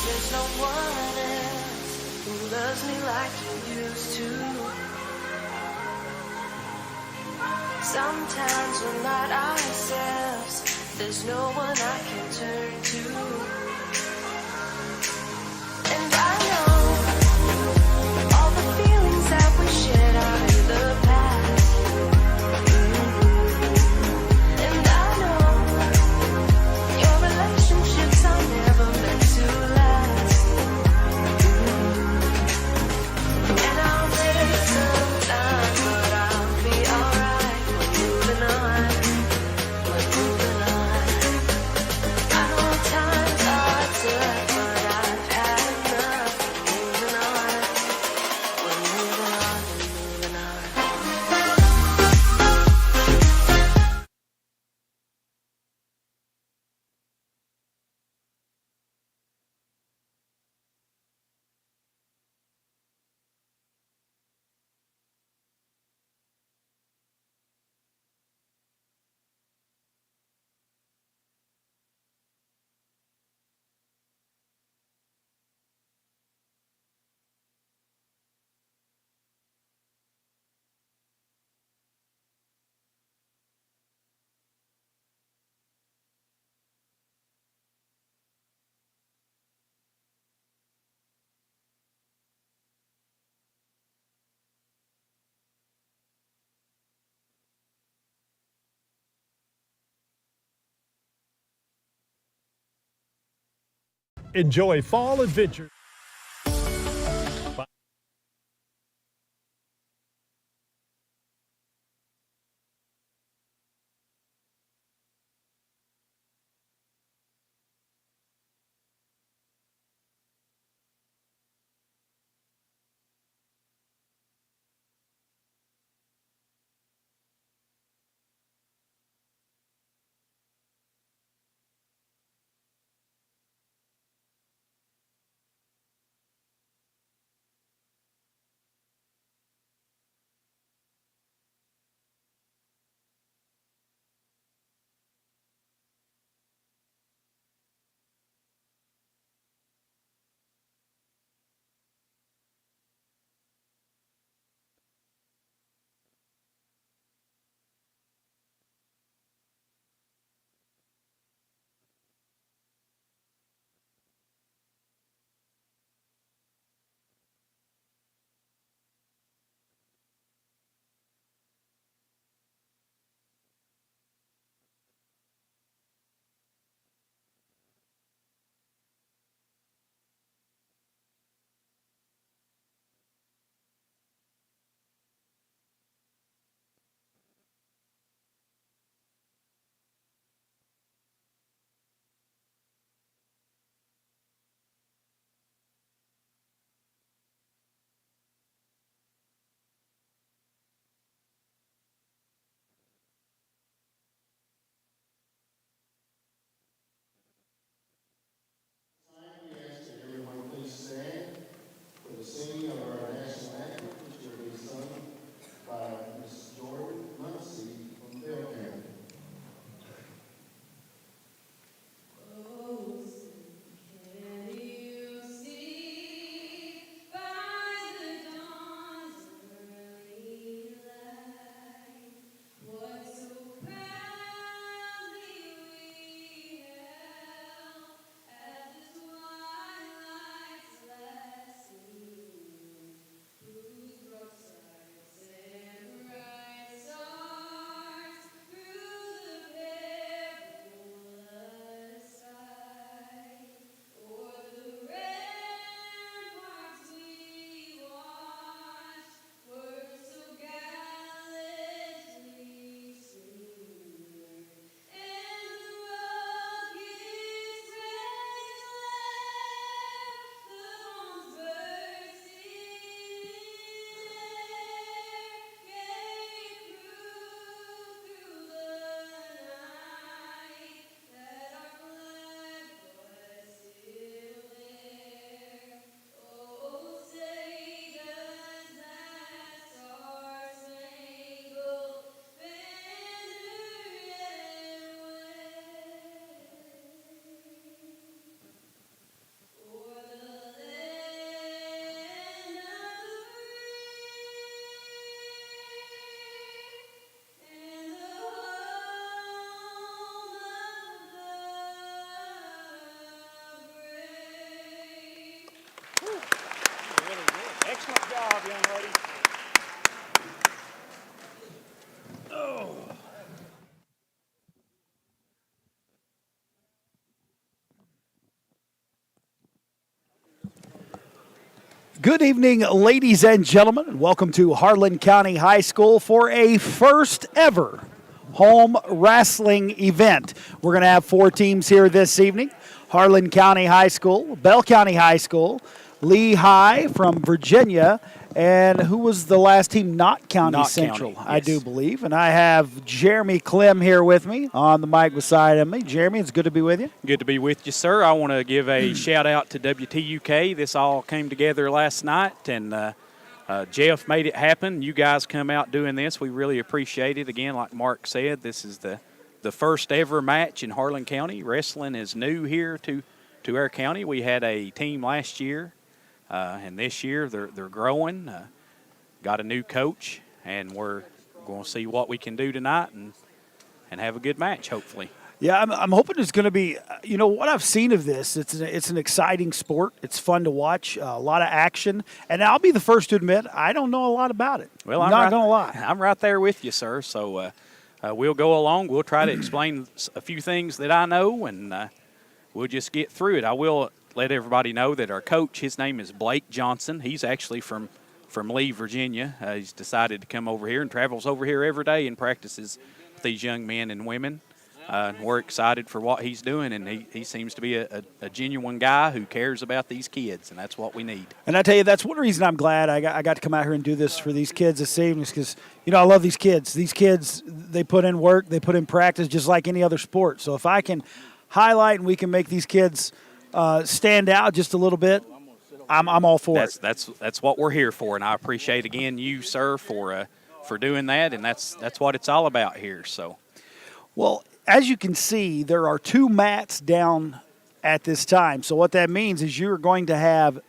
There's no one else who loves me like you used to. Sometimes we're not ourselves. There's no one I can turn to. And I know all the feelings that we shared are in the past. And I know your relationships are never meant to last. And I'll take some time, but I'll be alright. We're moving on. We're moving on. I know times are tough, but I've had enough. We're moving on. We're moving on. We're moving on. Enjoy fall adventure. Good evening, ladies and gentlemen, and welcome to Harlan County High School for a first ever home wrestling event. We're going to have 4 teams here this evening. Harlan County High School, Bell County High School, Lehigh from Virginia, and who was the last team? Not County Central, County, I yes. do believe. And I have Jeremy Clem here with me on the mic beside me. Jeremy, it's good to be with you. Good to be with you, sir. I want to give a shout out to WTUK. This all came together last night, and Jeff made it happen. You guys come out doing this. We really appreciate it. Again, like Mark said, this is the first ever match in Harlan County. Wrestling is new here to our county. We had a team last year, and this year they're growing. Got a new coach, and we're going to see what we can do tonight and have a good match, hopefully. Yeah, I'm hoping it's going to be, what I've seen of this, it's an exciting sport. It's fun to watch, a lot of action. And I'll be the first to admit, I don't know a lot about it. Well, I'm not going to lie. I'm right there with you, sir. So we'll go along. We'll try to explain a few things that I know, and we'll just get through it. I will let everybody know that our coach, his name is Blake Johnson. He's actually from Lee, Virginia. He's decided to come over here and travels over here every day and practices with these young men and women. We're excited for what he's doing, and he seems to be a genuine guy who cares about these kids, and that's what we need. And I tell you, that's one reason I'm glad I got to come out here and do this for these kids this evening, because, I love these kids. These kids, they put in work, they put in practice just like any other sport. So if I can highlight and we can make these kids stand out just a little bit, I'm all for it. That's what we're here for, and I appreciate, again, you, sir, for doing that, and that's what it's all about here. So, well, as you can see, there are 2 mats down at this time. So what that means is you're going to have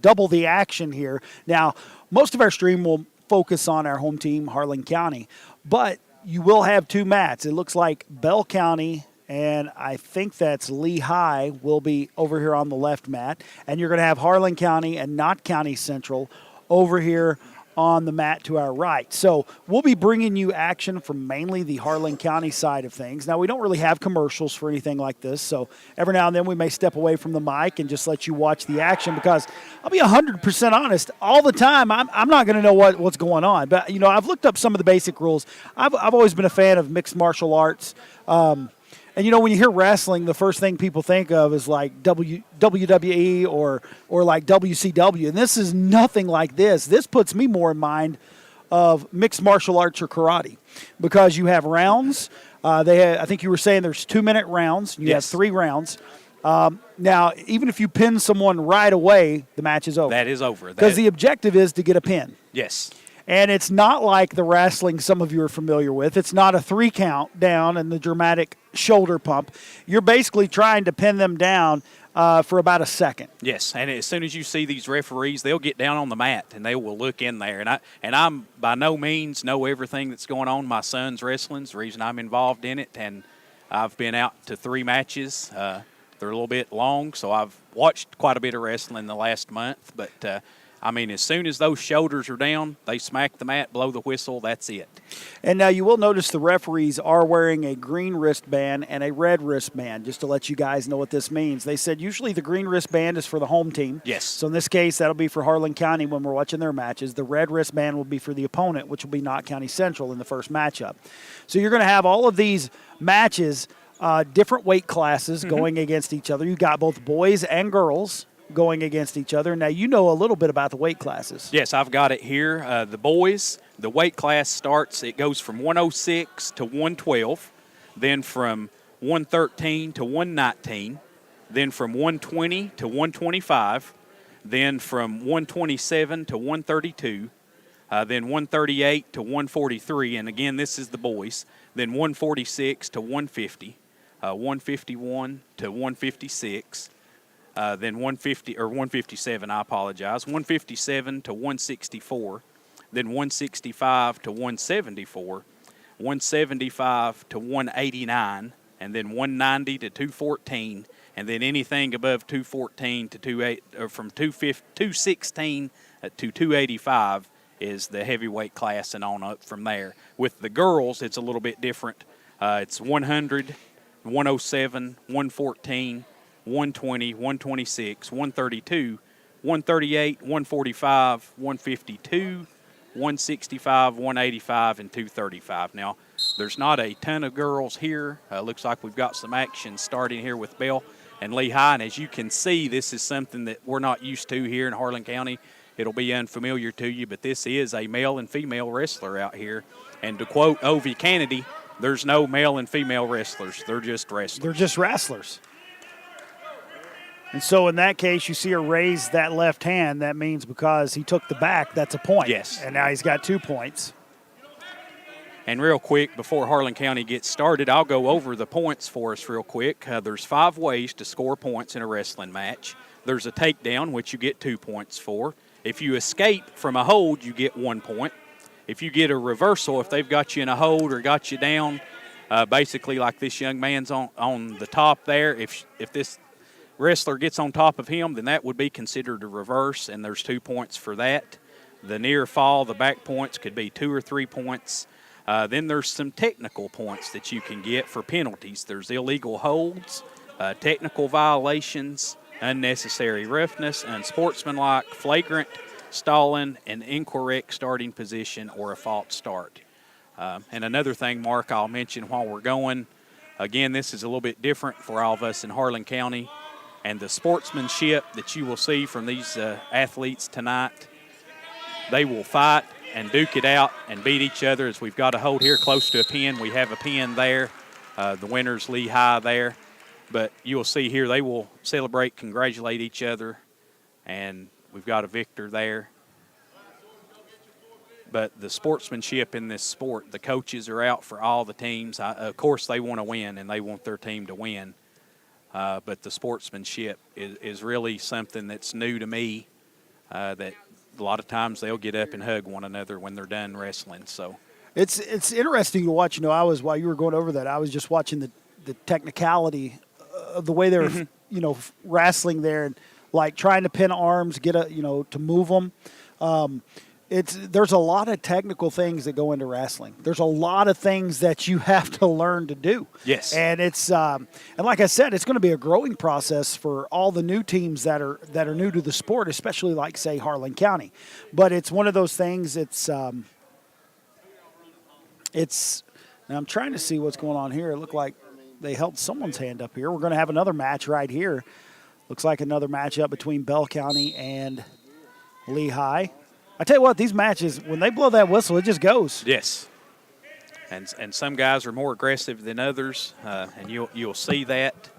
double the action here. Now, most of our stream will focus on our home team, Harlan County, but you will have 2 mats. It looks like Bell County and I think that's Lehigh will be over here on the left mat. And you're going to have Harlan County and Not County Central over here on the mat to our right. So we'll be bringing you action from mainly the Harlan County side of things. Now, we don't really have commercials for anything like this, so every now and then we may step away from the mic and just let you watch the action, because I'll be 100% honest, all the time I'm not going to know what's going on. But, I've looked up some of the basic rules. I've always been a fan of mixed martial arts. And, when you hear wrestling, the first thing people think of is like WWE or like WCW. And this is nothing like this. This puts me more in mind of mixed martial arts or karate, because you have rounds. I think you were saying there's 2-minute rounds. You Yes. have 3 rounds. Now, even if you pin someone right away, the match is over. That is over. Because the objective is to get a pin. Yes. And it's not like the wrestling some of you are familiar with. It's not a 3 count down and the dramatic shoulder pump. You're basically trying to pin them down for about a second. Yes, and as soon as you see these referees, they'll get down on the mat and they will look in there. And I'm by no means know everything that's going on. My son's wrestling's the reason I'm involved in it, and I've been out to 3 matches. They're a little bit long, so I've watched quite a bit of wrestling the last month, but as soon as those shoulders are down, they smack the mat, blow the whistle, that's it. And now you will notice the referees are wearing a green wristband and a red wristband, just to let you guys know what this means. They said usually the green wristband is for the home team. Yes. So in this case, that'll be for Harlan County when we're watching their matches. The red wristband will be for the opponent, which will be Not County Central in the first matchup. So you're going to have all of these matches, different weight classes going against each other. You've got both boys and girls going against each other. Now, you know a little bit about the weight classes. Yes, I've got it here. The boys, the weight class starts, it goes from 106 to 112, then from 113 to 119, then from 120 to 125, then from 127 to 132, then 138 to 143, and again, this is the boys, then 146 to 150, 151 to 156, then 157, I apologize, 157 to 164, then 165 to 174, 175 to 189, and then 190 to 214, and then anything above 214 to 28, or from 216 to 285 is the heavyweight class, and on up from there. With the girls, it's a little bit different. It's 100, 107, 114, 120, 126, 132, 138, 145, 152, 165, 185, and 235. Now, there's not a ton of girls here. Looks like we've got some action starting here with Bell and Lehigh. And as you can see, this is something that we're not used to here in Harlan County. It'll be unfamiliar to you, but this is a male and female wrestler out here. And to quote Ovi Kennedy, there's no male and female wrestlers. They're just wrestlers. They're just wrestlers. And so in that case, you see her raise that left hand. That means because he took the back, that's a point. Yes. And now he's got 2 points. And real quick, before Harlan County gets started, I'll go over the points for us real quick. There's 5 ways to score points in a wrestling match. There's a takedown, which you get 2 points for. If you escape from a hold, you get 1 point. If you get a reversal, if they've got you in a hold or got you down, basically like this young man's on the top there, if this wrestler gets on top of him, then that would be considered a reverse, and there's 2 points for that. The near fall, the back points could be 2 or 3 points. Then there's some technical points that you can get for penalties. There's illegal holds, technical violations, unnecessary roughness, unsportsmanlike, flagrant, stalling, an incorrect starting position, or a false start. And another thing, Mark, I'll mention while we're going, again, this is a little bit different for all of us in Harlan County, and the sportsmanship that you will see from these athletes tonight, they will fight and duke it out and beat each other. As we've got a hold here close to a pin. We have a pin there. The winner's Lehigh there. But you'll see here they will celebrate, congratulate each other, and we've got a victor there. But the sportsmanship in this sport, the coaches are out for all the teams. Of course, they want to win, and they want their team to win. But the sportsmanship is really something that's new to me, that a lot of times they'll get up and hug one another when they're done wrestling. So It's interesting to watch. While you were going over that, I was just watching the technicality of the way they were, wrestling there, and like trying to pin arms, to move them. There's a lot of technical things that go into wrestling. There's a lot of things that you have to learn to do. Yes. And it's and like I said, it's going to be a growing process for all the new teams that are new to the sport, especially like say Harlan County. But it's one of those things. Now I'm trying to see what's going on here. It looked like they held someone's hand up here. We're going to have another match right here. Looks like another matchup between Bell County and Lehigh. I tell you what, these matches, when they blow that whistle, it just goes. yes. And some guys are more aggressive than others, and you'll see that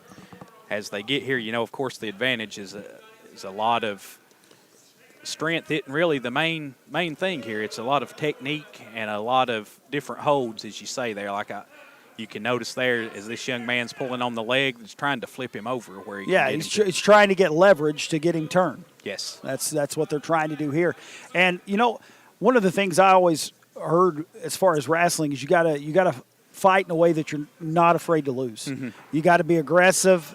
as they get here. Of course, the advantage is a lot of strength isn't really the main thing here. It's a lot of technique and a lot of different holds, as you say there. You can notice there as this young man's pulling on the leg, he's trying to flip him over where he can get him he's trying to get leverage to get him turned. Yes. That's what they're trying to do here. And one of the things I always heard as far as wrestling is you gotta fight in a way that you're not afraid to lose. Mm-hmm. You got to be aggressive.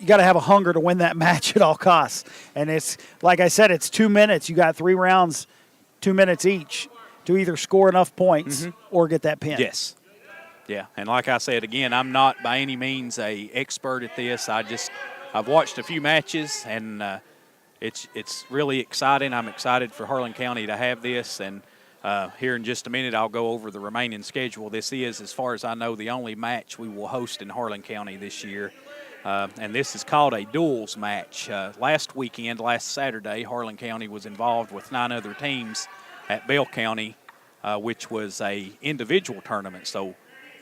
You got to have a hunger to win that match at all costs. And it's like I said, it's 2 minutes. You got 3 rounds, 2 minutes each to either score enough points or get that pin. Yes. Yeah, and like I said, again, I'm not by any means a expert at this. I've watched a few matches, and it's really exciting. I'm excited for Harlan County to have this, and here in just a minute I'll go over the remaining schedule. This is, as far as I know, the only match we will host in Harlan County this year. And this is called a duels match. Last Saturday, Harlan County was involved with 9 other teams at Bell County, which was a individual tournament. So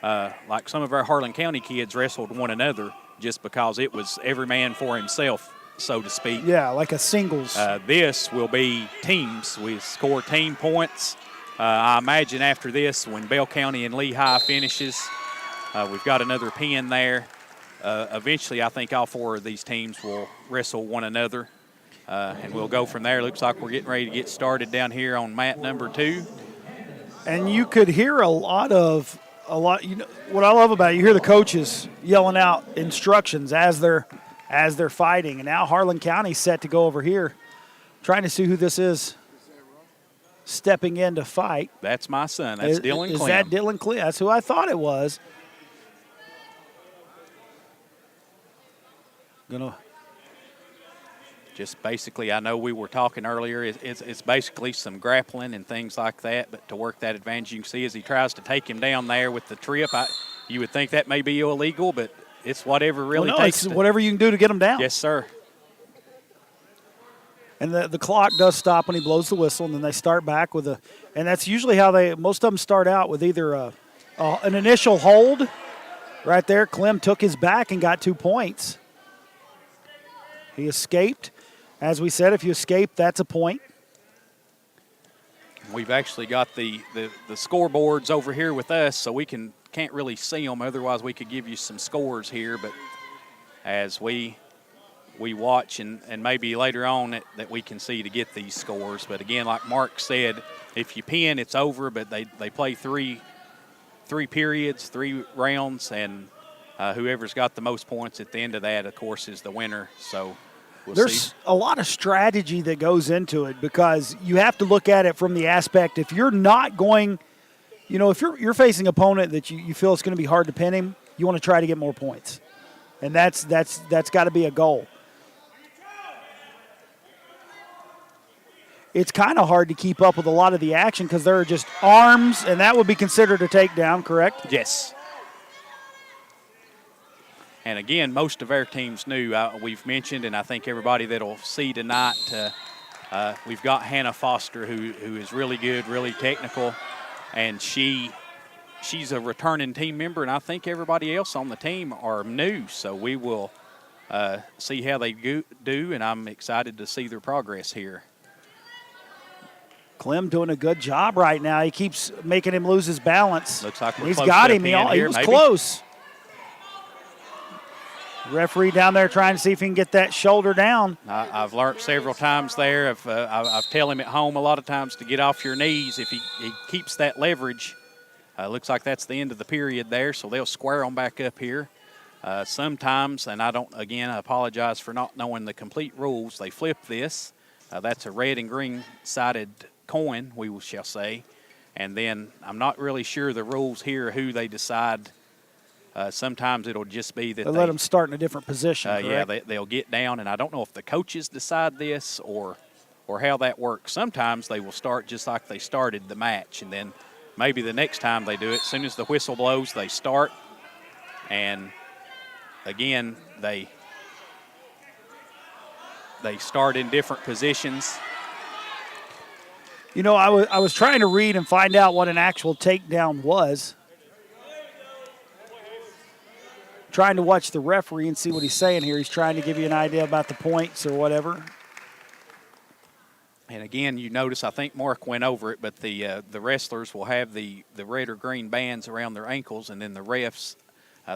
like some of our Harlan County kids wrestled one another just because it was every man for himself, so to speak. Yeah, like a singles. This will be teams. We score team points. I imagine after this, when Bell County and Lehigh finishes, we've got another pin there. Eventually, I think all 4 of these teams will wrestle one another, and we'll go from there. Looks like we're getting ready to get started down here on mat number 2. And you could hear a lot. What I love about it, you hear the coaches yelling out instructions as they're fighting. And now Harlan County's set to go over here, trying to see who this is stepping in to fight. That's my son. That's Dylan Clem. Is that Dylan Clem? That's who I thought it was. just basically, I know we were talking earlier, it's basically some grappling and things like that, but to work that advantage, you can see as he tries to take him down there with the trip, you would think that may be illegal, but it's whatever really takes. It's whatever you can do to get him down. Yes, sir. And the clock does stop when he blows the whistle, and then they start back with and that's usually how most of them start out, with either an initial hold. Right there, Clem took his back and got 2 points. He escaped. As we said, if you escape, that's a point. We've actually got the scoreboards over here with us, so we can't really see them. Otherwise, we could give you some scores here. But as we watch, and maybe later on that we can see to get these scores. But again, like Mark said, if you pin, it's over. But they play three periods, 3 rounds, and whoever's got the most points at the end of that, of course, is the winner. So there's a lot of strategy that goes into it, because you have to look at it from the aspect, if you're not going, if you're facing an opponent that you feel it's going to be hard to pin him, you want to try to get more points. And that's got to be a goal. It's kind of hard to keep up with a lot of the action because there are just arms, and that would be considered a takedown, correct? Yes. And again, most of our teams knew, we've mentioned, and I think everybody that'll see tonight, we've got Hannah Foster, who is really good, really technical, and she's a returning team member, and I think everybody else on the team are new, so we will see how they do, and I'm excited to see their progress here. Clem doing a good job right now. He keeps making him lose his balance. Looks like he's got him. He was maybe close. Referee down there trying to see if he can get that shoulder down. I've learned several times there. I've tell him at home a lot of times to get off your knees. If he keeps that leverage, looks like that's the end of the period there, so they'll square on back up here. Sometimes, and I apologize for not knowing the complete rules, they flip this. That's a red and green sided coin, we shall say. And then I'm not really sure the rules here, who they decide. Sometimes it'll just be that they let them start in a different position. Yeah, they'll get down, and I don't know if the coaches decide this or how that works. Sometimes they will start just like they started the match, and then maybe the next time they do it, as soon as the whistle blows, they start. And again, they start in different positions. I was trying to read and find out what an actual takedown was. Trying to watch the referee and see what he's saying here. He's trying to give you an idea about the points or whatever. And again, you notice, I think Mark went over it, but the wrestlers will have the red or green bands around their ankles, and then the refs,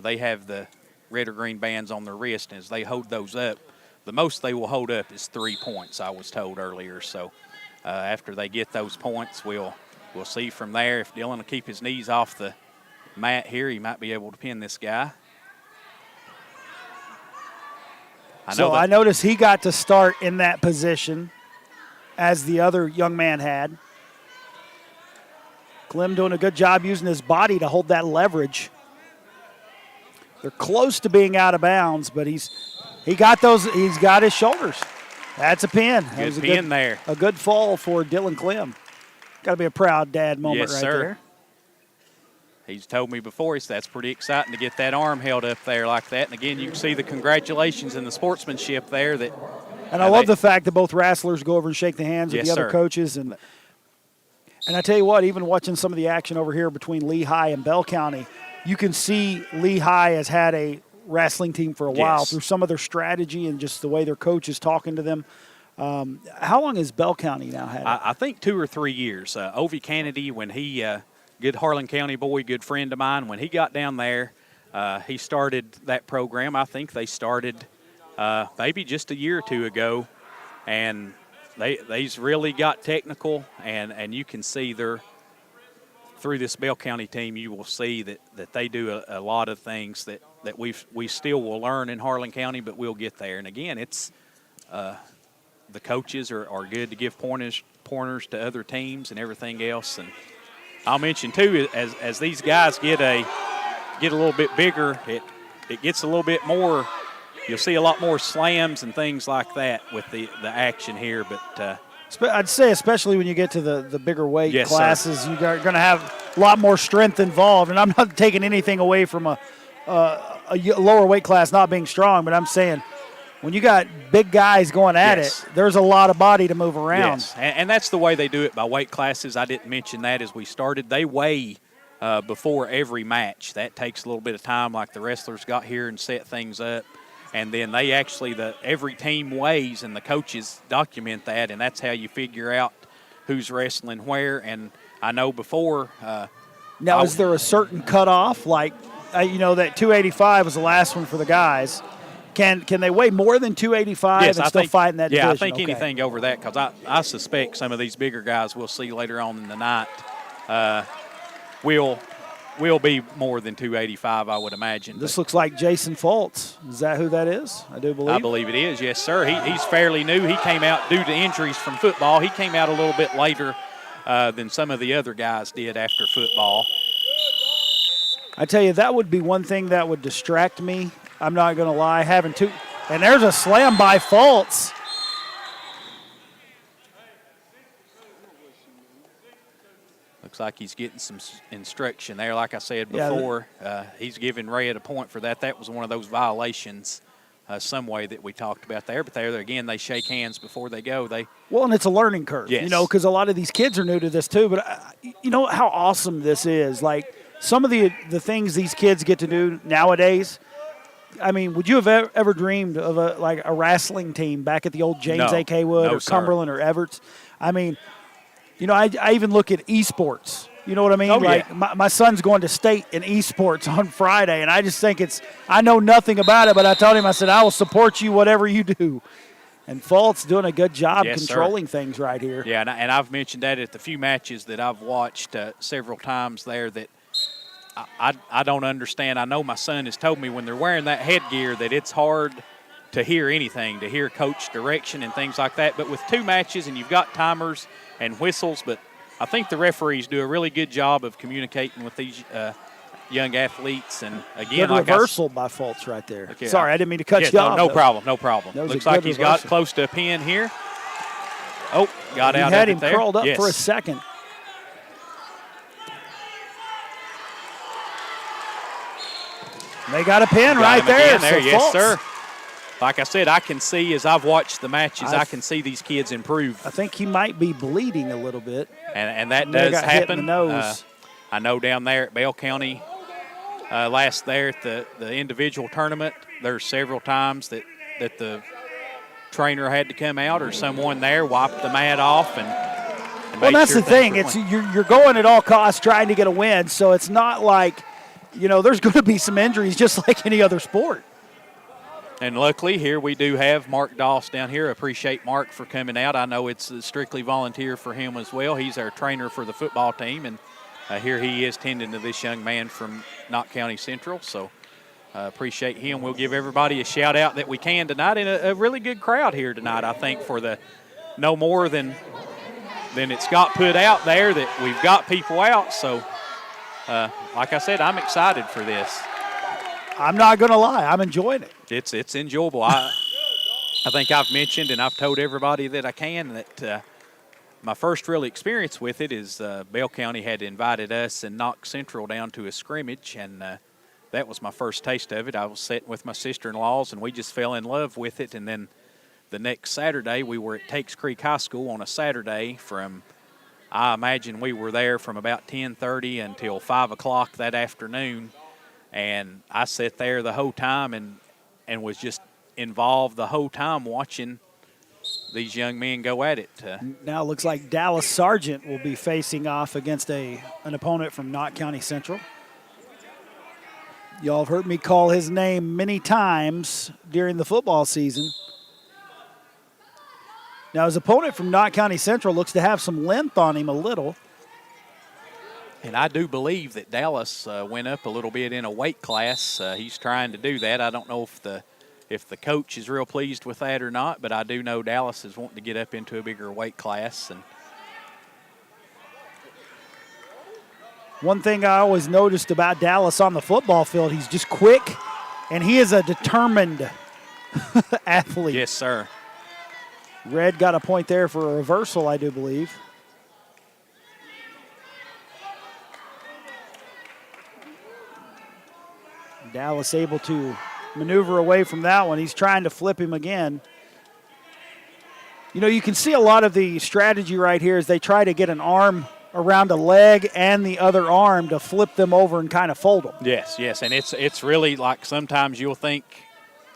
they have the red or green bands on their wrist, and as they hold those up, the most they will hold up is 3 points, I was told earlier. So after they get those points, we'll see from there. If Dylan will keep his knees off the mat here, he might be able to pin this guy. I noticed he got to start in that position as the other young man had. Clem doing a good job using his body to hold that leverage. They're close to being out of bounds, but he's got his shoulders. That's a pin. Good pin there. A good fall for Dylan Clem. Got to be a proud dad moment there. He's told me before, he said that's pretty exciting to get that arm held up there like that. And again, you can see the congratulations and the sportsmanship there. And I love the fact that both wrestlers go over and shake the hands of the other coaches. And I tell you what, even watching some of the action over here between Lehigh and Bell County, you can see Lehigh has had a wrestling team for a while through some of their strategy and just the way their coach is talking to them. How long has Bell County now had it? I think 2 or 3 years. Ovi Kennedy, when he good Harlan County boy, good friend of mine. When he got down there, he started that program. I think they started maybe just a year or 2 ago, and they's really got technical, and you can see through this Bell County team, you will see that they do a lot of things that we still will learn in Harlan County, but we'll get there. And again, it's the coaches are good to give pointers to other teams and everything else. And I'll mention too, as these guys get a little bit bigger, it gets a little bit more you'll see a lot more slams and things like that with the action here. But I'd say especially when you get to the bigger weight Yes, classes, you're going to have a lot more strength involved. And I'm not taking anything away from a lower weight class not being strong, but I'm saying when you got big guys going at Yes. it, there's a lot of body to move around. yes, and that's the way they do it by weight classes. I didn't mention that as we started. They weigh before every match. That takes a little bit of time, like the wrestlers got here and set things up. And then they actually, every team weighs, and the coaches document that, and that's how you figure out who's wrestling where. And I know before. Now, is there a certain cutoff? Like, that 285 was the last one for the guys. Can they weigh more than 285 yes, and still fight in that division? Yeah, I think Okay. anything over that, because I suspect some of these bigger guys we'll see later on in the night will be more than 285, I would imagine. This looks like Jason Fultz. Is that who that is? I do believe. I believe it is, yes, sir. He's fairly new. He came out due to injuries from football. He came out a little bit later than some of the other guys did after football. I tell you, that would be one thing that would distract me. I'm not going to lie. Having two, and there's a slam by Fultz. Looks like he's getting some instruction there. Like I said before, he's giving Red a point for that. That was one of those violations some way that we talked about there. But there again, they shake hands before they go. Well, and it's a learning curve, Yes. because a lot of these kids are new to this too. But you know how awesome this is. Like some of the things these kids get to do nowadays. I mean, would you have ever dreamed of a wrestling team back at the old James No. A. K. Wood No, or sir. Cumberland or Everts? I mean, I even look at esports. You know what I mean? Oh, like yeah. my son's going to state in esports on Friday, and I just think I know nothing about it, but I told him, I said, I will support you whatever you do. And Fultz doing a good job Yes, sir. controlling things right here. Yeah, and I've mentioned that at the few matches that I've watched several times there that I don't understand. I know my son has told me when they're wearing that headgear that it's hard to hear anything, to hear coach direction and things like that. But with two matches and you've got timers and whistles, but I think the referees do a really good job of communicating with these young athletes. And again, Good like reversal by Fultz right there. Okay, Sorry, I didn't mean to cut yeah, you off. no problem, no problem. That was a Looks like good he's got reversal. close to a pin here. Oh, got You out had of him it there. curled up Yes. for a second. They got a pin Got right him there. again there. So Yes, Fultz, sir. Like I said, I can see as I've watched the matches, I can see these kids improve. I think he might be bleeding a little bit. And that May have does got hit in happen. the nose. I know down there at Bell County, last there at the individual tournament, there's several times that the trainer had to come out or someone there wiped the mat off and Well, made that's sure the thing. things It's were clean. you're going at all costs trying to get a win, so it's not like, there's going to be some injuries just like any other sport. And luckily, here we do have Mark Doss down here. Appreciate Mark for coming out. I know it's strictly volunteer for him as well. He's our trainer for the football team, and here he is tending to this young man from Knott County Central. So appreciate him. We'll give everybody a shout out that we can tonight, and a really good crowd here tonight. I think for the no more than it's got put out there that we've got people out. So like I said, I'm excited for this. I'm not going to lie. I'm enjoying it. It's enjoyable. I think I've mentioned and I've told everybody that I can that my first real experience with it is Bell County had invited us and Knox Central down to a scrimmage, and that was my first taste of it. I was sitting with my sister-in-laws, and we just fell in love with it. And then the next Saturday, we were at Takes Creek High School on a Saturday I imagine we were there from about 10:30 until 5 o'clock that afternoon. And I sat there the whole time and was just involved the whole time watching these young men go at it. Now it looks like Dallas Sargent will be facing off against an opponent from Knott County Central. Y'all have heard me call his name many times during the football season. Now his opponent from Knott County Central looks to have some length on him a little. And I do believe that Dallas went up a little bit in a weight class. He's trying to do that. I don't know if the coach is real pleased with that or not, but I do know Dallas is wanting to get up into a bigger weight class. And one thing I always noticed about Dallas on the football field, he's just quick, and he is a determined athlete. Yes, sir. Red got a point there for a reversal, I do believe. Dallas able to maneuver away from that one. He's trying to flip him again. You know, you can see a lot of the strategy right here is they try to get an arm around a leg and the other arm to flip them over and kind of fold them. Yes, and it's really like sometimes you'll think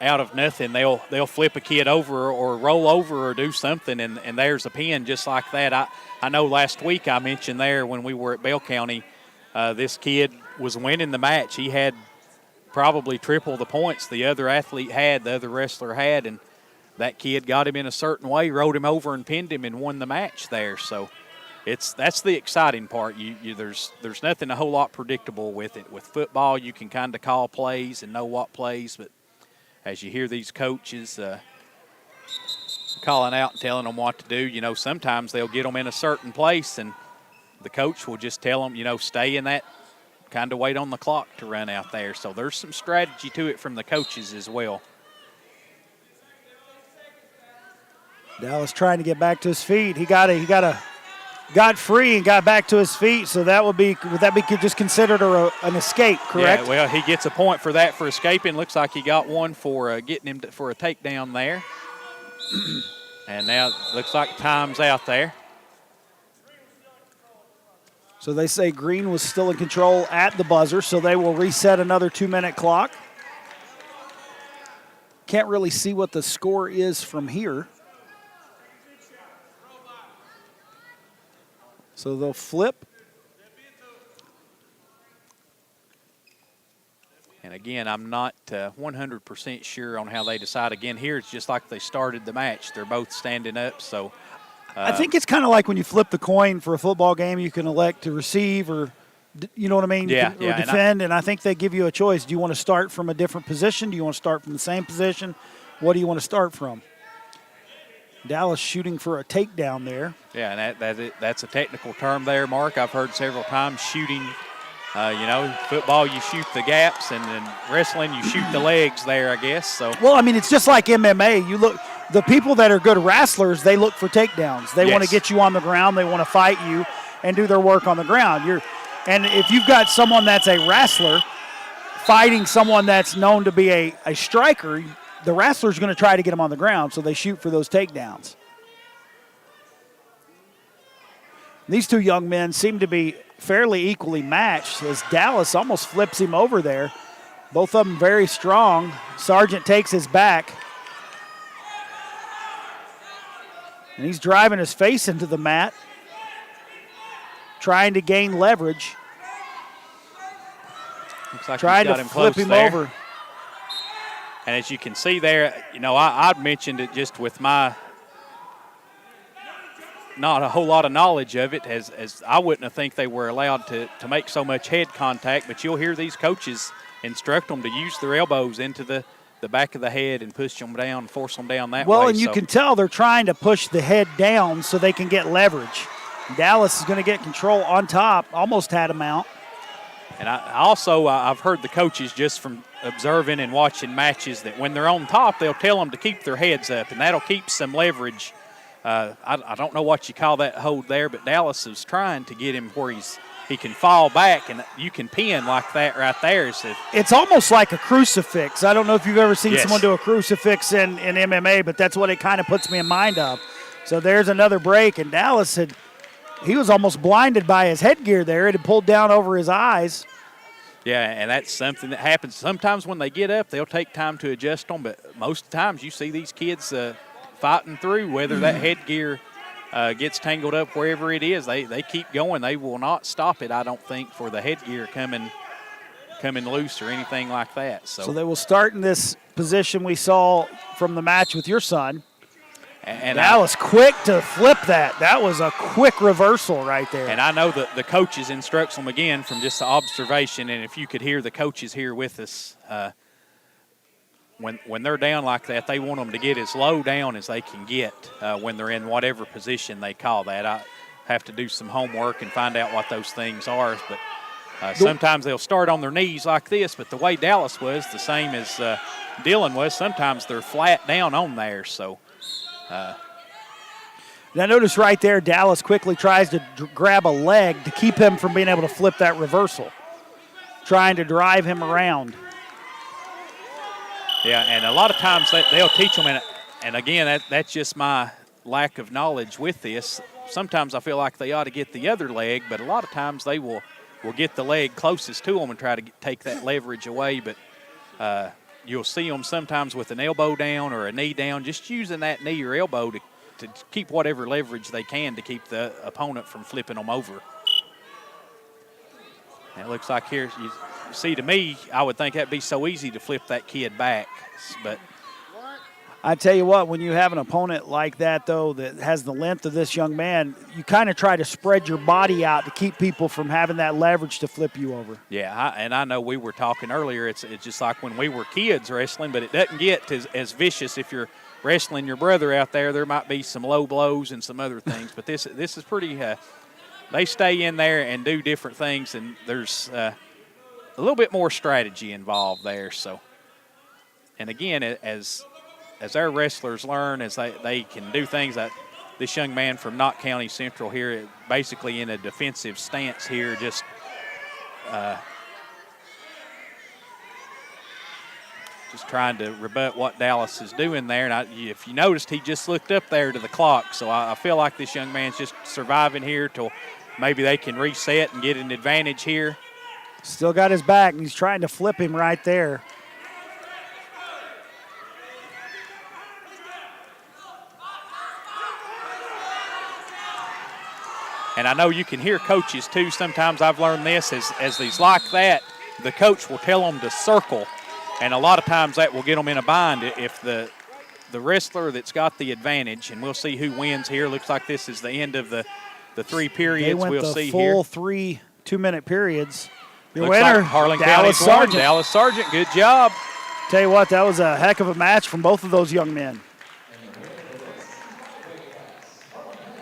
out of nothing they'll flip a kid over or roll over or do something, and there's a pin just like that. I know last week I mentioned there when we were at Bell County, this kid was winning the match. He had probably triple the points the other wrestler had, and that kid got him in a certain way, rode him over and pinned him and won the match there. So that's the exciting part. There's nothing a whole lot predictable with it. With football, you can kind of call plays and know what plays, but as you hear these coaches calling out and telling them what to do, you know, sometimes they'll get them in a certain place and the coach will just tell them, you know, stay in that, kind of wait on the clock to run out there. So there's some strategy to it from the coaches as well. Dallas trying to get back to his feet. He got free and got back to his feet. So would that be just considered an escape? Correct. Yeah. Well, he gets a point for that for escaping. Looks like he got one for getting him for a takedown there. And now looks like time's out there. So they say Green was still in control at the buzzer, so they will reset another 2-minute clock. Can't really see what the score is from here. So they'll flip. And again, I'm not 100% sure on how they decide. Again, here it's just like they started the match. They're both standing up, so. I think it's kind of like when you flip the coin for a football game, you can elect to receive or, you know what I mean? Yeah. Or defend, and I think they give you a choice. Do you want to start from a different position? Do you want to start from the same position? What do you want to start from? Dallas shooting for a takedown there. Yeah, and that's a technical term there, Mark. I've heard several times shooting. You know, football, you shoot the gaps, and then wrestling, you shoot the legs there, I guess. So. Well, I mean, it's just like MMA. You look, the people that are good wrestlers, they look for takedowns. They want to get you on the ground. They want to fight you and do their work on the ground. And if you've got someone that's a wrestler fighting someone that's known to be a striker, the wrestler's going to try to get him on the ground, so they shoot for those takedowns. These two young men seem to be fairly equally matched as Dallas almost flips him over there. Both of them very strong. Sargent takes his back. And he's driving his face into the mat, trying to gain leverage. Looks like trying he's got to him flip close him there. over. And as you can see there, you know, I'd mentioned it just with my not a whole lot of knowledge of it, as I wouldn't have think they were allowed to make so much head contact, but you'll hear these coaches instruct them to use their elbows into the back of the head and push them down, force them down that way. Well, and you can tell they're trying to push the head down so they can get leverage. Dallas is going to get control on top, almost had him out. And I've heard the coaches just from observing and watching matches that when they're on top, they'll tell them to keep their heads up, and that'll keep some leverage. I don't know what you call that hold there, but Dallas is trying to get him where he can fall back, and you can pin like that right there. It's almost like a crucifix. I don't know if you've ever seen someone do a crucifix in MMA, but that's what it kind of puts me in mind of. So there's another break, and Dallas he was almost blinded by his headgear there. It had pulled down over his eyes. Yeah, and that's something that happens. Sometimes when they get up, they'll take time to adjust them, but most of the times you see these kids fighting through, whether that headgear gets tangled up wherever it is. They keep going. They will not stop it, I don't think, for the headgear coming loose or anything like that. So they will start in this position we saw from the match with your son. And Dallas quick to flip that. That was a quick reversal right there. And I know that the coaches instructs them again from just the observation, and if you could hear the coaches here with us, when they're down like that, they want them to get as low down as they can get when they're in whatever position they call that. I have to do some homework and find out what those things are, but sometimes they'll start on their knees like this, but the way Dallas was, the same as dealing with. Sometimes they're flat down on there. So, Now notice right there, Dallas quickly tries to grab a leg to keep him from being able to flip that reversal, trying to drive him around. yeah, and a lot of times they'll teach them, and again, that's just my lack of knowledge with this. Sometimes I feel like they ought to get the other leg, but a lot of times they will get the leg closest to them and try to take that leverage away. But you'll see them sometimes with an elbow down or a knee down, just using that knee or elbow to keep whatever leverage they can to keep the opponent from flipping them over. And it looks like here, you see, to me, I would think that'd be so easy to flip that kid back. But I tell you what, when you have an opponent like that, though, that has the length of this young man, you kind of try to spread your body out to keep people from having that leverage to flip you over. yeah, and I know we were talking earlier, it's just like when we were kids wrestling, but it doesn't get as vicious if you're wrestling your brother out there. There might be some low blows and some other things, but this is pretty. They stay in there and do different things, and there's a little bit more strategy involved there. So, and again, as our wrestlers learn, as they can do things that this young man from Knott County Central here, basically in a defensive stance here, just trying to rebut what Dallas is doing there. And if you noticed, he just looked up there to the clock. So I feel like this young man's just surviving here till maybe they can reset and get an advantage here. Still got his back, and he's trying to flip him right there. And I know you can hear coaches too. Sometimes I've learned this as these like that, the coach will tell them to circle. And a lot of times that will get them in a bind if the wrestler that's got the advantage, and we'll see who wins here. Looks like this is the end of the 3 periods. They went we'll the see full here. 3 2-minute periods. Your Looks winner, like Harlan Dallas County's won. Sargent. Dallas Sargent, good job. Tell you what, that was a heck of a match from both of those young men.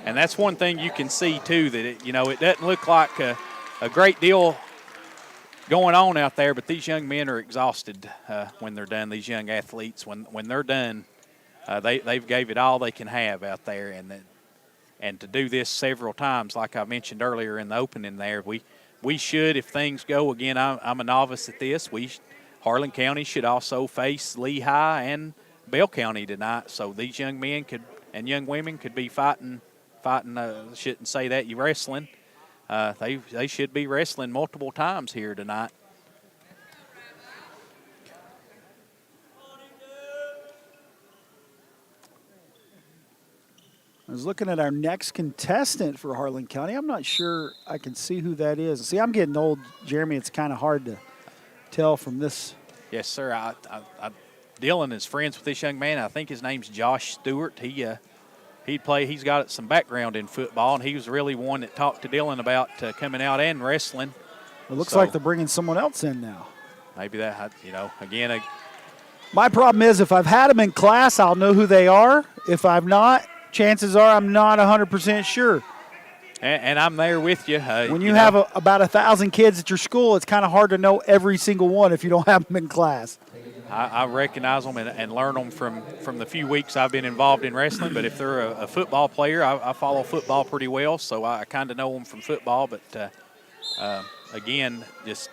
And that's one thing you can see too, that it doesn't look like a great deal going on out there, but these young men are exhausted when they're done. These young athletes, when they're done, they've gave it all they can have out there, and to do this several times, like I mentioned earlier in the opening there, we should, if things go again. I'm a novice at this. Harlan County should also face Lehigh and Bell County tonight, so these young men and young women could be fighting. Shouldn't say that, you're wrestling. They should be wrestling multiple times here tonight. I was looking at our next contestant for Harlan County. I'm not sure I can see who that is. See, I'm getting old, Jeremy. It's kind of hard to tell from this. Yes, sir. Dylan is friends with this young man. I think his name's Josh Stewart. He's got some background in football, and he was really one that talked to Dylan about coming out and wrestling. It looks like they're bringing someone else in now. Maybe that, again. My problem is if I've had them in class, I'll know who they are. If I've not, chances are I'm not 100% sure. And I'm there with you. When you have about 1,000 kids at your school, it's kind of hard to know every single one if you don't have them in class. I recognize them and learn them from the few weeks I've been involved in wrestling. But if they're a football player, I follow football pretty well, so I kind of know them from football. But, again, just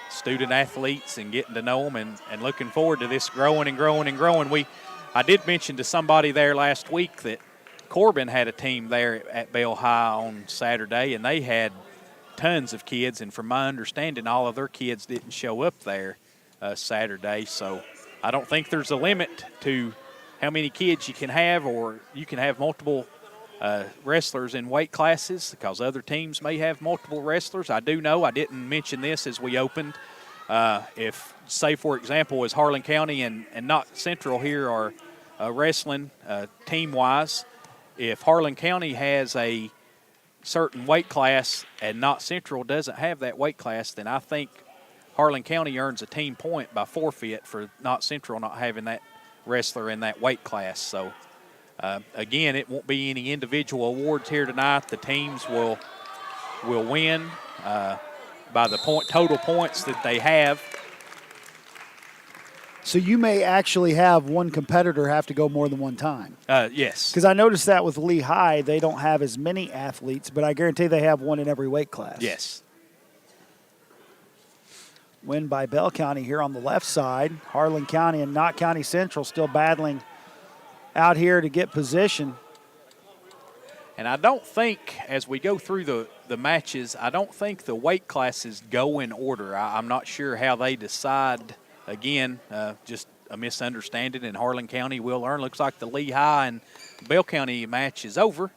student athletes and getting to know them and looking forward to this growing and growing and growing. I did mention to somebody there last week that Corbin had a team there at Bell High on Saturday, and they had tons of kids. And from my understanding, all of their kids didn't show up there Saturday. So I don't think there's a limit to how many kids you can have, or you can have multiple wrestlers in weight classes because other teams may have multiple wrestlers. I do know, I didn't mention this as we opened, if, say, for example, as Harlan County and Knott Central here are wrestling team-wise, if Harlan County has a certain weight class and Knott Central doesn't have that weight class, then I think Harlan County earns a team point by forfeit for Knott Central not having that wrestler in that weight class. So, again, it won't be any individual awards here tonight. The teams will win by the total points that they have. So you may actually have one competitor have to go more than one time. Yes. Because I noticed that with Lehigh, they don't have as many athletes, but I guarantee they have one in every weight class. Yes. Win by Bell County here on the left side. Harlan County and Knott County Central still battling out here to get position. And I don't think, as we go through the matches, I don't think the weight classes go in order. I'm not sure how they decide. Again, just a misunderstanding in Harlan County. We'll learn. Looks like the Lehigh and Bell County match is over.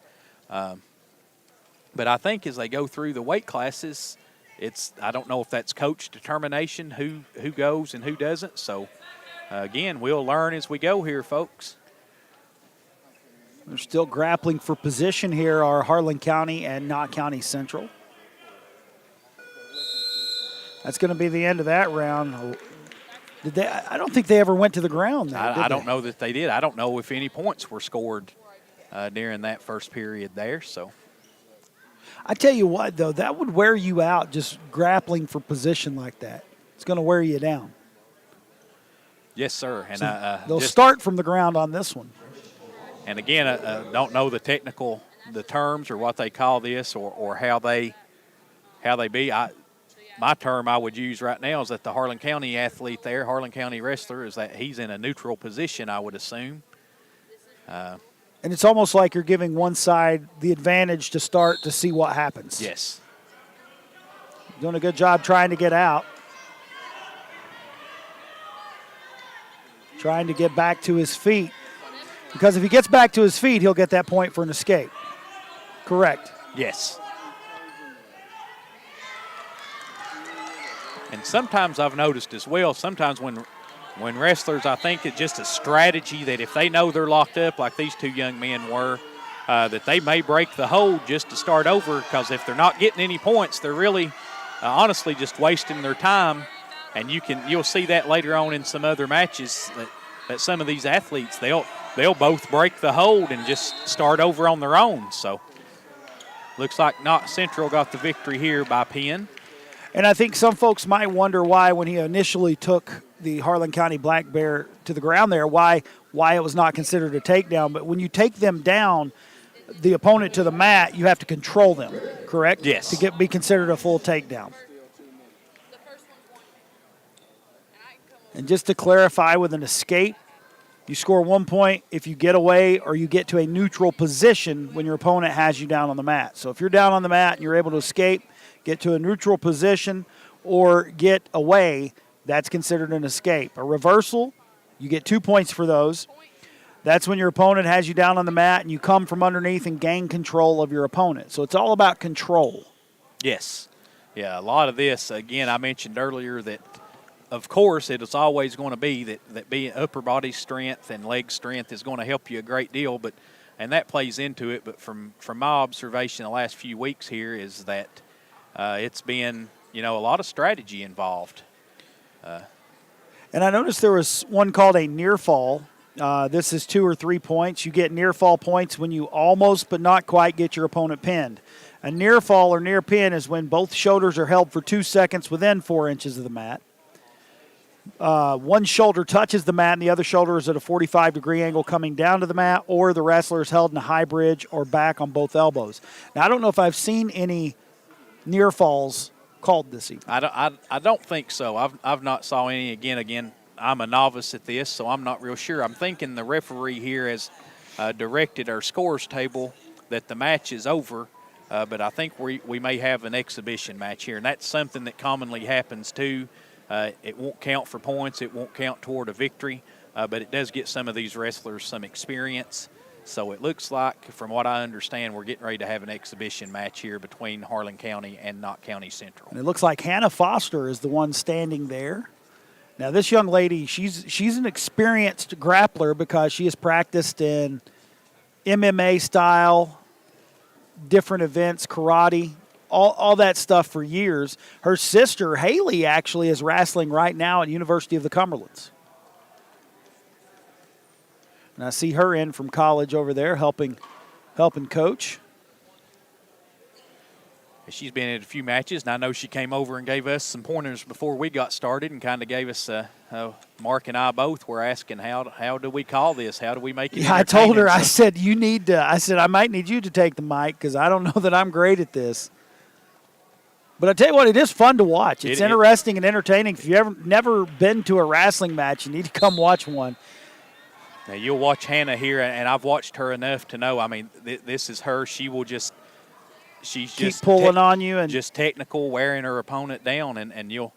But I think as they go through the weight classes, I don't know if that's coach determination, who goes and who doesn't. So, again, we'll learn as we go here, folks. They're still grappling for position here, are Harlan County and Knott County Central. That's going to be the end of that round. I don't think they ever went to the ground there, I don't know that they did. I don't know if any points were scored during that first period there. So, I tell you what, though, that would wear you out just grappling for position like that. It's going to wear you down. yes, sir. And So they'll start from the ground on this one. And again, don't know the terms or what they call this or how they be. My term I would use right now is that the Harlan County athlete there, Harlan County wrestler, is that he's in a neutral position, I would assume. And it's almost like you're giving one side the advantage to start to see what happens. Yes. Doing a good job trying to get out. Trying to get back to his feet. Because if he gets back to his feet, he'll get that point for an escape. Correct. Yes. And sometimes I've noticed as well, sometimes when wrestlers, I think it's just a strategy that if they know they're locked up like these two young men were, that they may break the hold just to start over, because if they're not getting any points, they're really honestly just wasting their time. And you'll see that later on in some other matches that some of these athletes, they'll both break the hold and just start over on their own. So looks like Knott Central got the victory here by pin. And I think some folks might wonder why, when he initially took the Harlan County Black Bear to the ground there, why it was not considered a takedown. But when you take them down, the opponent to the mat, you have to control them, correct? Yes. To be considered a full takedown. And just to clarify, with an escape, you score 1 point if you get away or you get to a neutral position when your opponent has you down on the mat. So if you're down on the mat and you're able to escape, get to a neutral position, or get away, that's considered an escape. A reversal, you get 2 points for those. That's when your opponent has you down on the mat and you come from underneath and gain control of your opponent. So it's all about control. Yes. Yeah, a lot of this, again, I mentioned earlier that, of course, it is always going to be that being upper body strength and leg strength is going to help you a great deal, and that plays into it. But from my observation the last few weeks here is that it's been, a lot of strategy involved. And I noticed there was one called a near fall. This is 2 or 3 points. You get near fall points when you almost but not quite get your opponent pinned. A near fall or near pin is when both shoulders are held for 2 seconds within 4 inches of the mat. One shoulder touches the mat and the other shoulder is at a 45-degree angle coming down to the mat, or the wrestler is held in a high bridge or back on both elbows. Now, I don't know if I've seen any near falls called this evening. I don't think so. I've not saw any. Again, I'm a novice at this, so I'm not real sure. I'm thinking the referee here has directed our scores table that the match is over, but I think we may have an exhibition match here, and that's something that commonly happens too. It won't count for points. It won't count toward a victory, but it does get some of these wrestlers some experience. So it looks like, from what I understand, we're getting ready to have an exhibition match here between Harlan County and Knott County Central. And it looks like Hannah Foster is the one standing there. Now, this young lady, she's an experienced grappler because she has practiced in MMA style, different events, karate, all that stuff for years. Her sister, Haley, actually is wrestling right now at University of the Cumberlands. And I see her in from college over there helping coach. she's been in a few matches, and I know she came over and gave us some pointers before we got started and kind of gave us, Mark and I both were asking, how do we call this? How do we make it Yeah, I told her, I entertaining? said, you need to, I said, I might need you to take the mic because I don't know that I'm great at this. But I tell you what, it is fun to watch. It's interesting and entertaining. If you've never been to a wrestling match, you need to come watch one. Now, you'll watch Hannah here, and I've watched her enough to know, I mean, this is her. She will just – she's Keep just pulling on you and just technical, wearing her opponent down, and you'll.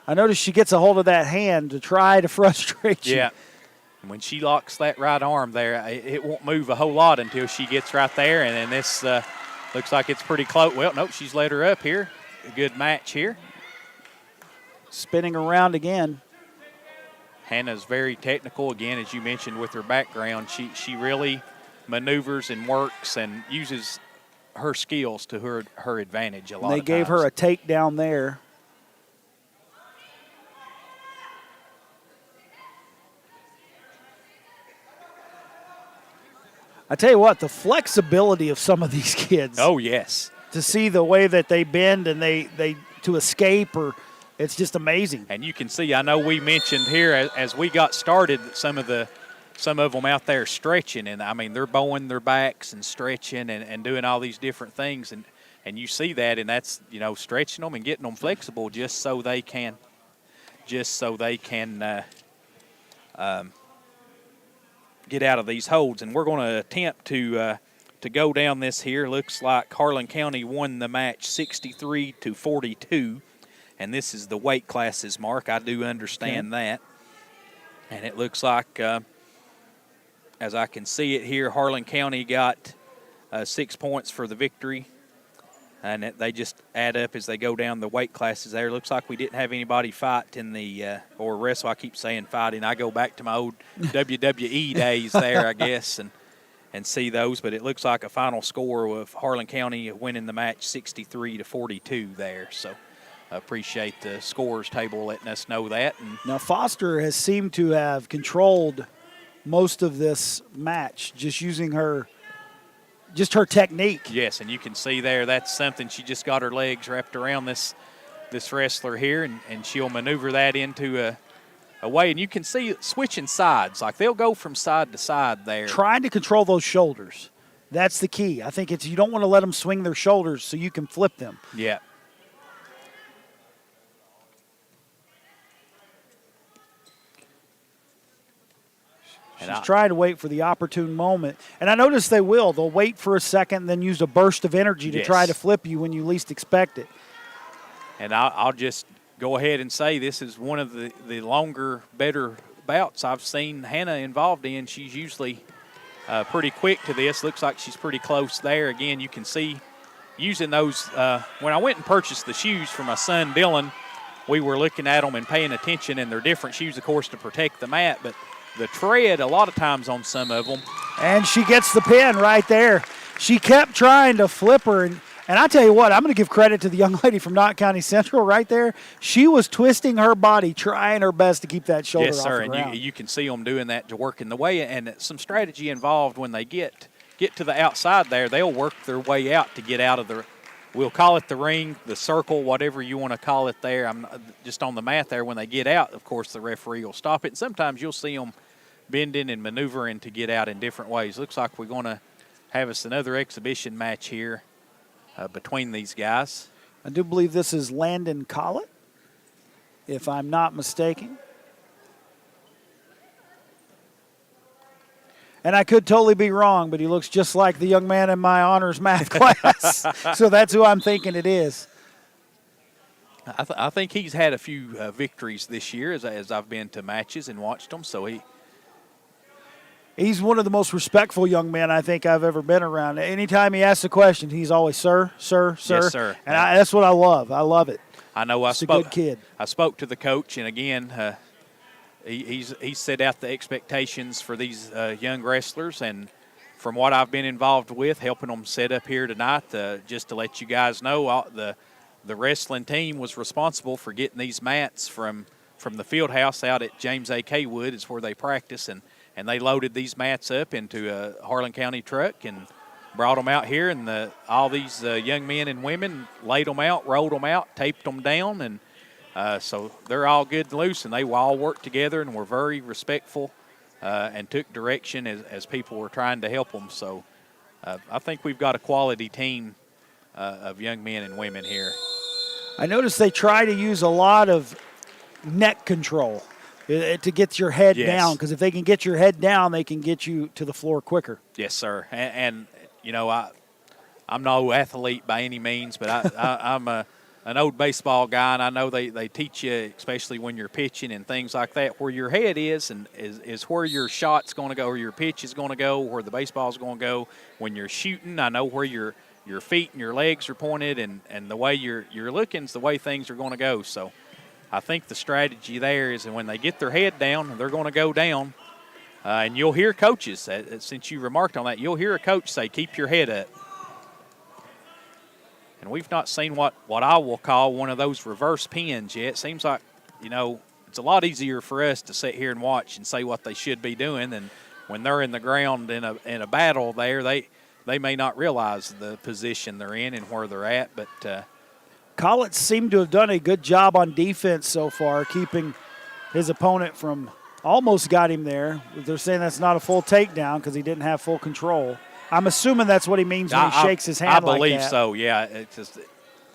I notice she gets a hold of that hand to try to frustrate you. Yeah. And when she locks that right arm there, it won't move a whole lot until she gets right there, and then this looks like it's pretty close. Well, nope, she's let her up here. A good match here. Spinning around again. Hannah's very technical, again, as you mentioned with her background. She really maneuvers and works and uses her skills to her advantage a lot of times. They gave her a takedown there. I tell you what, the flexibility of some of these kids. Oh, yes. To see the way that they bend and they to escape, or it's just amazing. And you can see, I know we mentioned here as we got started that some of them out there stretching, and I mean they're bowing their backs and stretching and doing all these different things, and you see that, and that's, you know, stretching them and getting them flexible just so they can get out of these holds. And we're going to attempt to go down this here. Looks like Harlan County won the match 63-42, and this is the weight classes, Mark. I do understand that, and it looks like. As I can see it here, Harlan County got 6 points for the victory, and they just add up as they go down the weight classes there. Looks like we didn't have anybody fight in the or wrestle. I keep saying fighting. I go back to my old WWE days there, I guess, and see those. But it looks like a final score of Harlan County winning the match 63-42 there. So I appreciate the scores table letting us know that. And now Foster has seemed to have controlled most of this match, just using her technique. Yes, and you can see there that's something. She just got her legs wrapped around this wrestler here, and she'll maneuver that into a way. And you can see switching sides. Like they'll go from side to side there. Trying to control those shoulders. That's the key. I think you don't want to let them swing their shoulders so you can flip them. Yeah. She's trying to wait for the opportune moment. And I notice they will. They'll wait for a second, then use a burst of energy to try to flip you when you least expect it. And I'll just go ahead and say this is one of the longer, better bouts I've seen Hannah involved in. She's usually pretty quick to this. Looks like she's pretty close there. Again, you can see using those. When I went and purchased the shoes for my son, Dylan, we were looking at them and paying attention, and they're different shoes, of course, to protect the mat, but the tread a lot of times on some of them. And she gets the pin right there. She kept trying to flip her. And I tell you what, I'm going to give credit to the young lady from Knott County Central right there. She was twisting her body, trying her best to keep that shoulder off the ground. Yes, sir, and you can see them doing that to work in the way, and some strategy involved when they get to the outside there. They'll work their way out to get out of the, we'll call it the ring, the circle, whatever you want to call it there. I'm just on the mat there. When they get out, of course, the referee will stop it. And sometimes you'll see them bending and maneuvering to get out in different ways. Looks like we're going to have us another exhibition match here between these guys. I do believe this is Landon Collett, if I'm not mistaken. And I could totally be wrong, but he looks just like the young man in my honors math class. So that's who I'm thinking it is. I think he's had a few victories this year as I've been to matches and watched them. So he's one of the most respectful young men I think I've ever been around. Anytime he asks a question, he's always, sir, sir, sir. Yes, sir. And that's what I love. I love it. I know. He's a good kid. I spoke to the coach, and again, he's set out the expectations for these young wrestlers. And from what I've been involved with, helping them set up here tonight, just to let you guys know, the wrestling team was responsible for getting these mats from the field house out at James A. K. Wood. It's where they practice, and they loaded these mats up into a Harlan County truck and brought them out here, and all these young men and women laid them out, rolled them out, taped them down, and so they're all good and loose, and they all worked together and were very respectful and took direction as people were trying to help them. So I think we've got a quality team of young men and women here. I noticed they try to use a lot of neck control to get your head down, because if they can get your head down, they can get you to the floor quicker. Yes, sir. And you know, I'm no athlete by any means, but I'm an old baseball guy, and I know they teach you, especially when you're pitching and things like that, where your head is and is where your shot's going to go, or your pitch is going to go, where the baseball's going to go. When you're shooting, I know where your feet and your legs are pointed, and the way you're looking is the way things are going to go. So I think the strategy there is that when they get their head down, they're going to go down. And you'll hear coaches, since you remarked on that, you'll hear a coach say, keep your head up. And we've not seen what I will call one of those reverse pins yet. It seems like, you know, it's a lot easier for us to sit here and watch and say what they should be doing than when they're in the ground in a battle there. They may not realize the position they're in and where they're at, but Collett seemed to have done a good job on defense so far, keeping his opponent from almost got him there. They're saying that's not a full takedown because he didn't have full control. I'm assuming that's what he means when he shakes his hand like that. I believe so, yeah. It's just,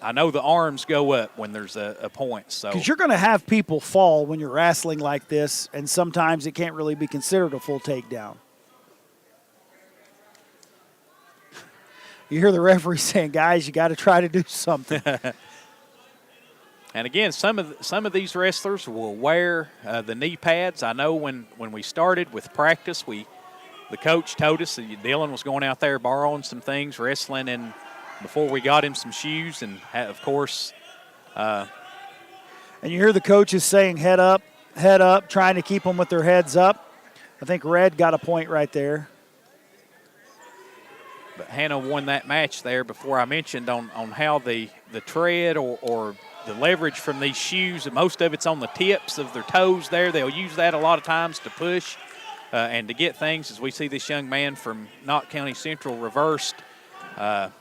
I know the arms go up when there's a point. So because you're going to have people fall when you're wrestling like this, and sometimes it can't really be considered a full takedown. You hear the referee saying, guys, you got to try to do something. And again, some of these wrestlers will wear the knee pads. I know when we started with practice, the coach told us that Dylan was going out there borrowing some things, wrestling, and before we got him some shoes, and of course. And you hear the coaches saying head up, trying to keep them with their heads up. I think Red got a point right there. But Hannah won that match there before I mentioned on how the tread or the leverage from these shoes, most of it's on the tips of their toes there. They'll use that a lot of times to push and to get things, as we see this young man from Knott County Central reversed. Got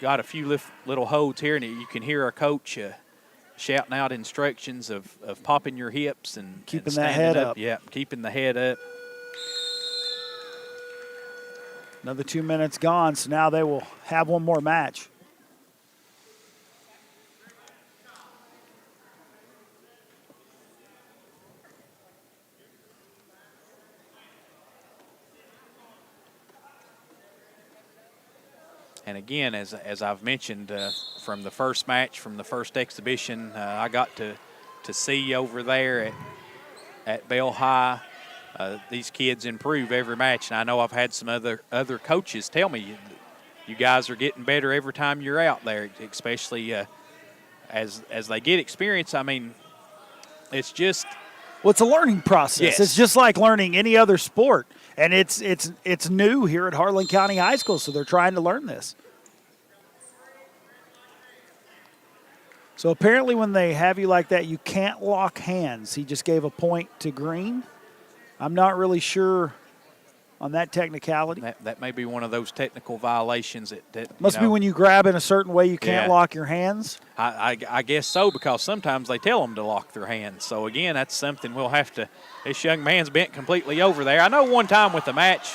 a few little holds here, and you can hear our coach shouting out instructions of popping your hips and keeping that head up. Yeah, keeping the head up. Another 2 minutes gone, so now they will have one more match. And again, as I've mentioned from the first match, from the first exhibition, I got to see over there at Bell High, these kids improve every match. And I know I've had some other coaches tell me, you guys are getting better every time you're out there, especially as they get experience. I mean, it's just. Well, it's a learning process. Yes. It's just like learning any other sport. And it's new here at Harlan County High School, so they're trying to learn this. So apparently when they have you like that, you can't lock hands. He just gave a point to Green. I'm not really sure on that technicality. That may be one of those technical violations that must be when you grab in a certain way you can't lock your hands. I guess so, because sometimes they tell them to lock their hands. So again, that's something we'll have to. This young man's bent completely over there. I know one time with the match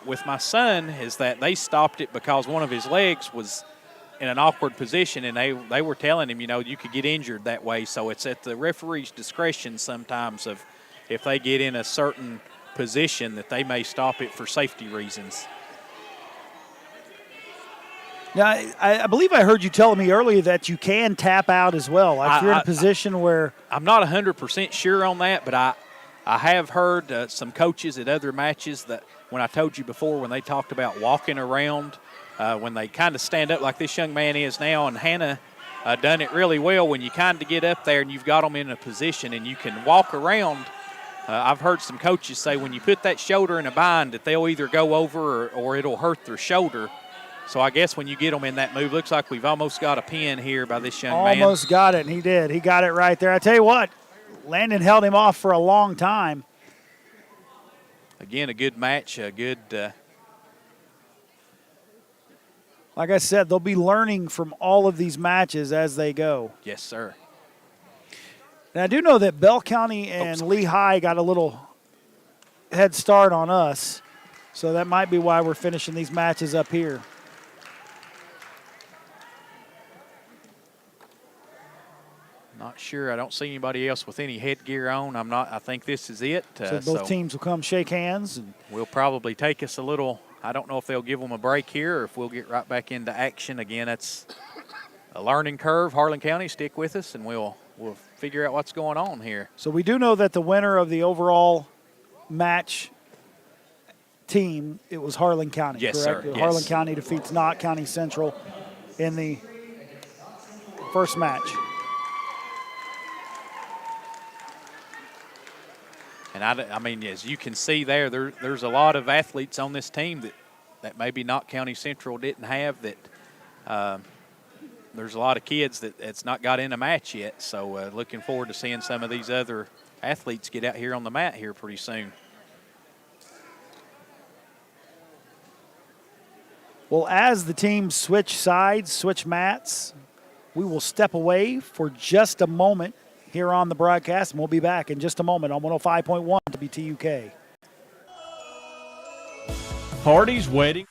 with my son is that they stopped it because one of his legs was in an awkward position, and they were telling him, you could get injured that way. So it's at the referee's discretion sometimes of if they get in a certain position that they may stop it for safety reasons. Now, I believe I heard you telling me earlier that you can tap out as well. Like you're in a position where. I'm not 100% sure on that, but I have heard some coaches at other matches that when I told you before, when they talked about walking around, when they kind of stand up like this young man is now, and Hannah done it really well when you kind of get up there and you've got them in a position and you can walk around. I've heard some coaches say when you put that shoulder in a bind that they'll either go over or it'll hurt their shoulder. So I guess when you get them in that move, looks like we've almost got a pin here by this young man. Almost got it, and he did. He got it right there. I tell you what, Landon held him off for a long time. Again, a good match, a good Like I said, they'll be learning from all of these matches as they go. Yes, sir. And I do know that Bell County and Lehigh got a little head start on us, so that might be why we're finishing these matches up here. Not sure. I don't see anybody else with any headgear on. I think this is it. So both teams will come shake hands. And will probably take us a little. I don't know if they'll give them a break here or if we'll get right back into action again. That's a learning curve. Harlan County, stick with us, and we'll figure out what's going on here. So we do know that the winner of the overall match team, it was Harlan County, yes, correct? Sir. Yes. Harlan County defeats Knott County Central in the first match. And I mean, as you can see there's a lot of athletes on this team that maybe Knott County Central didn't have. That there's a lot of kids that's not got in a match yet. So looking forward to seeing some of these other athletes get out here on the mat here pretty soon. Well, as the teams switch sides, switch mats, we will step away for just a moment here on the broadcast, and we'll be back in just a moment on 105.1 WTUK. Parties, weddings.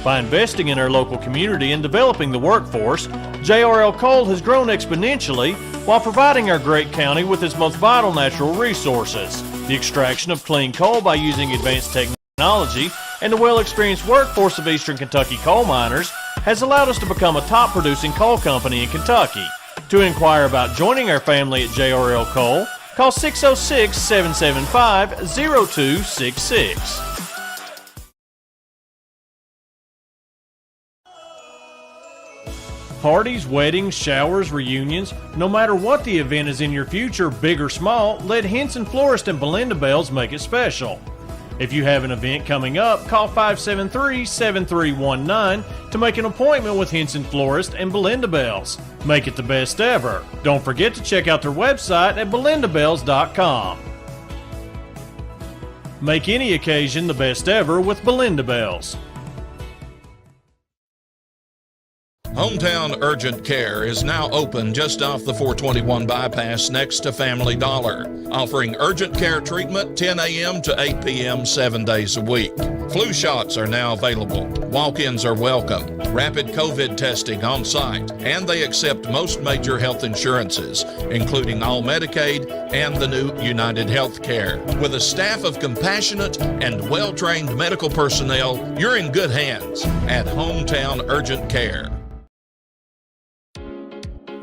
By investing in our local community and developing the workforce, JRL Coal has grown exponentially while providing our great county with its most vital natural resources. The extraction of clean coal by using advanced technology and the well-experienced workforce of Eastern Kentucky coal miners has allowed us to become a top-producing coal company in Kentucky. To inquire about joining our family at JRL Coal, call 606-775-0266. Parties, weddings, showers, reunions, no matter what the event is in your future, big or small, let Henson Florist and Belinda Bells make it special. If you have an event coming up, call 573-7319 to make an appointment with Henson Florist and Belinda Bells. Make it the best ever. Don't forget to check out their website at belindabells.com. Make any occasion the best ever with Belinda Bells. Hometown Urgent Care is now open just off the 421 bypass next to Family Dollar, offering urgent care treatment 10 a.m. to 8 p.m. 7 days a week. Flu shots are now available. Walk-ins are welcome. Rapid COVID testing on site, and they accept most major health insurances, including all Medicaid and the new United Healthcare. With a staff of compassionate and well-trained medical personnel, you're in good hands at Hometown Urgent Care.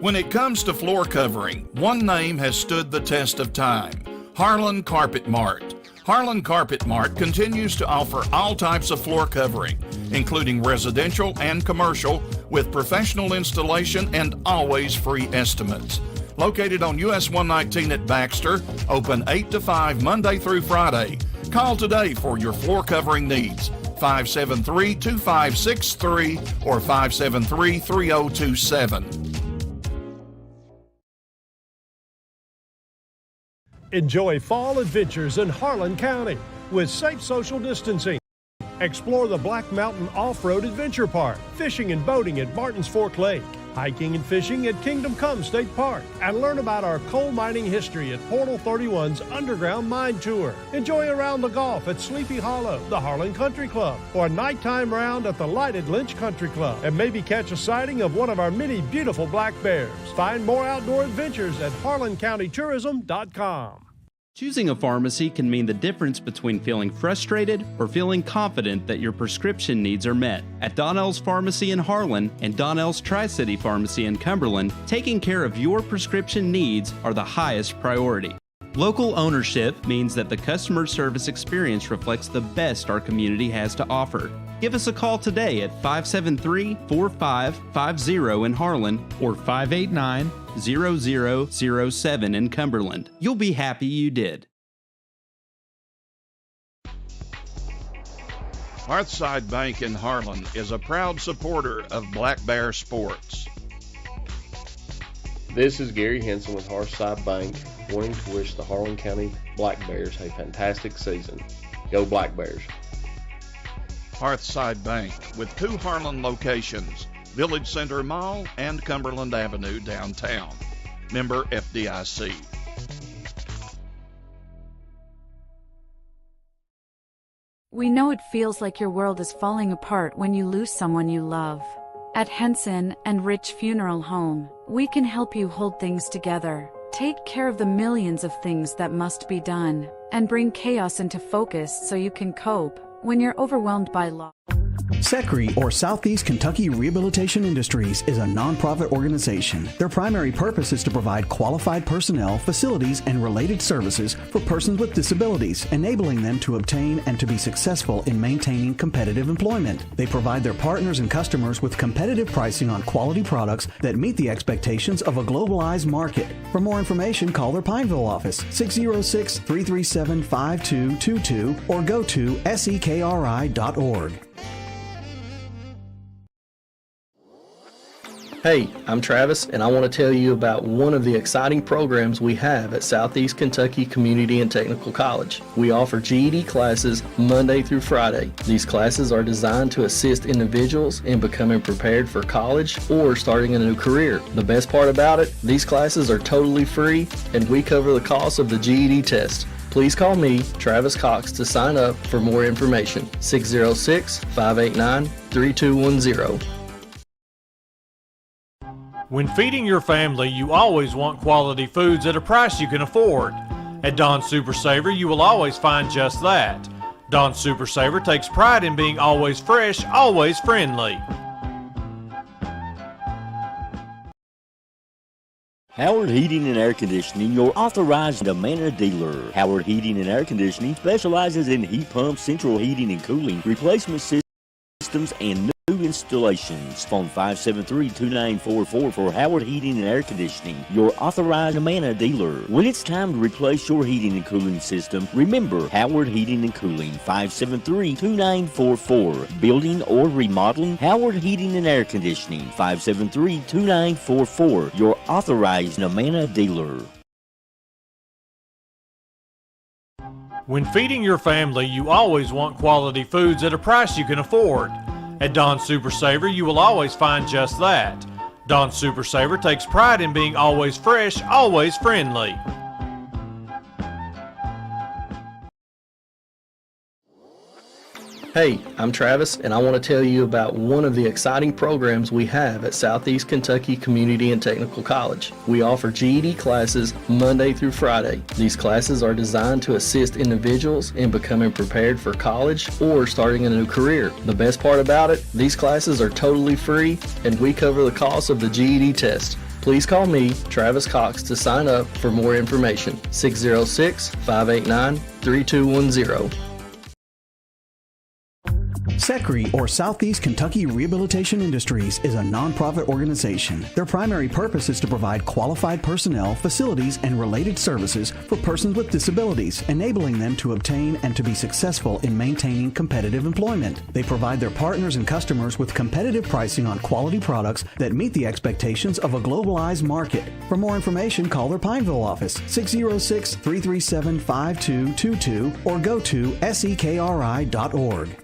When it comes to floor covering, one name has stood the test of time: Harlan Carpet Mart. Harlan Carpet Mart continues to offer all types of floor covering, including residential and commercial, with professional installation and always free estimates. Located on US 119 at Baxter, open 8 to 5 Monday through Friday. Call today for your floor covering needs. 573-2563 or 573-3027. Enjoy fall adventures in Harlan County with safe social distancing. Explore the Black Mountain Off-Road Adventure Park, fishing and boating at Martins Fork Lake, hiking and fishing at Kingdom Come State Park, and learn about our coal mining history at Portal 31's Underground Mine Tour. Enjoy a round of golf at Sleepy Hollow, the Harlan Country Club, or a nighttime round at the lighted Lynch Country Club, and maybe catch a sighting of one of our many beautiful black bears. Find more outdoor adventures at harlancountytourism.com. Choosing a pharmacy can mean the difference between feeling frustrated or feeling confident that your prescription needs are met. At Donnell's Pharmacy in Harlan and Donnell's Tri-City Pharmacy in Cumberland, taking care of your prescription needs are the highest priority. Local ownership means that the customer service experience reflects the best our community has to offer. Give us a call today at 573-4550 in Harlan or 589-0007 in Cumberland. You'll be happy you did. Hearthside Bank in Harlan is a proud supporter of Black Bear Sports. This is Gary Henson with Hearthside Bank, wanting to wish the Harlan County Black Bears a fantastic season. Go Black Bears. Hearthside Bank with 2 Harlan locations, Village Center Mall and Cumberland Avenue downtown. Member FDIC. We know it feels like your world is falling apart when you lose someone you love. At Henson and Rich Funeral Home, we can help you hold things together, take care of the millions of things that must be done, and bring chaos into focus so you can cope when you're overwhelmed by loss. SECRE, or Southeast Kentucky Rehabilitation Industries, is a nonprofit organization. Their primary purpose is to provide qualified personnel, facilities, and related services for persons with disabilities, enabling them to obtain and to be successful in maintaining competitive employment. They provide their partners and customers with competitive pricing on quality products that meet the expectations of a globalized market. For more information, call their Pineville office, 606-337-5222, or go to sekri.org. Hey, I'm Travis, and I want to tell you about one of the exciting programs we have at Southeast Kentucky Community and Technical College. We offer GED classes Monday through Friday. These classes are designed to assist individuals in becoming prepared for college or starting a new career. The best part about it, these classes are totally free, and we cover the cost of the GED test. Please call me, Travis Cox, to sign up for more information. 606-589-3210. When feeding your family, you always want quality foods at a price you can afford. At Don Super Saver, you will always find just that. Don Super Saver takes pride in being always fresh, always friendly. Howard Heating and Air Conditioning, your authorized Amana dealer. Howard Heating and Air Conditioning specializes in heat pumps, central heating and cooling, replacement systems, and new installations. Phone 573-2944 for Howard Heating and Air Conditioning, your authorized Amana dealer. When it's time to replace your heating and cooling system, remember Howard Heating and Cooling, 573-2944. Building or remodeling, Howard Heating and Air Conditioning, 573-2944, your authorized Amana dealer. When feeding your family, you always want quality foods at a price you can afford. At Don Super Saver, you will always find just that. Don Super Saver takes pride in being always fresh, always friendly. Hey, I'm Travis, and I want to tell you about one of the exciting programs we have at Southeast Kentucky Community and Technical College. We offer GED classes Monday through Friday. These classes are designed to assist individuals in becoming prepared for college or starting a new career. The best part about it, these classes are totally free, and we cover the cost of the GED test. Please call me, Travis Cox, to sign up for more information. 606-589-3210. SECRE, or Southeast Kentucky Rehabilitation Industries, is a nonprofit organization. Their primary purpose is to provide qualified personnel, facilities, and related services for persons with disabilities, enabling them to obtain and to be successful in maintaining competitive employment. They provide their partners and customers with competitive pricing on quality products that meet the expectations of a globalized market. For more information, call their Pineville office, 606-337-5222, or go to sekri.org.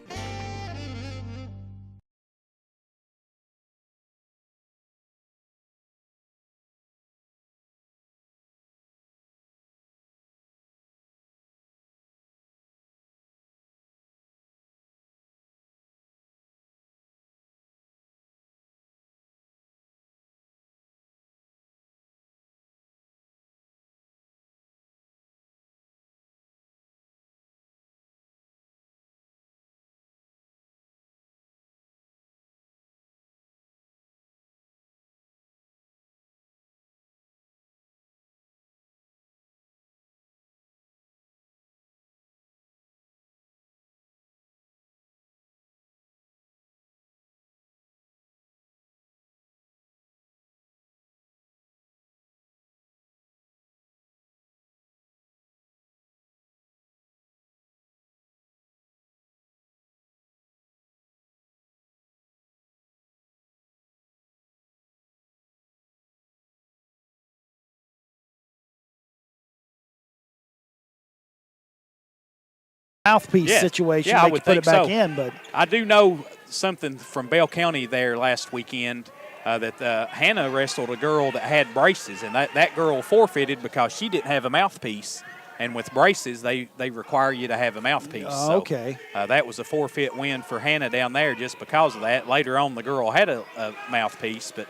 mouthpiece situation. Yeah, they I would could put it think back so. in, but I do know something from Bell County there last weekend that Hannah wrestled a girl that had braces, and that girl forfeited because she didn't have a mouthpiece. And with braces, they require you to have a mouthpiece. Okay. So, that was a forfeit win for Hannah down there just because of that. Later on, the girl had a mouthpiece. But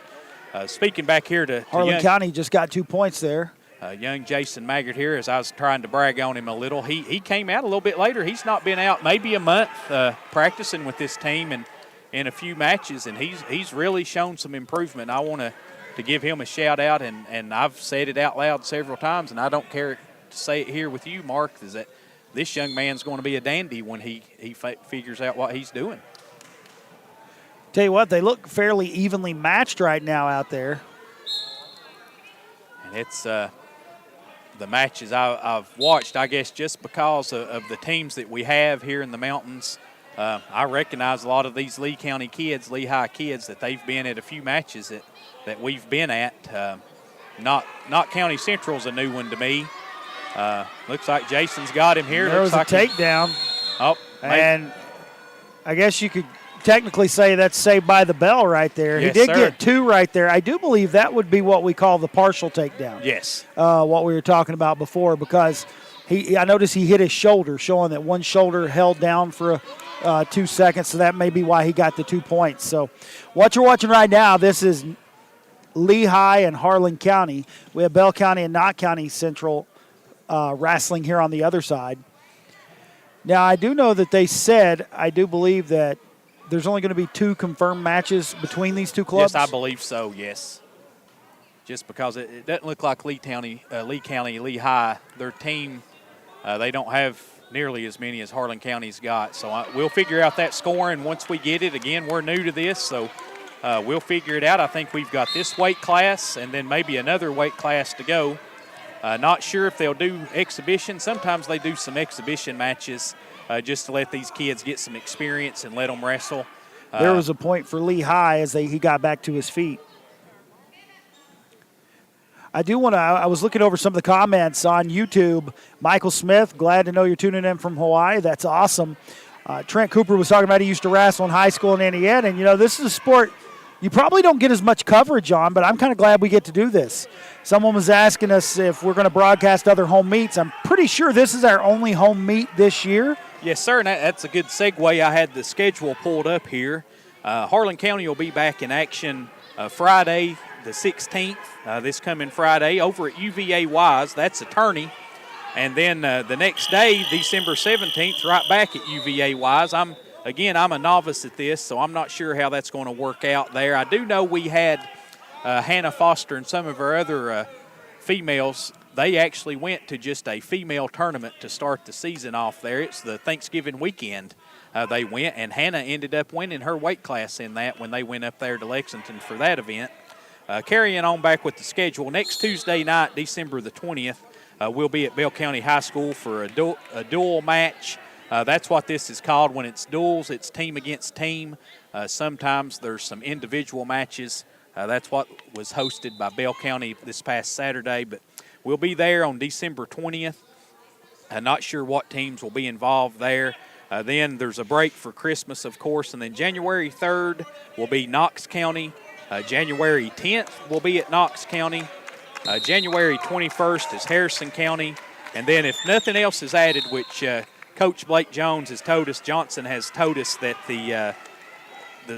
speaking back here to Harlan County just got 2 points there. Young Jason Maggart here, as I was trying to brag on him a little, he came out a little bit later. He's not been out maybe a month practicing with this team and in a few matches, and he's really shown some improvement. I want to give him a shout out, and I've said it out loud several times, and I don't care to say it here with you, Mark, is that this young man's going to be a dandy when he figures out what he's doing. Tell you what, they look fairly evenly matched right now out there. And it's the matches I've watched, I guess, just because of the teams that we have here in the mountains. I recognize a lot of these Lee County kids, Lehigh kids, that they've been at a few matches that we've been at. Not County Central's a new one to me. Looks like Jason's got him here. There was a takedown. And I guess you could technically say that's saved by the bell right there. Yes, he did sir. get 2 right there. I do believe that would be what we call the partial takedown. Yes. What we were talking about before, because I noticed he hit his shoulder, showing that one shoulder held down for 2 seconds, so that may be why he got the 2 points. So what you're watching right now, this is Lehigh and Harlan County. We have Bell County and Knott County Central wrestling here on the other side. Now, I do know that they said, I do believe that there's only going to be 2 confirmed matches between these 2 clubs. Yes, I believe so, yes. Just because it doesn't look like Lee County, Lehigh, their team, they don't have nearly as many as Harlan County's got. So we'll figure out that scoring once we get it. Again, we're new to this, so we'll figure it out. I think we've got this weight class and then maybe another weight class to go. Not sure if they'll do exhibition. Sometimes they do some exhibition matches just to let these kids get some experience and let them wrestle. There was a point for Lehigh as he got back to his feet. I was looking over some of the comments on YouTube. Michael Smith, glad to know you're tuning in from Hawaii. That's awesome. Trent Cooper was talking about he used to wrestle in high school in Indiana. And, this is a sport you probably don't get as much coverage on, but I'm kind of glad we get to do this. Someone was asking us if we're going to broadcast other home meets. I'm pretty sure this is our only home meet this year. Yes, sir, and that's a good segue. I had the schedule pulled up here. Harlan County will be back in action Friday the 16th, this coming Friday, over at UVA Wise. That's a tourney. And then the next day, December 17th, right back at UVA Wise. I'm a novice at this, so I'm not sure how that's going to work out there. I do know we had Hannah Foster and some of our other females. They actually went to just a female tournament to start the season off there. It's the Thanksgiving weekend they went, and Hannah ended up winning her weight class in that when they went up there to Lexington for that event. Carrying on back with the schedule, next Tuesday night, December the 20th, we'll be at Bell County High School for a dual match. That's what this is called. When it's duels, it's team against team. Sometimes there's some individual matches. That's what was hosted by Bell County this past Saturday, but we'll be there on December 20th. I'm not sure what teams will be involved there. Then there's a break for Christmas, of course, and then January 3rd will be Knox County. January 10th will be at Knox County. January 21st is Harrison County. And then if nothing else is added, which Coach Blake Jones has told us, Johnson has told us that the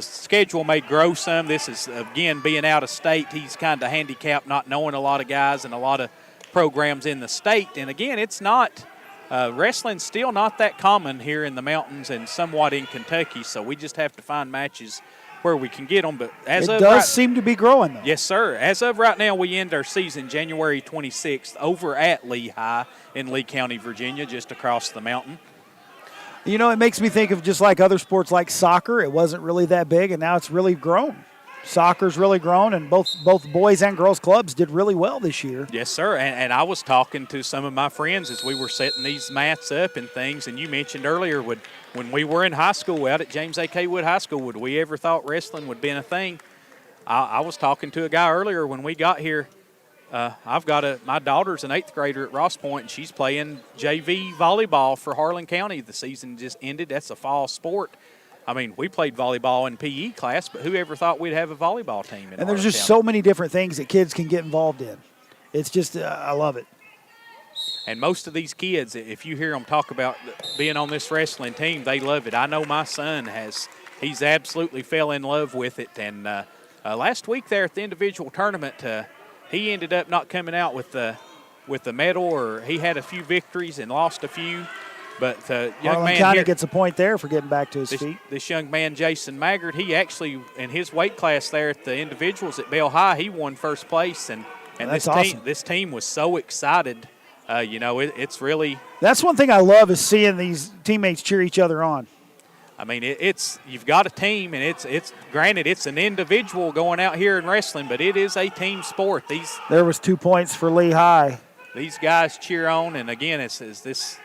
schedule may grow some. This is, again, being out of state. He's kind of handicapped not knowing a lot of guys and a lot of programs in the state. And, again, it's not wrestling's still not that common here in the mountains and somewhat in Kentucky, so we just have to find matches where we can get them. But as it does seem to be growing, though. Yes, sir. As of right now, we end our season January 26th over at Lehigh in Lee County, Virginia, just across the mountain. It makes me think of just like other sports like soccer. It wasn't really that big, and now it's really grown. Soccer's really grown, and both boys and girls clubs did really well this year. Yes, sir. And I was talking to some of my friends as we were setting these mats up and things, and you mentioned earlier when we were in high school out at James A. K. Wood High School, would we ever thought wrestling would be a thing? I was talking to a guy earlier when we got here. I've got my daughter's an 8th grader at Ross Point, and she's playing JV volleyball for Harlan County. The season just ended. That's a fall sport. I mean, we played volleyball in PE class, but who ever thought we'd have a volleyball team in And there's Harlan just County? so many different things that kids can get involved in. It's just, I love it. And most of these kids, if you hear them talk about being on this wrestling team, they love it. I know my son he's absolutely fell in love with it. And last week there at the individual tournament, he ended up not coming out with the medal, or he had a few victories and lost a few. But young Harlan man County here, gets a point there for getting back to his feet. This young man, Jason Maggard, he actually, in his weight class there at the individuals at Bell High, he won first place. And That's awesome. This team was so excited. It's really. That's one thing I love is seeing these teammates cheer each other on. I mean, you've got a team, and it's granted it's an individual going out here in wrestling, but it is a team sport. There was 2 points for Lehigh. These guys cheer on, and again, it's this.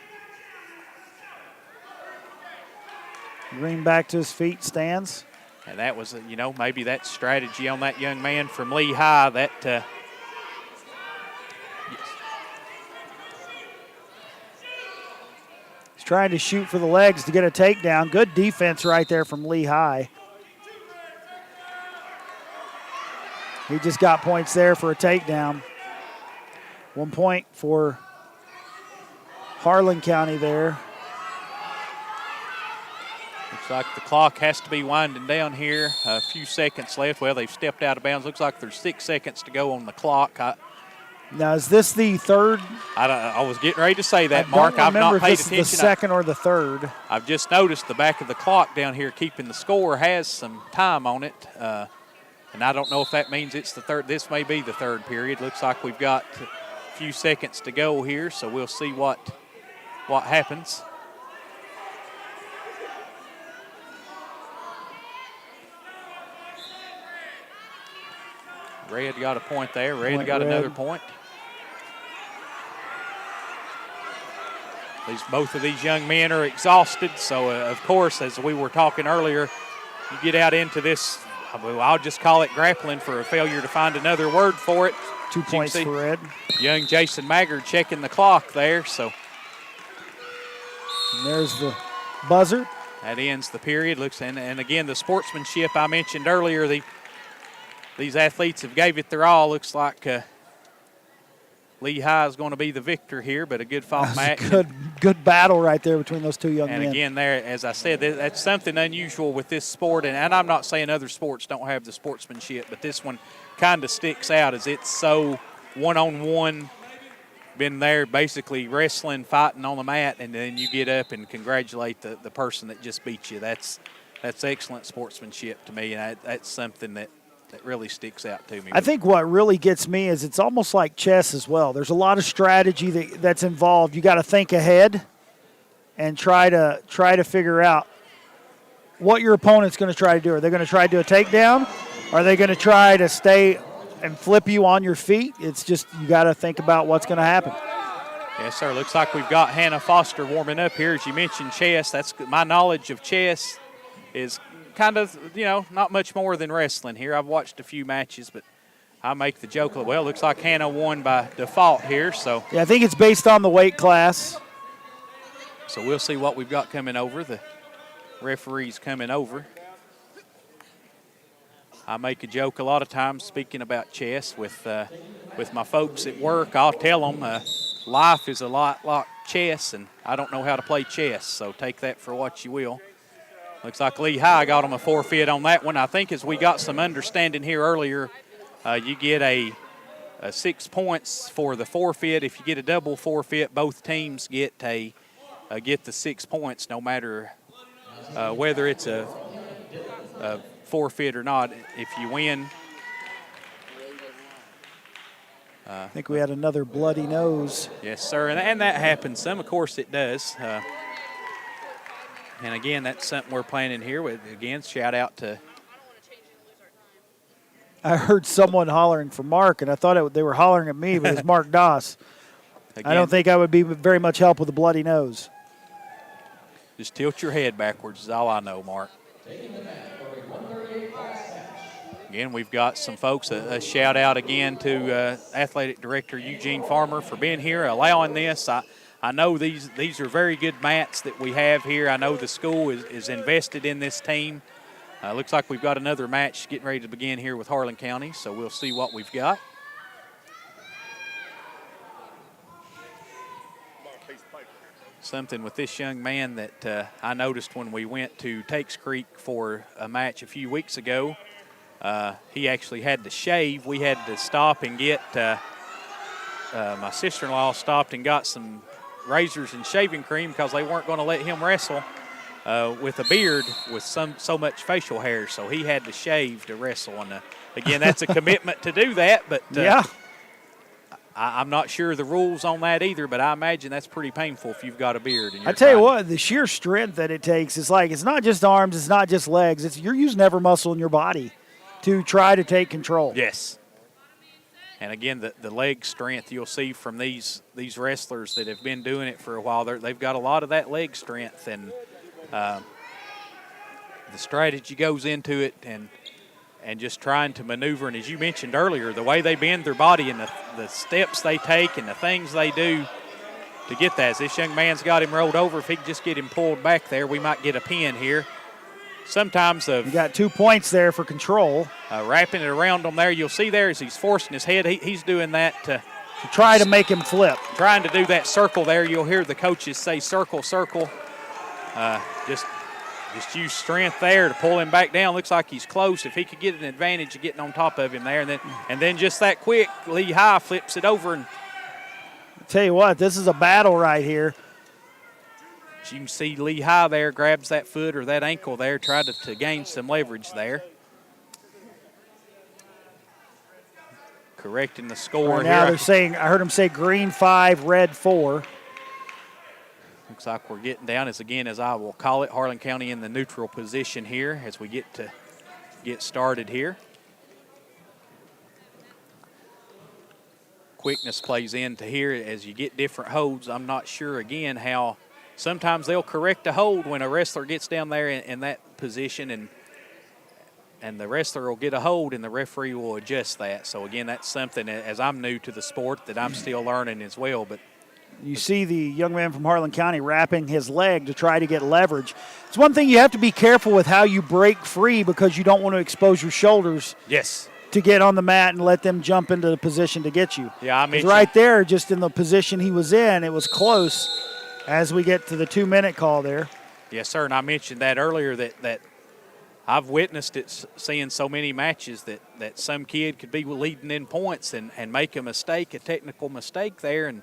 Green back to his feet, stands. And that was, maybe that strategy on that young man from Lehigh that. Yes. He's trying to shoot for the legs to get a takedown. Good defense right there from Lehigh. He just got points there for a takedown. 1 point for Harlan County there. Looks like the clock has to be winding down here. A few seconds left. Well, they've stepped out of bounds. Looks like there's 6 seconds to go on the clock. Now, is this the third? I was getting ready to say that, Mark. I've not paid attention. Is this the second or the third? I've just noticed the back of the clock down here keeping the score has some time on it. And I don't know if that means it's the third. This may be the third period. Looks like we've got a few seconds to go here, so we'll see what happens. Red got a point there. Red got another point. Both of these young men are exhausted. So, of course, as we were talking earlier, you get out into this, I'll just call it grappling for a failure to find another word for it. 2 points for Red. Young Jason Maggard checking the clock there. So and there's the buzzer. That ends the period. And again, the sportsmanship I mentioned earlier, these athletes have gave it their all. Looks like Lehigh is going to be the victor here, but a good fought match. Good battle right there between those two young men. And again, there, as I said, that's something unusual with this sport. And I'm not saying other sports don't have the sportsmanship, but this one kind of sticks out as it's so one-on-one. Been there basically wrestling, fighting on the mat, and then you get up and congratulate the person that just beat you. That's excellent sportsmanship to me, and that's something that really sticks out to me. I think what really gets me is it's almost like chess as well. There's a lot of strategy that's involved. You got to think ahead and try to figure out what your opponent's going to try to do. Are they going to try to do a takedown? Are they going to try to stay and flip you on your feet? It's just you got to think about what's going to happen. Yes, sir. Looks like we've got Hannah Foster warming up here. As you mentioned chess, that's my knowledge of chess is kind of, not much more than wrestling here. I've watched a few matches, but I make the joke, well, looks like Hannah won by default here. So yeah, I think it's based on the weight class. So we'll see what we've got coming over. The referee's coming over. I make a joke a lot of times speaking about chess with my folks at work. I'll tell them life is a lot like chess, and I don't know how to play chess, so take that for what you will. Looks like Lehigh got them a forfeit on that one. I think as we got some understanding here earlier, you get a 6 points for the forfeit. If you get a double forfeit, both teams get the 6 points, no matter whether it's a forfeit or not. If you win. I think we had another bloody nose. Yes, sir, and that happens some. Of course it does. And again, that's something we're planning here with. Again, shout out to. I heard someone hollering for Mark, and I thought they were hollering at me, but it was Mark Doss. Again, I don't think I would be very much help with a bloody nose. Just tilt your head backwards is all I know, Mark. Again, we've got some folks, a shout out again to Athletic Director Eugene Farmer for being here, allowing this. I know these are very good mats that we have here. I know the school is invested in this team. Looks like we've got another match getting ready to begin here with Harlan County, so we'll see what we've got. Something with this young man that I noticed when we went to Takes Creek for a match a few weeks ago. He actually had to shave. We had to stop and get, my sister-in-law stopped and got some razors and shaving cream because they weren't going to let him wrestle with a beard with so much facial hair. So he had to shave to wrestle. And again, that's a commitment to do that. But yeah. I'm not sure the rules on that either, but I imagine that's pretty painful if you've got a beard. And I tell you what, the sheer strength that it takes is like, it's not just arms, it's not just legs. You're using every muscle in your body to try to take control. Yes. And again, the leg strength you'll see from these wrestlers that have been doing it for a while, they've got a lot of that leg strength, and the strategy goes into it, and just trying to maneuver. And as you mentioned earlier, the way they bend their body and the steps they take and the things they do to get that. As this young man's got him rolled over, if he could just get him pulled back there, we might get a pin here. Sometimes you got 2 points there for control. Wrapping it around him there, you'll see there as he's forcing his head, he's doing that to try to make him flip. Trying to do that circle there. You'll hear the coaches say circle, circle. Just use strength there to pull him back down. Looks like he's close. If he could get an advantage of getting on top of him there, and then just that quick, Lee High flips it over. And I'll tell you what, this is a battle right here. As you can see, Lee High there grabs that foot or that ankle there, tried to gain some leverage there. Correcting the score now here. They're saying, I heard him say green 5, red 4. Looks like we're getting down, as I will call it, Harlan County in the neutral position here as we get started here. Quickness plays into here as you get different holds. I'm not sure, again, how sometimes they'll correct a hold when a wrestler gets down there in that position, and the wrestler will get a hold and the referee will adjust that. So, again, that's something, as I'm new to the sport, that I'm still learning as well. But you see the young man from Harlan County wrapping his leg to try to get leverage. It's one thing you have to be careful with how you break free because you don't want to expose your shoulders. Yes. To get on the mat and let them jump into the position to get you. Yeah, I mean, right there, just in the position he was in, it was close as we get to the 2-minute call there. Yes, sir, and I mentioned that earlier that I've witnessed it, seeing so many matches that some kid could be leading in points and make a mistake, a technical mistake there, and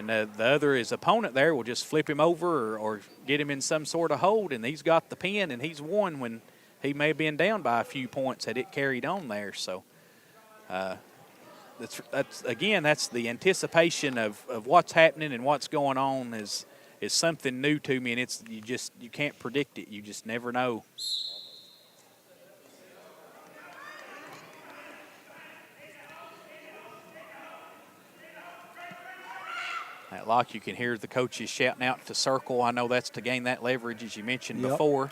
the other, his opponent there, will just flip him over or get him in some sort of hold, and he's got the pin and he's won when he may have been down by a few points had it carried on there. So that's the anticipation of what's happening and what's going on is something new to me, and you can't predict it. You just never know. That lock, you can hear the coaches shouting out to circle. I know that's to gain that leverage, as you mentioned before.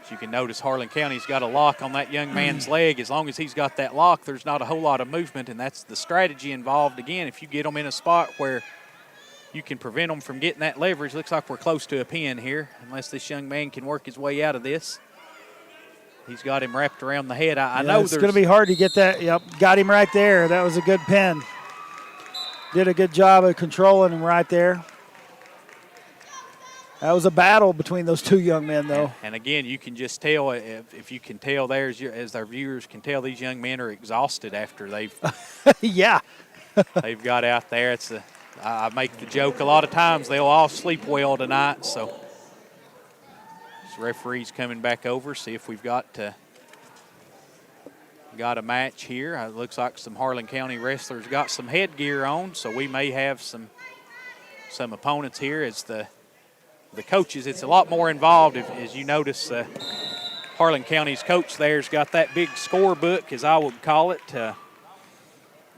As you can notice, Harlan County's got a lock on that young man's leg. As long as he's got that lock, there's not a whole lot of movement, and that's the strategy involved. Again, if you get them in a spot where you can prevent them from getting that leverage, looks like we're close to a pin here, unless this young man can work his way out of this. He's got him wrapped around the head. I know it's going to be hard to get that. Yep, got him right there. That was a good pin. Did a good job of controlling him right there. That was a battle between those two young men, though. And again, you can just tell, if you can tell there, as our viewers can tell, these young men are exhausted after they've yeah. they've got out there. I make the joke a lot of times, they'll all sleep well tonight. So this referee's coming back over, see if we've got a match here. It looks like some Harlan County wrestlers got some headgear on, so we may have some opponents here. As the coaches, it's a lot more involved. As you notice, Harlan County's coach there's got that big score book, as I would call it,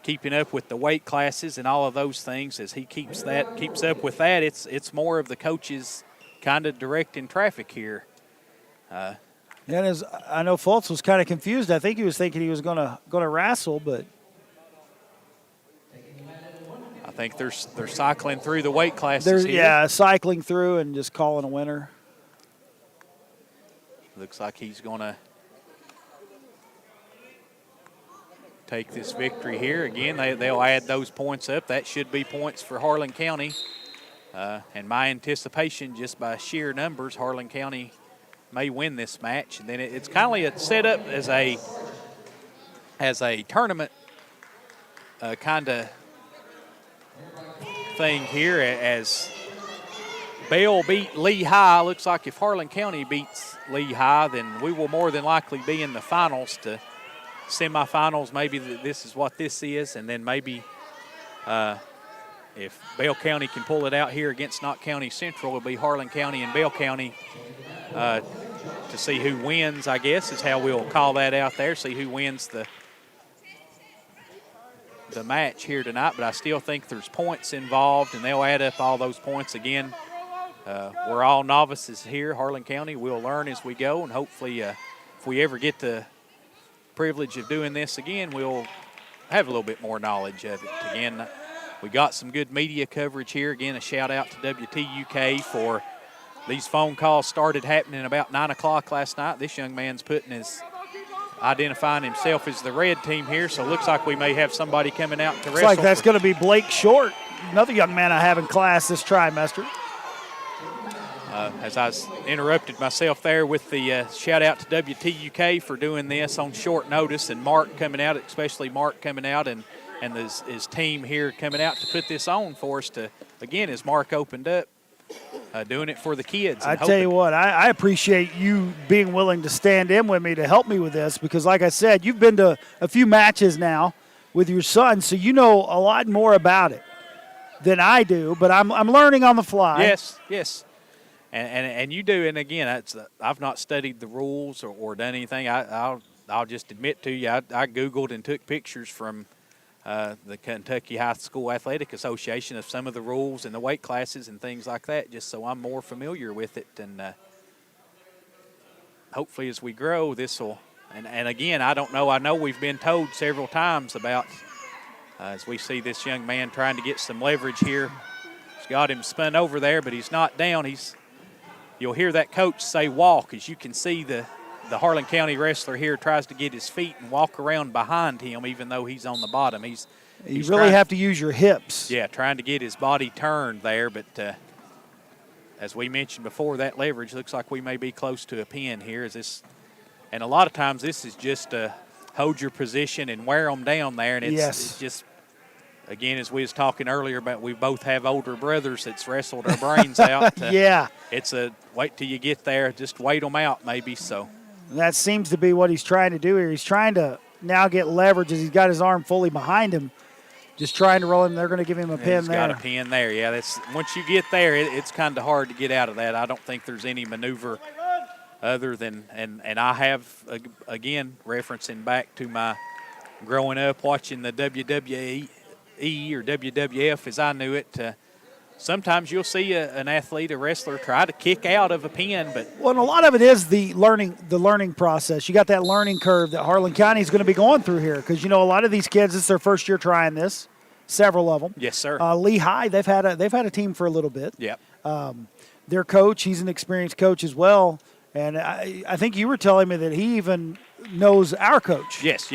keeping up with the weight classes and all of those things. As he keeps up with that, it's more of the coaches kind of directing traffic here. And as I know, Fultz was kind of confused. I think he was thinking he was going to wrestle, but I think they're cycling through the weight classes here. Yeah, cycling through and just calling a winner. Looks like he's going to take this victory here. Again, they'll add those points up. That should be points for Harlan County. And my anticipation, just by sheer numbers, Harlan County may win this match. And then it's kind of set up as a tournament kind of thing here, as Bell beat Lehigh. Looks like if Harlan County beats Lehigh, then we will more than likely be in the finals to semifinals. Maybe this is what this is, and then maybe if Bell County can pull it out here against Knott County Central, it'll be Harlan County and Bell County to see who wins, I guess, is how we'll call that out there, see who wins the match here tonight. But I still think there's points involved, and they'll add up all those points again. We're all novices here, Harlan County. We'll learn as we go, and hopefully if we ever get the privilege of doing this again, we'll have a little bit more knowledge of it. Again, we got some good media coverage here. Again, a shout out to WTUK for these phone calls started happening about 9 o'clock last night. This young man's identifying himself as the red team here, so it looks like we may have somebody coming out to wrestle. Looks like that's going to be Blake Short, another young man I have in class this trimester. As I was interrupted myself there with the shout out to WTUK for doing this on short notice, and Mark coming out, especially Mark coming out and his team here coming out to put this on for us to, again, as Mark opened up, doing it for the kids. I tell you what, I appreciate you being willing to stand in with me to help me with this, because like I said, you've been to a few matches now with your son, so you know a lot more about it than I do, but I'm learning on the fly. Yes. And you do, and again, I've not studied the rules or done anything. I'll just admit to you, I Googled and took pictures from the Kentucky High School Athletic Association of some of the rules and the weight classes and things like that, just so I'm more familiar with it. And hopefully as we grow, this will, and again, I don't know, I know we've been told several times about, as we see this young man trying to get some leverage here. He's got him spun over there, but he's not down. You'll hear that coach say walk, as you can see the Harlan County wrestler here tries to get his feet and walk around behind him, even though he's on the bottom. You really have to use your hips. Yeah, trying to get his body turned there. But as we mentioned before, that leverage looks like we may be close to a pin here. And a lot of times this is just hold your position and wear them down there. And it's just, again, as we was talking earlier about, we both have older brothers that's wrestled our brains out. Yeah. It's a wait till you get there, just wait them out maybe. So that seems to be what he's trying to do here. He's trying to now get leverage as he's got his arm fully behind him, just trying to roll him. They're going to give him a pin there. He's got a pin there, yeah. That's once you get there, it's kind of hard to get out of that. I don't think there's any maneuver other than, and I have, again, referencing back to my growing up watching the WWE or WWF as I knew it, sometimes you'll see an athlete, a wrestler, try to kick out of a pin, but and a lot of it is the learning process. You got that learning curve that Harlan County is going to be going through here, because a lot of these kids, it's their first year trying this. Several of them. Yes, sir. Lehigh, they've had a team for a little bit. Yep. Their coach, he's an experienced coach as well, and I think you were telling me that he even knows our coach. Yes.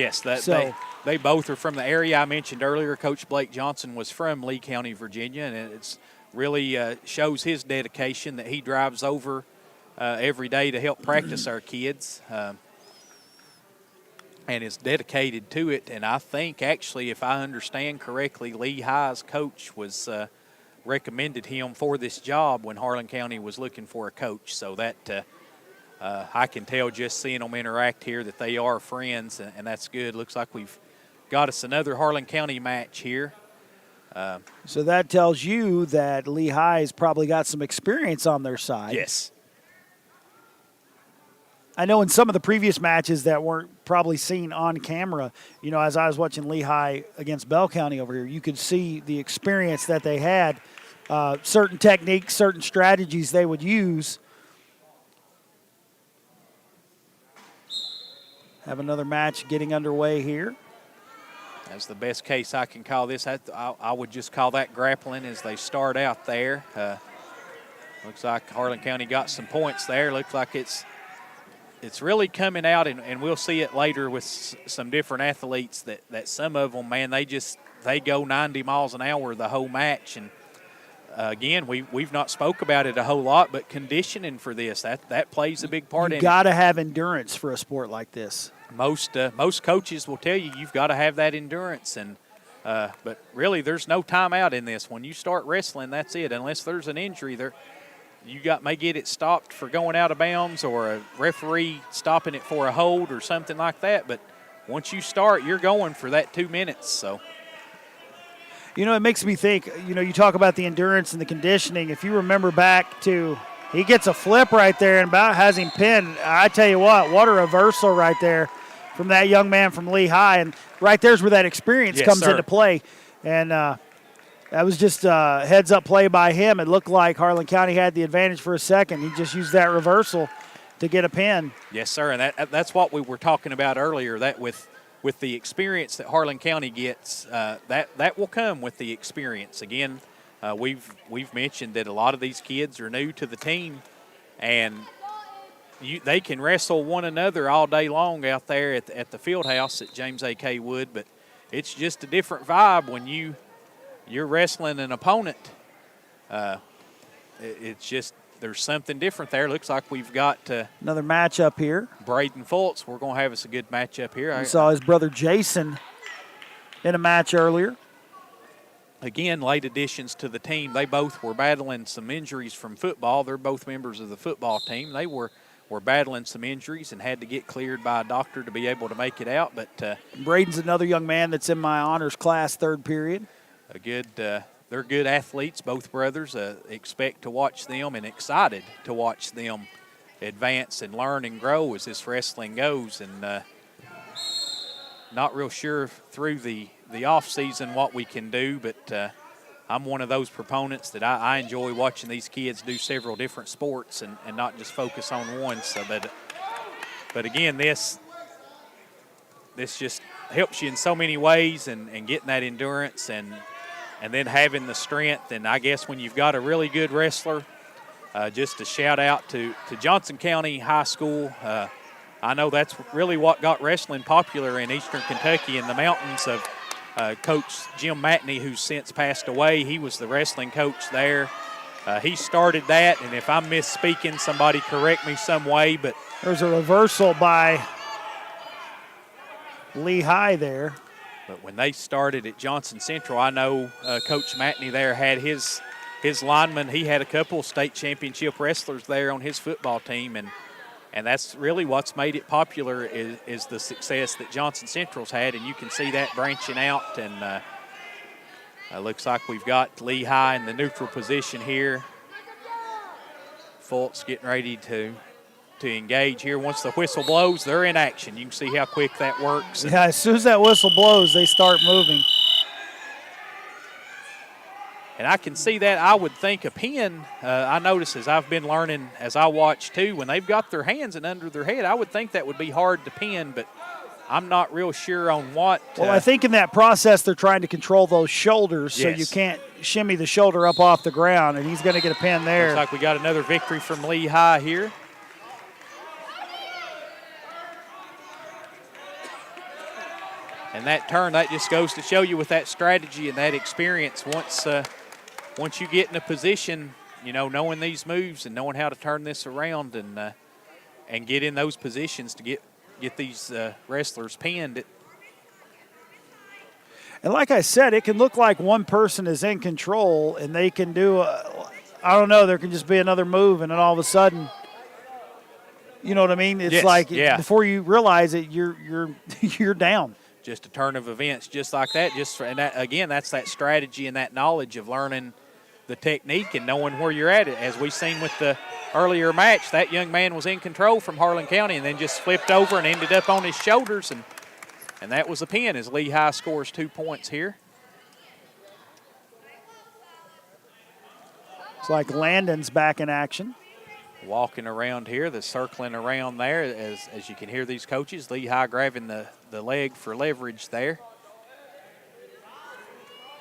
They both are from the area I mentioned earlier. Coach Blake Johnson was from Lee County, Virginia, and it's really shows his dedication that he drives over every day to help practice our kids and is dedicated to it. And I think, actually, if I understand correctly, Lehigh's coach was recommended him for this job when Harlan County was looking for a coach. So that I can tell just seeing them interact here that they are friends, and that's good. Looks like we've got us another Harlan County match here. So that tells you that Lehigh's probably got some experience on their side. Yes. I know in some of the previous matches that weren't probably seen on camera, as I was watching Lehigh against Bell County over here, you could see the experience that they had, certain techniques, certain strategies they would use. have another match getting underway here. That's the best case I can call this. I would just call that grappling as they start out there. Looks like Harlan County got some points there. Looks like it's really coming out, and we'll see it later with some different athletes that some of them, man, they go 90 miles an hour the whole match. And again, we've not spoke about it a whole lot, but conditioning for this, that plays a big part in it. You got to have endurance for a sport like this. Most coaches will tell you you've got to have that endurance, and but really there's no timeout in this. When you start wrestling, that's it. Unless there's an injury there, may get it stopped for going out of bounds or a referee stopping it for a hold or something like that. But once you start, you're going for that 2 minutes. So. You know, it makes me think, you talk about the endurance and the conditioning. If you remember back to, he gets a flip right there and about has him pinned. I tell you what a reversal right there from that young man from Lehigh. And right there's where that experience comes into play. And that was just a heads-up play by him. It looked like Harlan County had the advantage for a second. He just used that reversal to get a pin. Yes, sir, and that's what we were talking about earlier, that with the experience that Harlan County gets, that will come with the experience. Again, we've mentioned that a lot of these kids are new to the team, and they can wrestle one another all day long out there at the field house at James A.K. Wood, but it's just a different vibe when you're wrestling an opponent. It's just, there's something different there. Looks like we've got another matchup here. Braden Fultz. We're going to have us a good matchup here. We saw his brother Jason in a match earlier. Again, late additions to the team. They both were battling some injuries from football. They're both members of the football team. They were battling some injuries and had to get cleared by a doctor to be able to make it out. But Braden's another young man that's in my honors class, third period. They're good athletes, both brothers. Expect to watch them and excited to watch them advance and learn and grow as this wrestling goes. And not real sure through the off season what we can do, but I'm one of those proponents that I enjoy watching these kids do several different sports and not just focus on one. So, but again, this just helps you in so many ways, and getting that endurance and then having the strength. And I guess when you've got a really good wrestler, just a shout out to Johnson County High School. I know that's really what got wrestling popular in Eastern Kentucky in the mountains of Coach Jim Matney, who's since passed away. He was the wrestling coach there. He started that, and if I'm misspeaking, somebody correct me some way. But there's a reversal by Lehigh there. But when they started at Johnson Central, I know Coach Matney there had his linemen. He had a couple state championship wrestlers there on his football team, and that's really what's made it popular is the success that Johnson Central's had, and you can see that branching out. And looks like we've got Lehigh in the neutral position here. Fultz getting ready to engage here. Once the whistle blows, they're in action. You can see how quick that works. Yeah, as soon as that whistle blows, they start moving. And I can see that. I would think a pin, I notice as I've been learning, as I watch too, when they've got their hands and under their head, I would think that would be hard to pin, but I'm not real sure on what. Well, I think in that process they're trying to control those shoulders, so you can't shimmy the shoulder up off the ground, and he's going to get a pin there. Looks like we got another victory from Lehigh here. And that turn, that just goes to show you with that strategy and that experience, once you get in a position, knowing these moves and knowing how to turn this around and get in those positions to get these wrestlers pinned. And like I said, it can look like one person is in control and they can do, I don't know, there can just be another move and then all of a sudden, you know what I mean? It's before you realize it, you're down. Just a turn of events just like that. Again, that's that strategy and that knowledge of learning the technique and knowing where you're at. As we seen with the earlier match, that young man was in control from Harlan County and then just flipped over and ended up on his shoulders, and that was a pin as Lehigh scores 2 points here. It's like Landon's back in action. walking around here, the circling around there, as you can hear these coaches. Lehigh grabbing the leg for leverage there.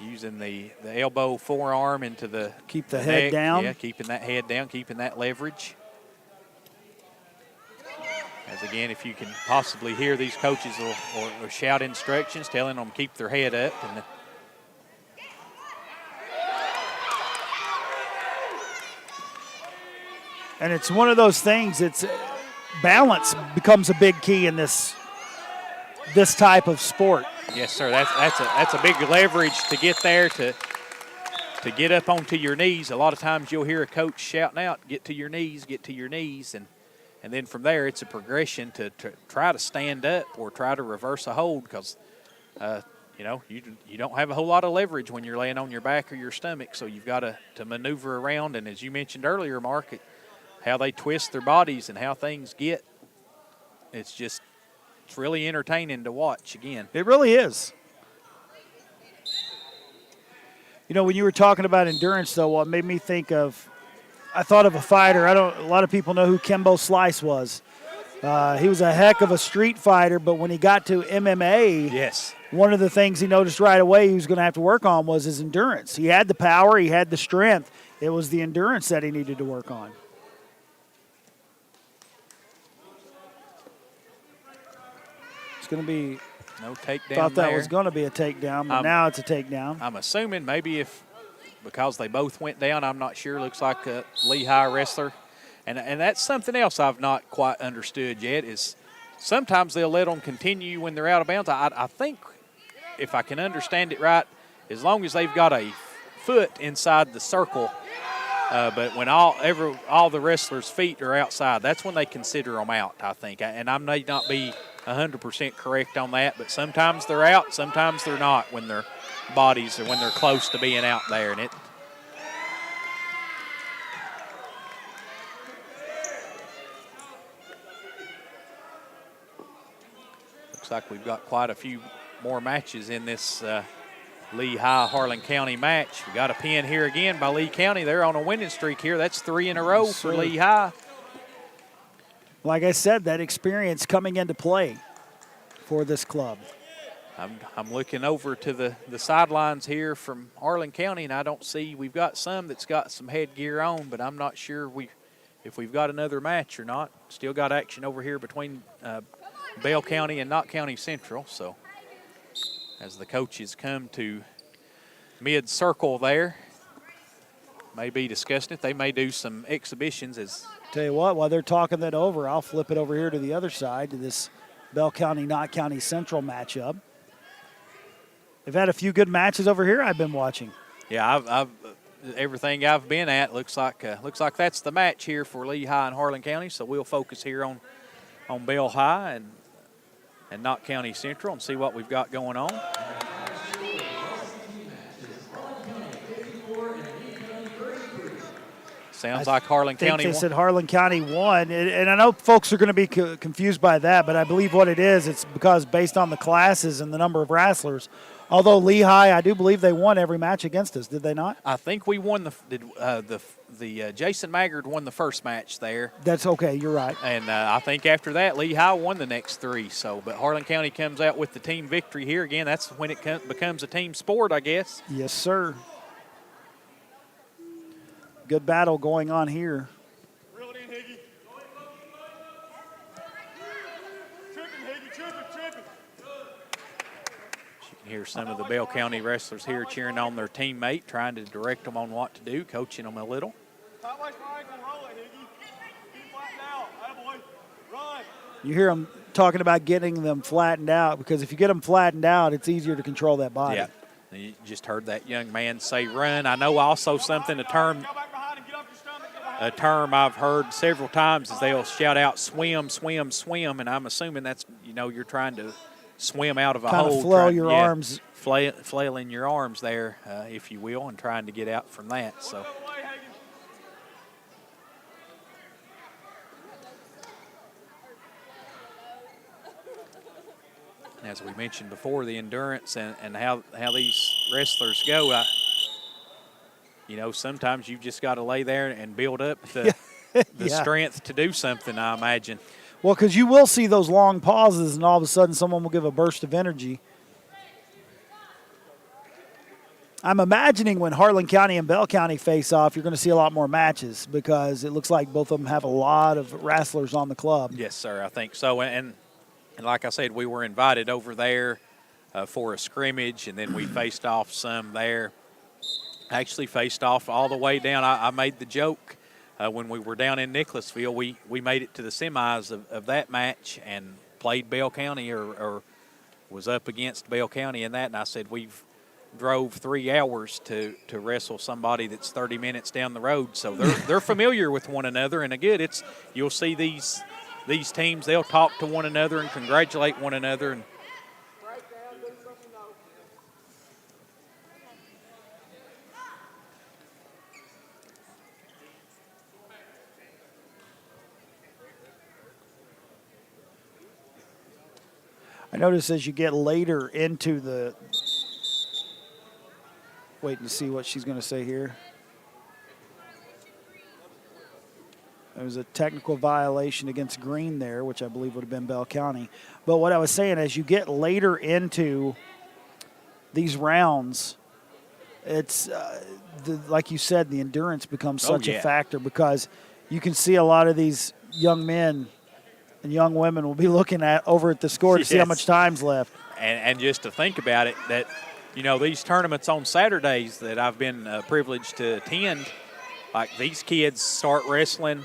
Using the elbow forearm into the keep the head neck. down. Yeah, keeping that head down, keeping that leverage. As again, if you can possibly hear these coaches or shout instructions telling them to keep their head up. And it's one of those things, it's balance becomes a big key in this type of sport. Yes, sir. That's a big leverage to get there, to get up onto your knees. A lot of times you'll hear a coach shouting out, get to your knees, and then from there it's a progression to try to stand up or try to reverse a hold, because you don't have a whole lot of leverage when you're laying on your back or your stomach, so you've got to maneuver around. And as you mentioned earlier, Mark, how they twist their bodies and how things get, it's really entertaining to watch again. It really is. You know, when you were talking about endurance, though, what made me think of, I thought of a fighter. A lot of people know who Kimbo Slice was. He was a heck of a street fighter, but when he got to MMA, yes, one of the things he noticed right away he was going to have to work on was his endurance. He had the power, he had the strength. It was the endurance that he needed to work on. It's going to be no takedown. Thought that there. was going to be a takedown, but now it's a takedown. I'm assuming maybe because they both went down, I'm not sure. Looks like a Lehigh wrestler. And that's something else I've not quite understood yet, is sometimes they'll let them continue when they're out of bounds. I think, if I can understand it right, as long as they've got a foot inside the circle, but when all the wrestlers' feet are outside, that's when they consider them out, I think. And I may not be 100% correct on that, but sometimes they're out, sometimes they're not when their bodies or when they're close to being out there. And looks like we've got quite a few more matches in this Lehigh-Harlan County match. We got a pin here again by Lee County. They're on a winning streak here. That's 3 in a row for Lehigh. Like I said, that experience coming into play for this club. I'm looking over to the sidelines here from Harlan County, and I don't see, we've got some that's got some headgear on, but I'm not sure if we've got another match or not. Still got action over here between Bell County and Knott County Central. So as the coaches come to mid-circle there, may be discussing it. They may do some exhibitions. Tell you what, while they're talking that over, I'll flip it over here to the other side to this Bell County, Knott County Central matchup. They've had a few good matches over here I've been watching. Yeah, I've everything I've been at looks like that's the match here for Lehigh and Harlan County. So we'll focus here on Bell High and Knott County Central and see what we've got going on. Sounds like Harlan County won. They said Harlan County won, and I know folks are going to be confused by that, but I believe what it is, it's because based on the classes and the number of wrestlers. Although Lehigh, I do believe they won every match against us. Did they not? I think we won the Jason Maggard won the first match there. That's okay. You're right. And I think after that, Lehigh won the next 3. So, but Harlan County comes out with the team victory here again. That's when it becomes a team sport, I guess. Yes, sir. Good battle going on here. Reel it in, Higgy. Tripping. You can hear some of the Bell County wrestlers here cheering on their teammate, trying to direct them on what to do, coaching them a little. You hear them talking about getting them flattened out, because if you get them flattened out, it's easier to control that body. Yeah. You just heard that young man say run. I know also a term I've heard several times is they'll shout out swim, swim, swim, and I'm assuming that's, you're trying to swim out of a hole. Kind of flail your arms. Flailing your arms there, if you will, and trying to get out from that. So. As we mentioned before, the endurance and how these wrestlers go, sometimes you've just got to lay there and build up the strength to do something, I imagine. Well, because you will see those long pauses, and all of a sudden someone will give a burst of energy. I'm imagining when Harlan County and Bell County face off, you're going to see a lot more matches because it looks like both of them have a lot of wrestlers on the club. Yes, sir, I think so. And like I said, we were invited over there for a scrimmage, and then we faced off some there. Actually faced off all the way down. I made the joke when we were down in Nicholasville. We made it to the semis of that match and played Bell County or was up against Bell County in that, and I said we've drove 3 hours to wrestle somebody that's 30 minutes down the road. So they're familiar with one another, and again, you'll see these teams, they'll talk to one another and congratulate one another. And I notice as you get later into the – waiting to see what she's going to say here. There was a technical violation against Green there, which I believe would have been Bell County. But what I was saying, as you get later into these rounds, it's like you said, the endurance becomes such a factor because you can see a lot of these young men and young women will be looking over at the score to see how much time's left. And just to think about it, that these tournaments on Saturdays that I've been privileged to attend, like these kids start wrestling,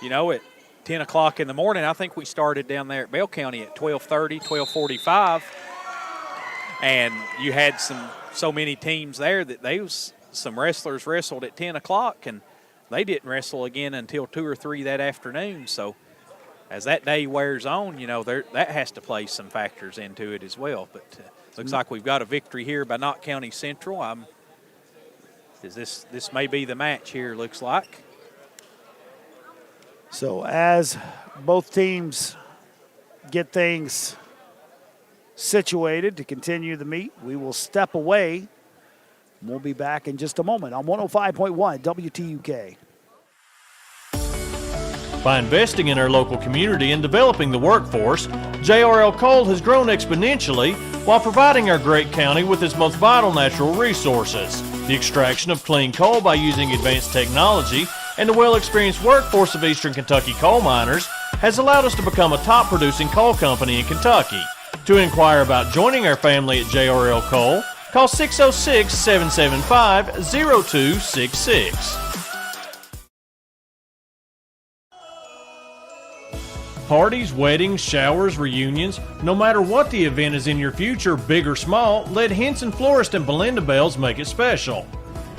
at 10 o'clock in the morning. I think we started down there at Bell County at 12:30, 12:45. And you had so many teams there that some wrestlers wrestled at 10 o'clock, and they didn't wrestle again until 2 or 3 that afternoon. So as that day wears on, that has to play some factors into it as well. But looks like we've got a victory here by Knott County Central. This may be the match here, looks like. So as both teams get things situated to continue the meet, we will step away. We'll be back in just a moment on 105.1 WTUK. By investing in our local community and developing the workforce, JRL Coal has grown exponentially while providing our great county with its most vital natural resources. The extraction of clean coal by using advanced technology and the well-experienced workforce of Eastern Kentucky coal miners has allowed us to become a top-producing coal company in Kentucky. To inquire about joining our family at JRL Coal, call 606-775-0266. Parties, weddings, showers, reunions, no matter what the event is in your future, big or small, let Henson Florist and Belinda Bells make it special.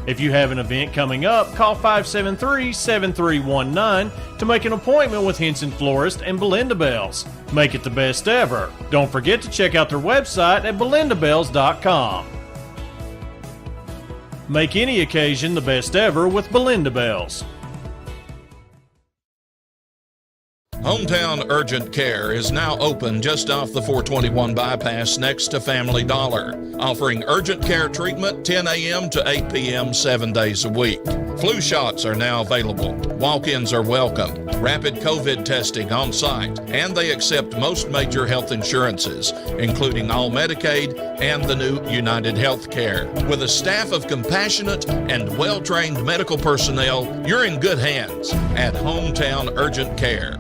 If you have an event coming up, call 573-7319 to make an appointment with Henson Florist and Belinda Bells. Make it the best ever. Don't forget to check out their website at belindabells.com. Make any occasion the best ever with Belinda Bells. Hometown Urgent Care is now open just off the 421 bypass next to Family Dollar, offering urgent care treatment 10 a.m. to 8 p.m. 7 days a week. Flu shots are now available. Walk-ins are welcome. Rapid COVID testing on site, and they accept most major health insurances, including all Medicaid and the new United Healthcare. With a staff of compassionate and well-trained medical personnel, you're in good hands at Hometown Urgent Care.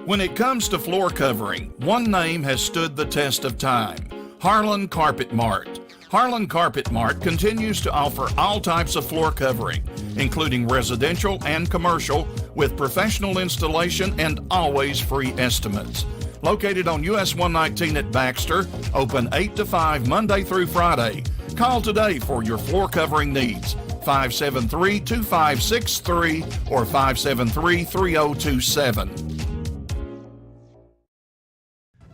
When it comes to floor covering, one name has stood the test of time: Harlan Carpet Mart. Harlan Carpet Mart continues to offer all types of floor covering, including residential and commercial, with professional installation and always free estimates. Located on US 119 at Baxter, open 8 to 5 Monday through Friday. Call today for your floor covering needs. 573-2563 or 573-3027.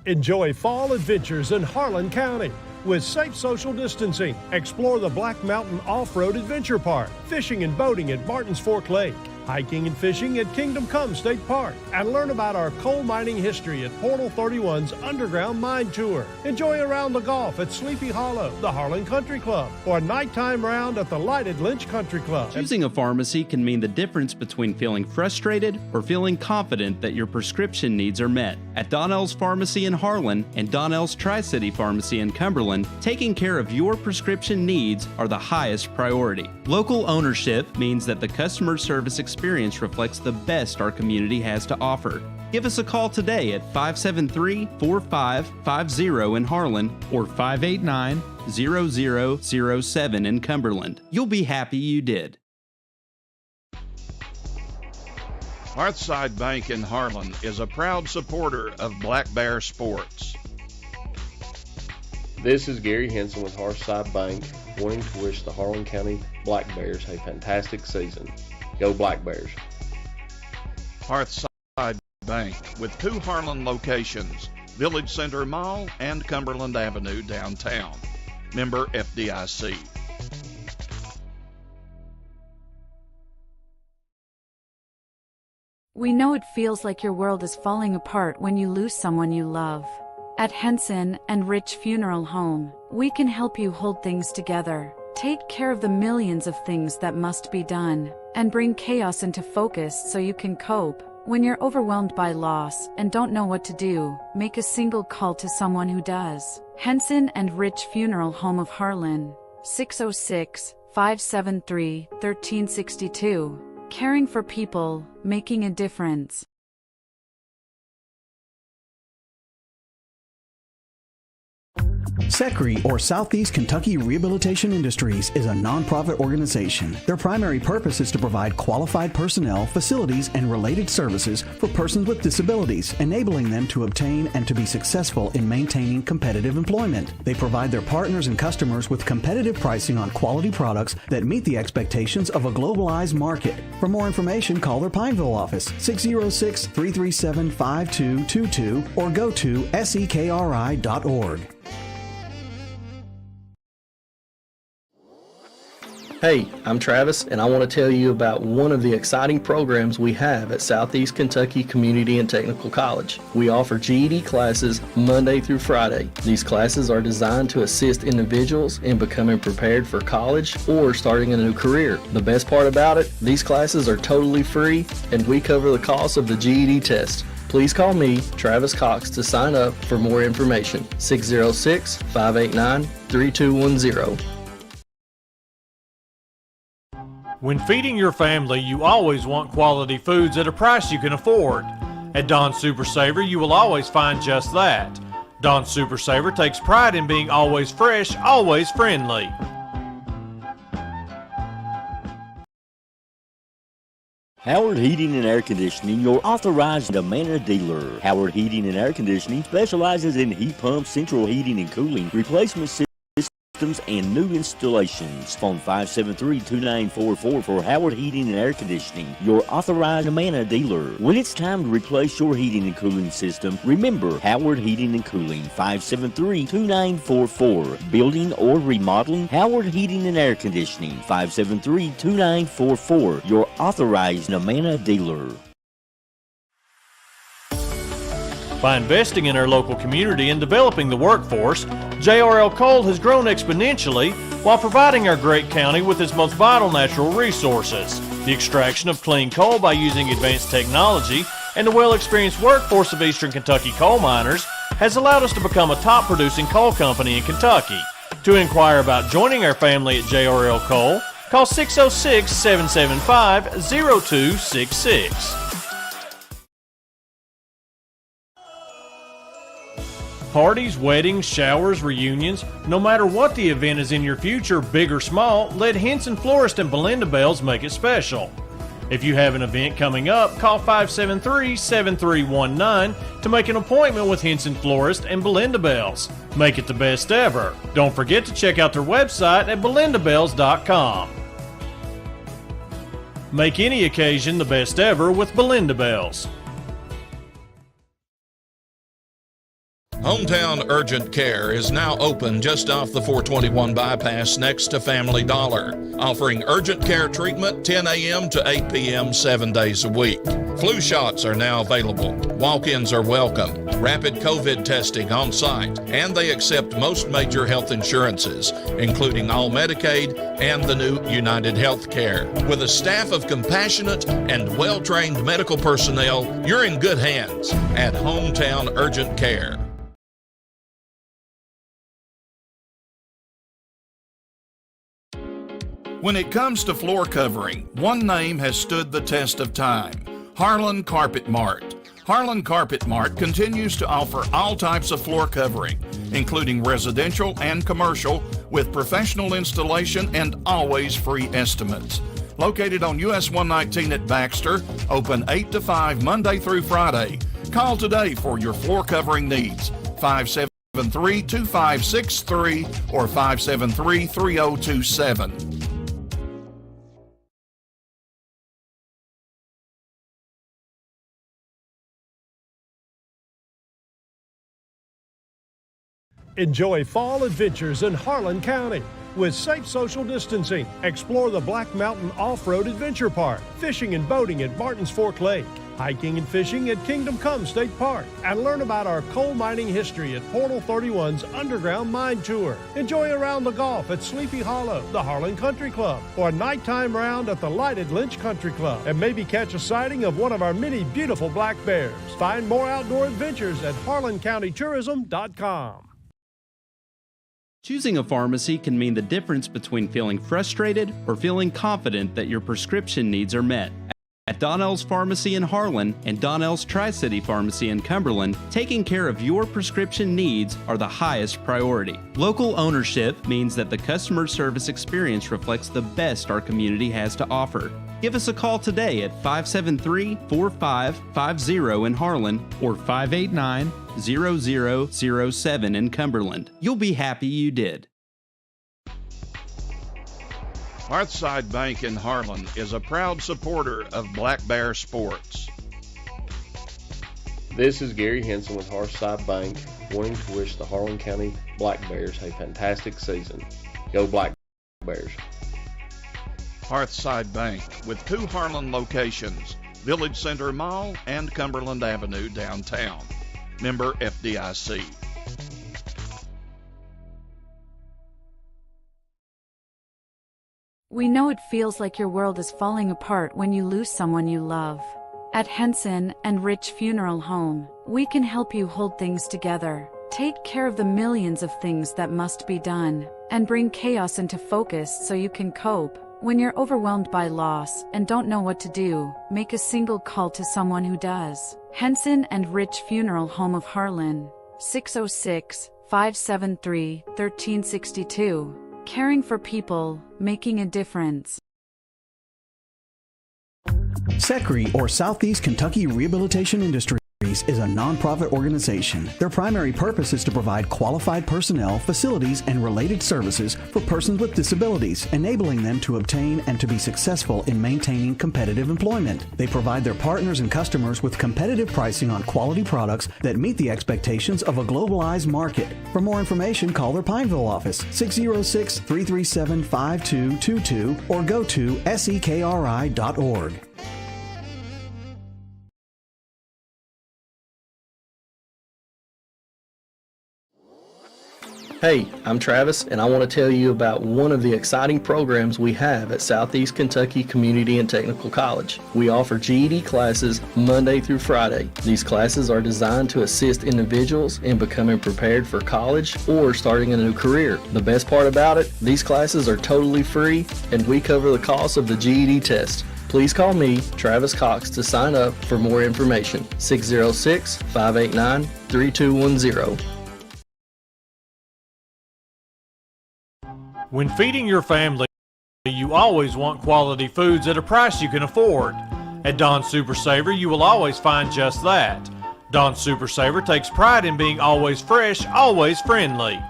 Enjoy fall adventures in Harlan County with safe social distancing. Explore the Black Mountain Off-Road Adventure Park, fishing and boating at Martins Fork Lake, hiking and fishing at Kingdom Come State Park, and learn about our coal mining history at Portal 31's Underground Mine Tour. Enjoy a round of golf at Sleepy Hollow, the Harlan Country Club, or a nighttime round at the lighted Lynch Country Club. Choosing a pharmacy can mean the difference between feeling frustrated or feeling confident that your prescription needs are met. At Donnell's Pharmacy in Harlan and Donnell's Tri-City Pharmacy in Cumberland, taking care of your prescription needs are the highest priority. Local ownership means that the customer service experience reflects the best our community has to offer. Give us a call today at 573-4550 in Harlan or 589-0007 in Cumberland. You'll be happy you did. Hearthside Bank in Harlan is a proud supporter of Black Bear Sports. This is Gary Henson with Hearthside Bank, wanting to wish the Harlan County Black Bears a fantastic season. Go Black Bears. Hearthside Bank with 2 Harlan locations, Village Center Mall and Cumberland Avenue downtown. Member FDIC. We know it feels like your world is falling apart when you lose someone you love. At Henson and Rich Funeral Home, we can help you hold things together, take care of the millions of things that must be done, and bring chaos into focus so you can cope. When you're overwhelmed by loss and don't know what to do, make a single call to someone who does. Henson and Rich Funeral Home of Harlan, 606-573-1362. Caring for people, making a difference. SECRE, or Southeast Kentucky Rehabilitation Industries, is a nonprofit organization. Their primary purpose is to provide qualified personnel, facilities, and related services for persons with disabilities, enabling them to obtain and to be successful in maintaining competitive employment. They provide their partners and customers with competitive pricing on quality products that meet the expectations of a globalized market. For more information, call their Pineville office, 606-337-5222, or go to sekri.org. Hey, I'm Travis, and I want to tell you about one of the exciting programs we have at Southeast Kentucky Community and Technical College. We offer GED classes Monday through Friday. These classes are designed to assist individuals in becoming prepared for college or starting a new career. The best part about it, these classes are totally free, and we cover the cost of the GED test. Please call me, Travis Cox, to sign up for more information. 606-589-3210. When feeding your family, you always want quality foods at a price you can afford. At Don Super Saver, you will always find just that. Don Super Saver takes pride in being always fresh, always friendly. Howard Heating and Air Conditioning, your authorized Amana dealer. Howard Heating and Air Conditioning specializes in heat pumps, central heating and cooling, replacement systems, and new installations. Phone 573-2944 for Howard Heating and Air Conditioning, your authorized Amana dealer. When it's time to replace your heating and cooling system, remember Howard Heating and Cooling, 573-2944. Building or remodeling, Howard Heating and Air Conditioning, 573-2944, your authorized Amana dealer. By investing in our local community and developing the workforce, JRL Coal has grown exponentially while providing our great county with its most vital natural resources. The extraction of clean coal by using advanced technology and the well-experienced workforce of Eastern Kentucky coal miners has allowed us to become a top-producing coal company in Kentucky. To inquire about joining our family at JRL Coal, call 606-775-0266. Parties, weddings, showers, reunions, no matter what the event is in your future, big or small, let Henson Florist and Belinda Bells make it special. If you have an event coming up, call 573-7319 to make an appointment with Henson Florist and Belinda Bells. Make it the best ever. Don't forget to check out their website at belindabells.com. Make any occasion the best ever with Belinda Bells. Hometown Urgent Care is now open just off the 421 bypass next to Family Dollar, offering urgent care treatment 10 a.m. to 8 p.m. 7 days a week. Flu shots are now available. Walk-ins are welcome. Rapid COVID testing on site, and they accept most major health insurances, including all Medicaid and the new United Healthcare. With a staff of compassionate and well-trained medical personnel, you're in good hands at Hometown Urgent Care. When it comes to floor covering, one name has stood the test of time: Harlan Carpet Mart. Harlan Carpet Mart continues to offer all types of floor covering, including residential and commercial, with professional installation and always free estimates. Located on US 119 at Baxter, open 8 to 5 Monday through Friday. Call today for your floor covering needs. 573-2563 or 573-3027. Enjoy fall adventures in Harlan County with safe social distancing. Explore the Black Mountain Off-Road Adventure Park, fishing and boating at Martins Fork Lake, hiking and fishing at Kingdom Come State Park, and learn about our coal mining history at Portal 31's Underground Mine Tour. Enjoy a round of golf at Sleepy Hollow, the Harlan Country Club, or a nighttime round at the lighted Lynch Country Club, and maybe catch a sighting of one of our many beautiful black bears. Find more outdoor adventures at harlancountytourism.com. Choosing a pharmacy can mean the difference between feeling frustrated or feeling confident that your prescription needs are met. At Donnell's Pharmacy in Harlan and Donnell's Tri-City Pharmacy in Cumberland, taking care of your prescription needs are the highest priority. Local ownership means that the customer service experience reflects the best our community has to offer. Give us a call today at 573-4550 in Harlan or 589-0007 in Cumberland. You'll be happy you did. Hearthside Bank in Harlan is a proud supporter of Black Bear sports. This is Gary Henson with Hearthside Bank, wanting to wish the Harlan County Black Bears a fantastic season. Go Black Bears. Hearthside Bank with 2 Harlan locations, Village Center Mall and Cumberland Avenue downtown. Member FDIC. We know it feels like your world is falling apart when you lose someone you love. At Henson and Rich Funeral Home, we can help you hold things together, take care of the millions of things that must be done, and bring chaos into focus so you can cope. When you're overwhelmed by loss and don't know what to do, make a single call to someone who does. Henson and Rich Funeral Home of Harlan, 606-573-1362. Caring for people, making a difference. SECRE, or Southeast Kentucky Rehabilitation Industries, is a nonprofit organization. Their primary purpose is to provide qualified personnel, facilities, and related services for persons with disabilities, enabling them to obtain and to be successful in maintaining competitive employment. They provide their partners and customers with competitive pricing on quality products that meet the expectations of a globalized market. For more information, call their Pineville office, 606-337-5222, or go to sekri.org. Hey, I'm Travis, and I want to tell you about one of the exciting programs we have at Southeast Kentucky Community and Technical College. We offer GED classes Monday through Friday. These classes are designed to assist individuals in becoming prepared for college or starting a new career. The best part about it, these classes are totally free, and we cover the cost of the GED test. Please call me, Travis Cox, to sign up for more information. 606-589-3210. When feeding your family, you always want quality foods at a price you can afford. At Don Super Saver, you will always find just that. Don Super Saver takes pride in being always fresh, always friendly.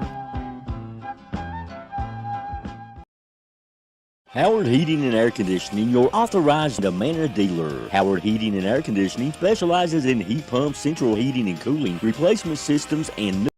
Howard Heating and Air Conditioning, your authorized Amana dealer. Howard Heating and Air Conditioning specializes in heat pumps, central heating and cooling, replacement systems, and new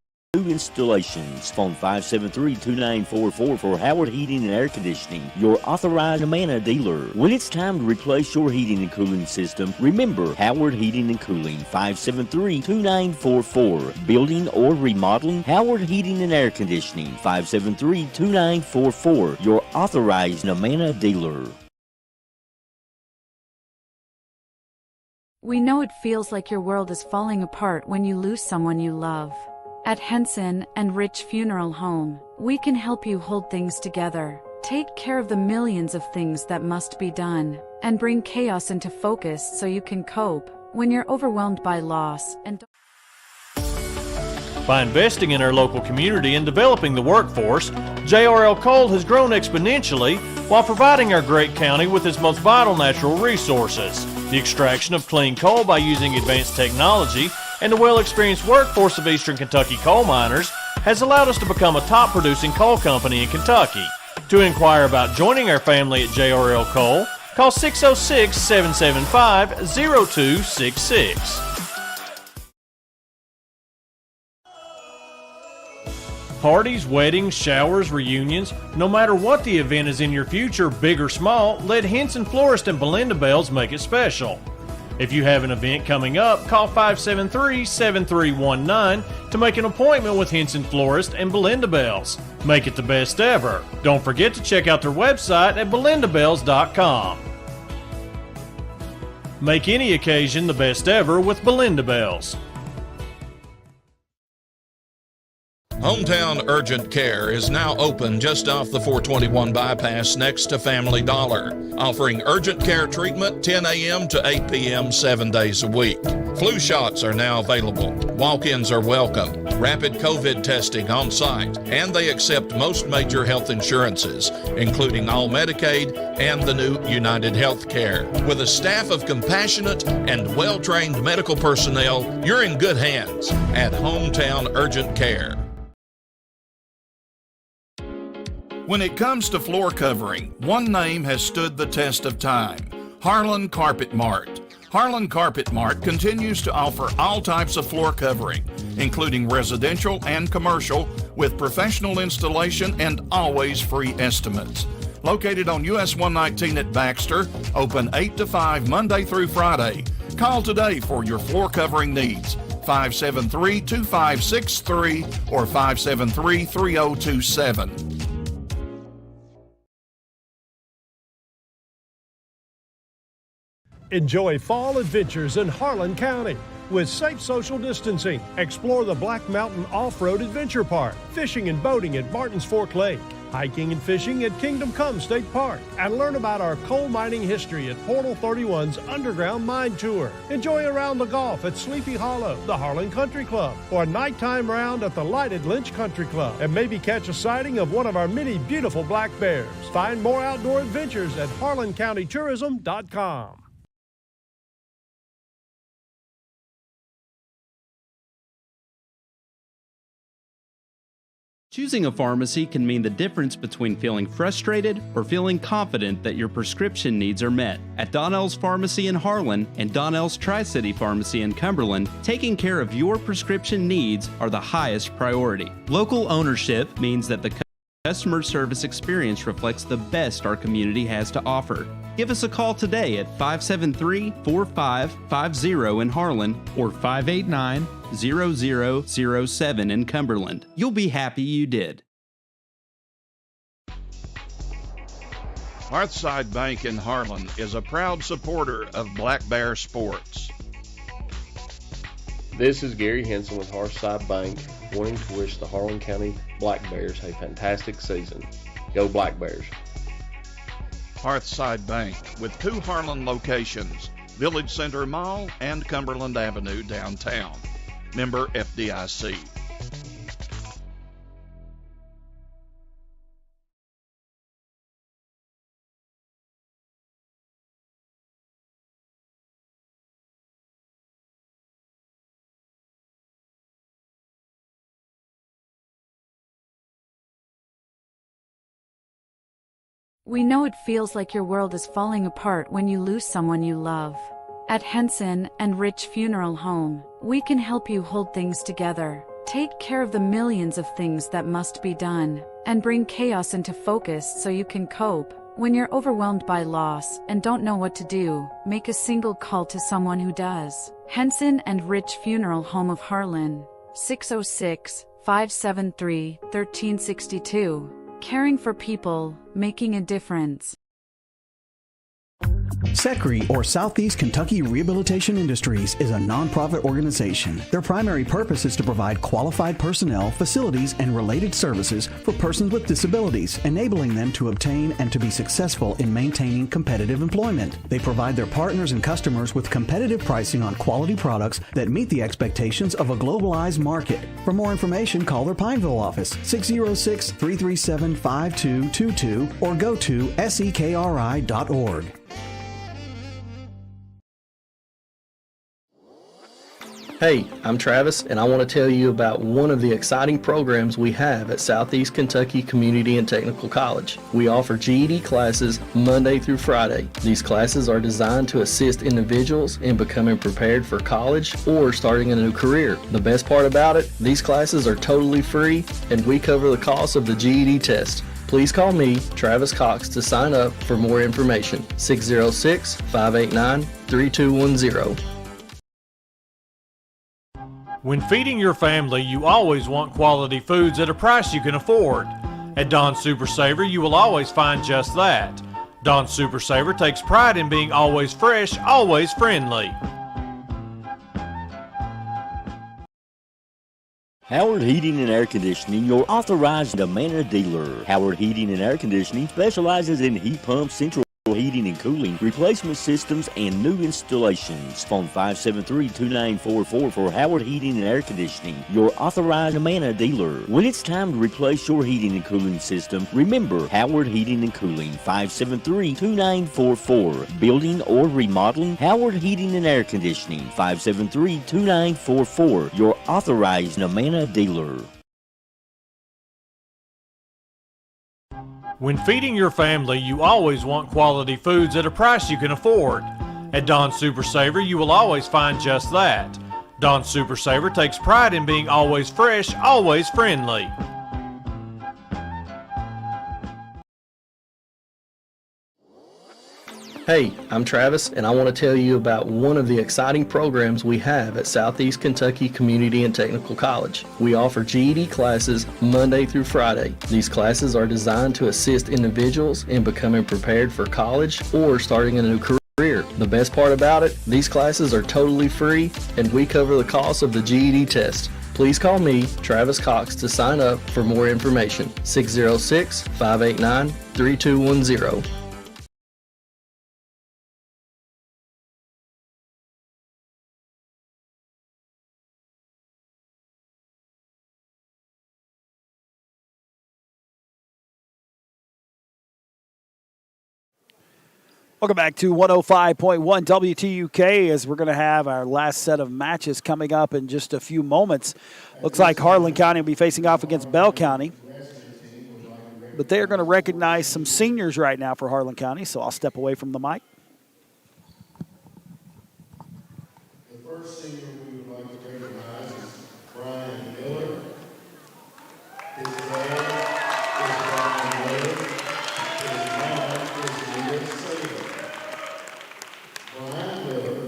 installations. Phone 573-2944 for Howard Heating and Air Conditioning, your authorized Amana dealer. When it's time to replace your heating and cooling system, remember Howard Heating and Cooling, 573-2944. Building or remodeling, Howard Heating and Air Conditioning, 573-2944, your authorized Amana dealer. We know it feels like your world is falling apart when you lose someone you love. At Henson and Rich Funeral Home, we can help you hold things together, take care of the millions of things that must be done, and bring chaos into focus so you can cope when you're overwhelmed by loss and By investing in our local community and developing the workforce, JRL Coal has grown exponentially while providing our great county with its most vital natural resources. The extraction of clean coal by using advanced technology and the well-experienced workforce of Eastern Kentucky coal miners has allowed us to become a top-producing coal company in Kentucky. To inquire about joining our family at JRL Coal, call 606-775-0266. Parties, weddings, showers, reunions, no matter what the event is in your future, big or small, let Henson Florist and Belinda Bells make it special. If you have an event coming up, call 573-7319 to make an appointment with Henson Florist and Belinda Bells. Make it the best ever. Don't forget to check out their website at belindabells.com. Make any occasion the best ever with Belinda Bells. Hometown Urgent Care is now open just off the 421 bypass next to Family Dollar, offering urgent care treatment 10 a.m. to 8 p.m. 7 days a week. Flu shots are now available. Walk-ins are welcome. Rapid COVID testing on site, and they accept most major health insurances, including all Medicaid and the new United Healthcare. With a staff of compassionate and well-trained medical personnel, you're in good hands at Hometown Urgent Care. When it comes to floor covering, one name has stood the test of time: Harlan Carpet Mart. Harlan Carpet Mart continues to offer all types of floor covering, including residential and commercial, with professional installation and always free estimates. Located on US 119 at Baxter, open 8 to 5 Monday through Friday. Call today for your floor covering needs. 573-2563 or 573-3027. Enjoy fall adventures in Harlan County with safe social distancing. Explore the Black Mountain Off-Road Adventure Park, fishing and boating at Martins Fork Lake, hiking and fishing at Kingdom Come State Park, and learn about our coal mining history at Portal 31's Underground Mine Tour. Enjoy a round of golf at Sleepy Hollow, the Harlan Country Club, or a nighttime round at the lighted Lynch Country Club, and maybe catch a sighting of one of our many beautiful black bears. Find more outdoor adventures at harlancountytourism.com. Choosing a pharmacy can mean the difference between feeling frustrated or feeling confident that your prescription needs are met. At Donnell's Pharmacy in Harlan and Donnell's Tri-City Pharmacy in Cumberland, taking care of your prescription needs are the highest priority. Local ownership means that the customer service experience reflects the best our community has to offer. Give us a call today at 573-4550 in Harlan or 589-0007 in Cumberland. You'll be happy you did. Hearthside Bank in Harlan is a proud supporter of Black Bear sports. This is Gary Henson with Hearthside Bank, wanting to wish the Harlan County Black Bears a fantastic season. Go Black Bears. Hearthside Bank, with 2 Harlan locations, Village Center Mall and Cumberland Avenue downtown. Member FDIC. We know it feels like your world is falling apart when you lose someone you love. At Henson and Rich Funeral Home, we can help you hold things together, take care of the millions of things that must be done, and bring chaos into focus so you can cope. When you're overwhelmed by loss and don't know what to do, make a single call to someone who does. Henson and Rich Funeral Home of Harlan, 606-573-1362. Caring for people, making a difference. SECRE, or Southeast Kentucky Rehabilitation Industries, is a nonprofit organization. Their primary purpose is to provide qualified personnel, facilities, and related services for persons with disabilities, enabling them to obtain and to be successful in maintaining competitive employment. They provide their partners and customers with competitive pricing on quality products that meet the expectations of a globalized market. For more information, call their Pineville office, 606-337-5222, or go to sekri.org. Hey, I'm Travis, and I want to tell you about one of the exciting programs we have at Southeast Kentucky Community and Technical College. We offer GED classes Monday through Friday. These classes are designed to assist individuals in becoming prepared for college or starting a new career. The best part about it, these classes are totally free, and we cover the cost of the GED test. Please call me, Travis Cox, to sign up for more information. 606-589-3210. When feeding your family, you always want quality foods at a price you can afford. At Don Super Saver, you will always find just that. Don Super Saver takes pride in being always fresh, always friendly. Howard Heating and Air Conditioning, your authorized Amana dealer. Howard Heating and Air Conditioning specializes in heat pumps, central heating and cooling, replacement systems, and new installations. Phone 573-2944 for Howard Heating and Air Conditioning, your authorized Amana dealer. When it's time to replace your heating and cooling system, remember Howard Heating and Cooling, 573-2944. Building or remodeling, Howard Heating and Air Conditioning, 573-2944, your authorized Amana dealer. When feeding your family, you always want quality foods at a price you can afford. At Don Super Saver, you will always find just that. Don Super Saver takes pride in being always fresh, always friendly. Hey, I'm Travis, and I want to tell you about one of the exciting programs we have at Southeast Kentucky Community and Technical College. We offer GED classes Monday through Friday. These classes are designed to assist individuals in becoming prepared for college or starting a new career. The best part about it, these classes are totally free, and we cover the cost of the GED test. Please call me, Travis Cox, to sign up for more information. 606-589-3210. Welcome back to 105.1 WTUK as we're going to have our last set of matches coming up in just a few moments. Looks like Harlan County will be facing off against Bell County. But they are going to recognize some seniors right now for Harlan County, so I'll step away from the mic. The first senior we would like to recognize is Brian Miller. His dad is Brian Miller. His mom is Leah Sager. Brian Miller.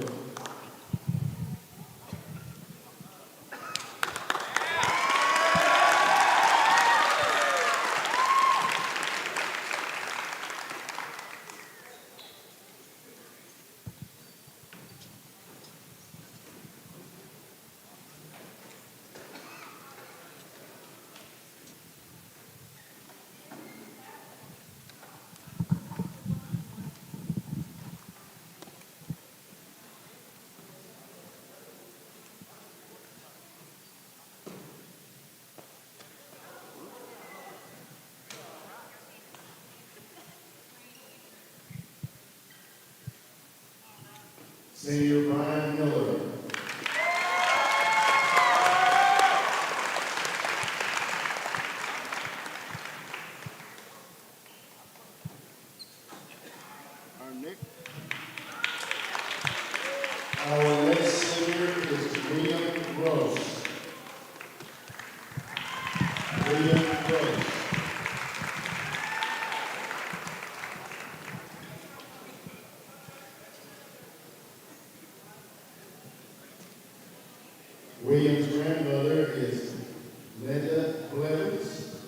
Senior Brian Miller. Our next senior is William Gross. William Gross. William's grandmother is Linda Blevins.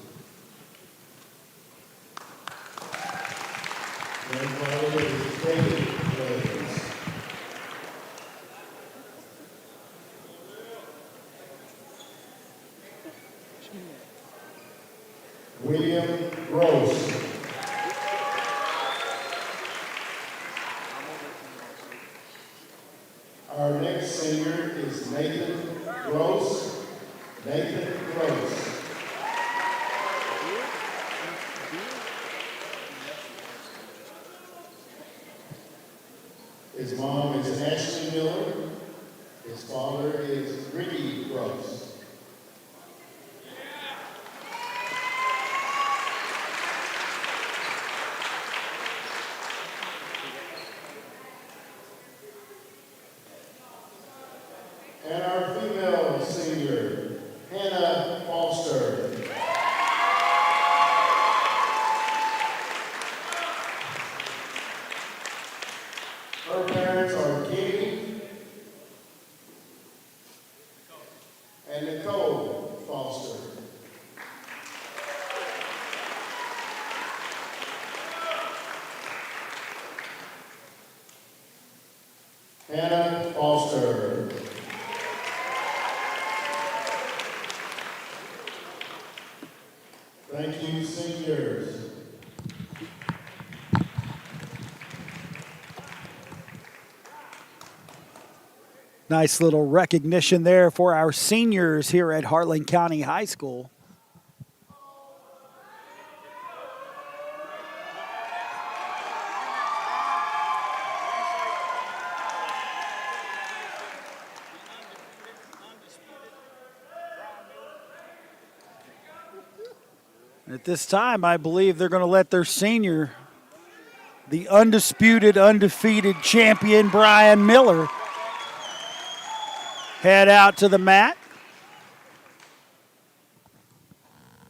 Grandfather is David Blevins. William Gross. Our next senior is Nathan Gross. Nathan Gross. His mom is Ashley Miller. His father is Ricky Gross. And our female senior, Hannah Foster. Her parents are Kenny and Nicole Foster. Hannah Foster. Thank you, seniors. Nice little recognition there for our seniors here at Harlan County High School. At this time, I believe they're going to let their senior, the undisputed, undefeated champion, Brian Miller, head out to the mat.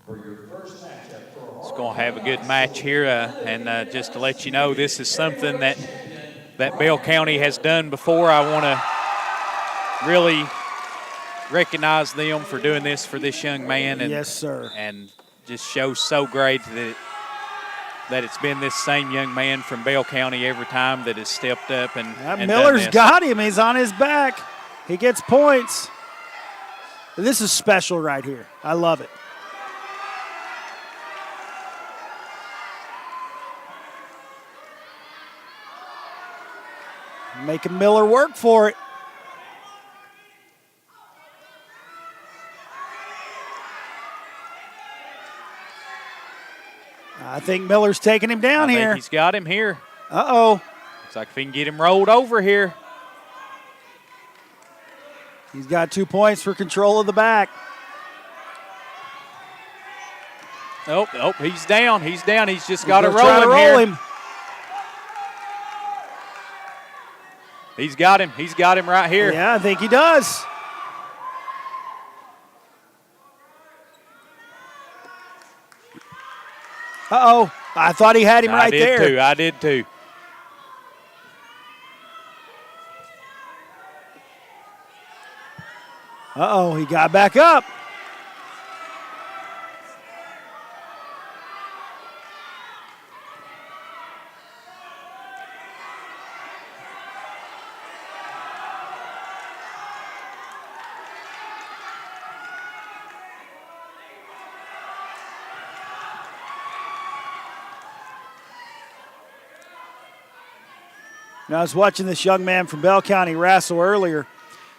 It's going to have a good match here, and just to let you know, this is something that Bell County has done before. I want to really recognize them for doing this for this young man. And, yes, sir. And just shows so great that it's been this same young man from Bell County every time that has stepped up and Miller's done this. got him. He's on his back. He gets points. This is special right here. I love it. Making Miller work for it. I think Miller's taking him down I here. think he's got him here. Uh-oh. Looks like if he can get him rolled over here. He's got 2 points for control of the back. Oh, he's down. He's down. He's just got to He's gonna roll try him to here. him. He's got him. He's got him right here. Yeah, I think he does. Uh-oh. I thought he had him right there. I did too. Uh-oh, he got back up. Now, I was watching this young man from Bell County wrestle earlier.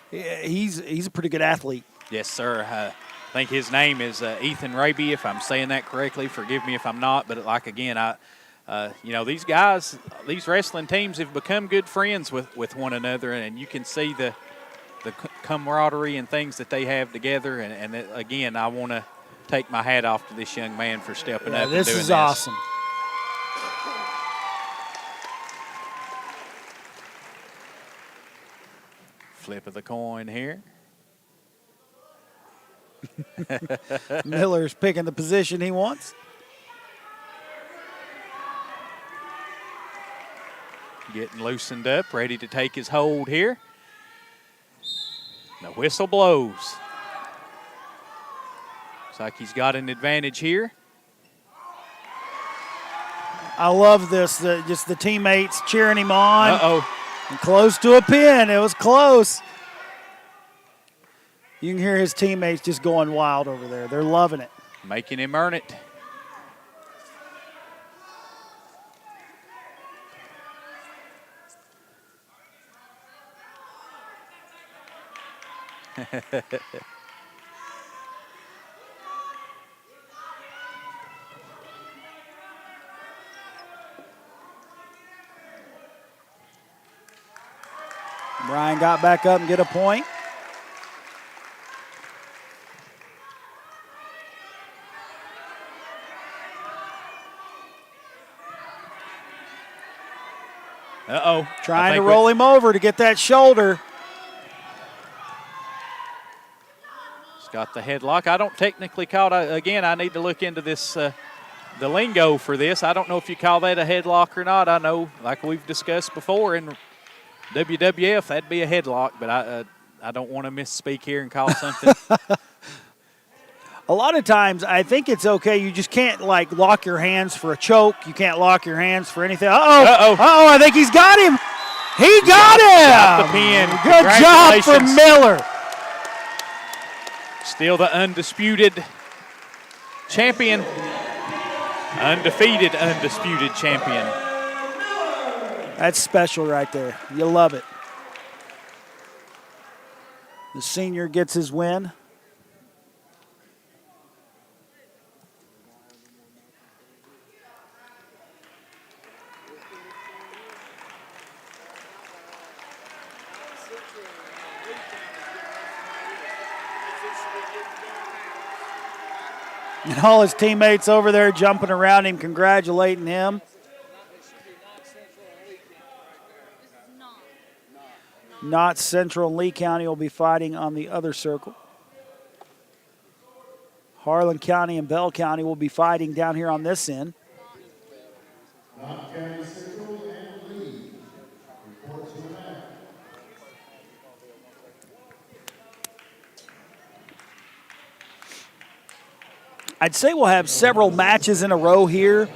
He's a pretty good athlete. Yes, sir. I think his name is Ethan Raby, if I'm saying that correctly. Forgive me if I'm not. But like again, these guys, these wrestling teams have become good friends with one another, and you can see the camaraderie and things that they have together. And again, I want to take my hat off to this young man for stepping up and doing this. This is awesome. Flip of the coin here. Miller's picking the position he wants. Getting loosened up, ready to take his hold here. The whistle blows. Looks like he's got an advantage here. I love this, just the teammates cheering him on. Uh-oh. And close to a pin. It was close. You can hear his teammates just going wild over there. They're loving it. Making him earn it. Brian got back up and get a point. Uh-oh. Trying to roll him over to get that shoulder. He's got the headlock. I don't technically call it, again, I need to look into this, the lingo for this. I don't know if you call that a headlock or not. I know, like we've discussed before, in WWF, that'd be a headlock, but I don't want to misspeak here and call it something. A lot of times, I think it's okay. You just can't, like, lock your hands for a choke. You can't lock your hands for anything. Uh-oh. Uh-oh. Uh-oh, I think he's got him. He got him. Got the pin. Good job for Miller. Still the undisputed champion. Undefeated, undisputed champion. That's special right there. You love it. The senior gets his win. And all his teammates over there jumping around him, congratulating him. Not Central and Lee County will be fighting on the other circle. Harlan County and Bell County will be fighting down here on this end. Not County Central and Lee. Report to the map. I'd say we'll have several matches in a row here,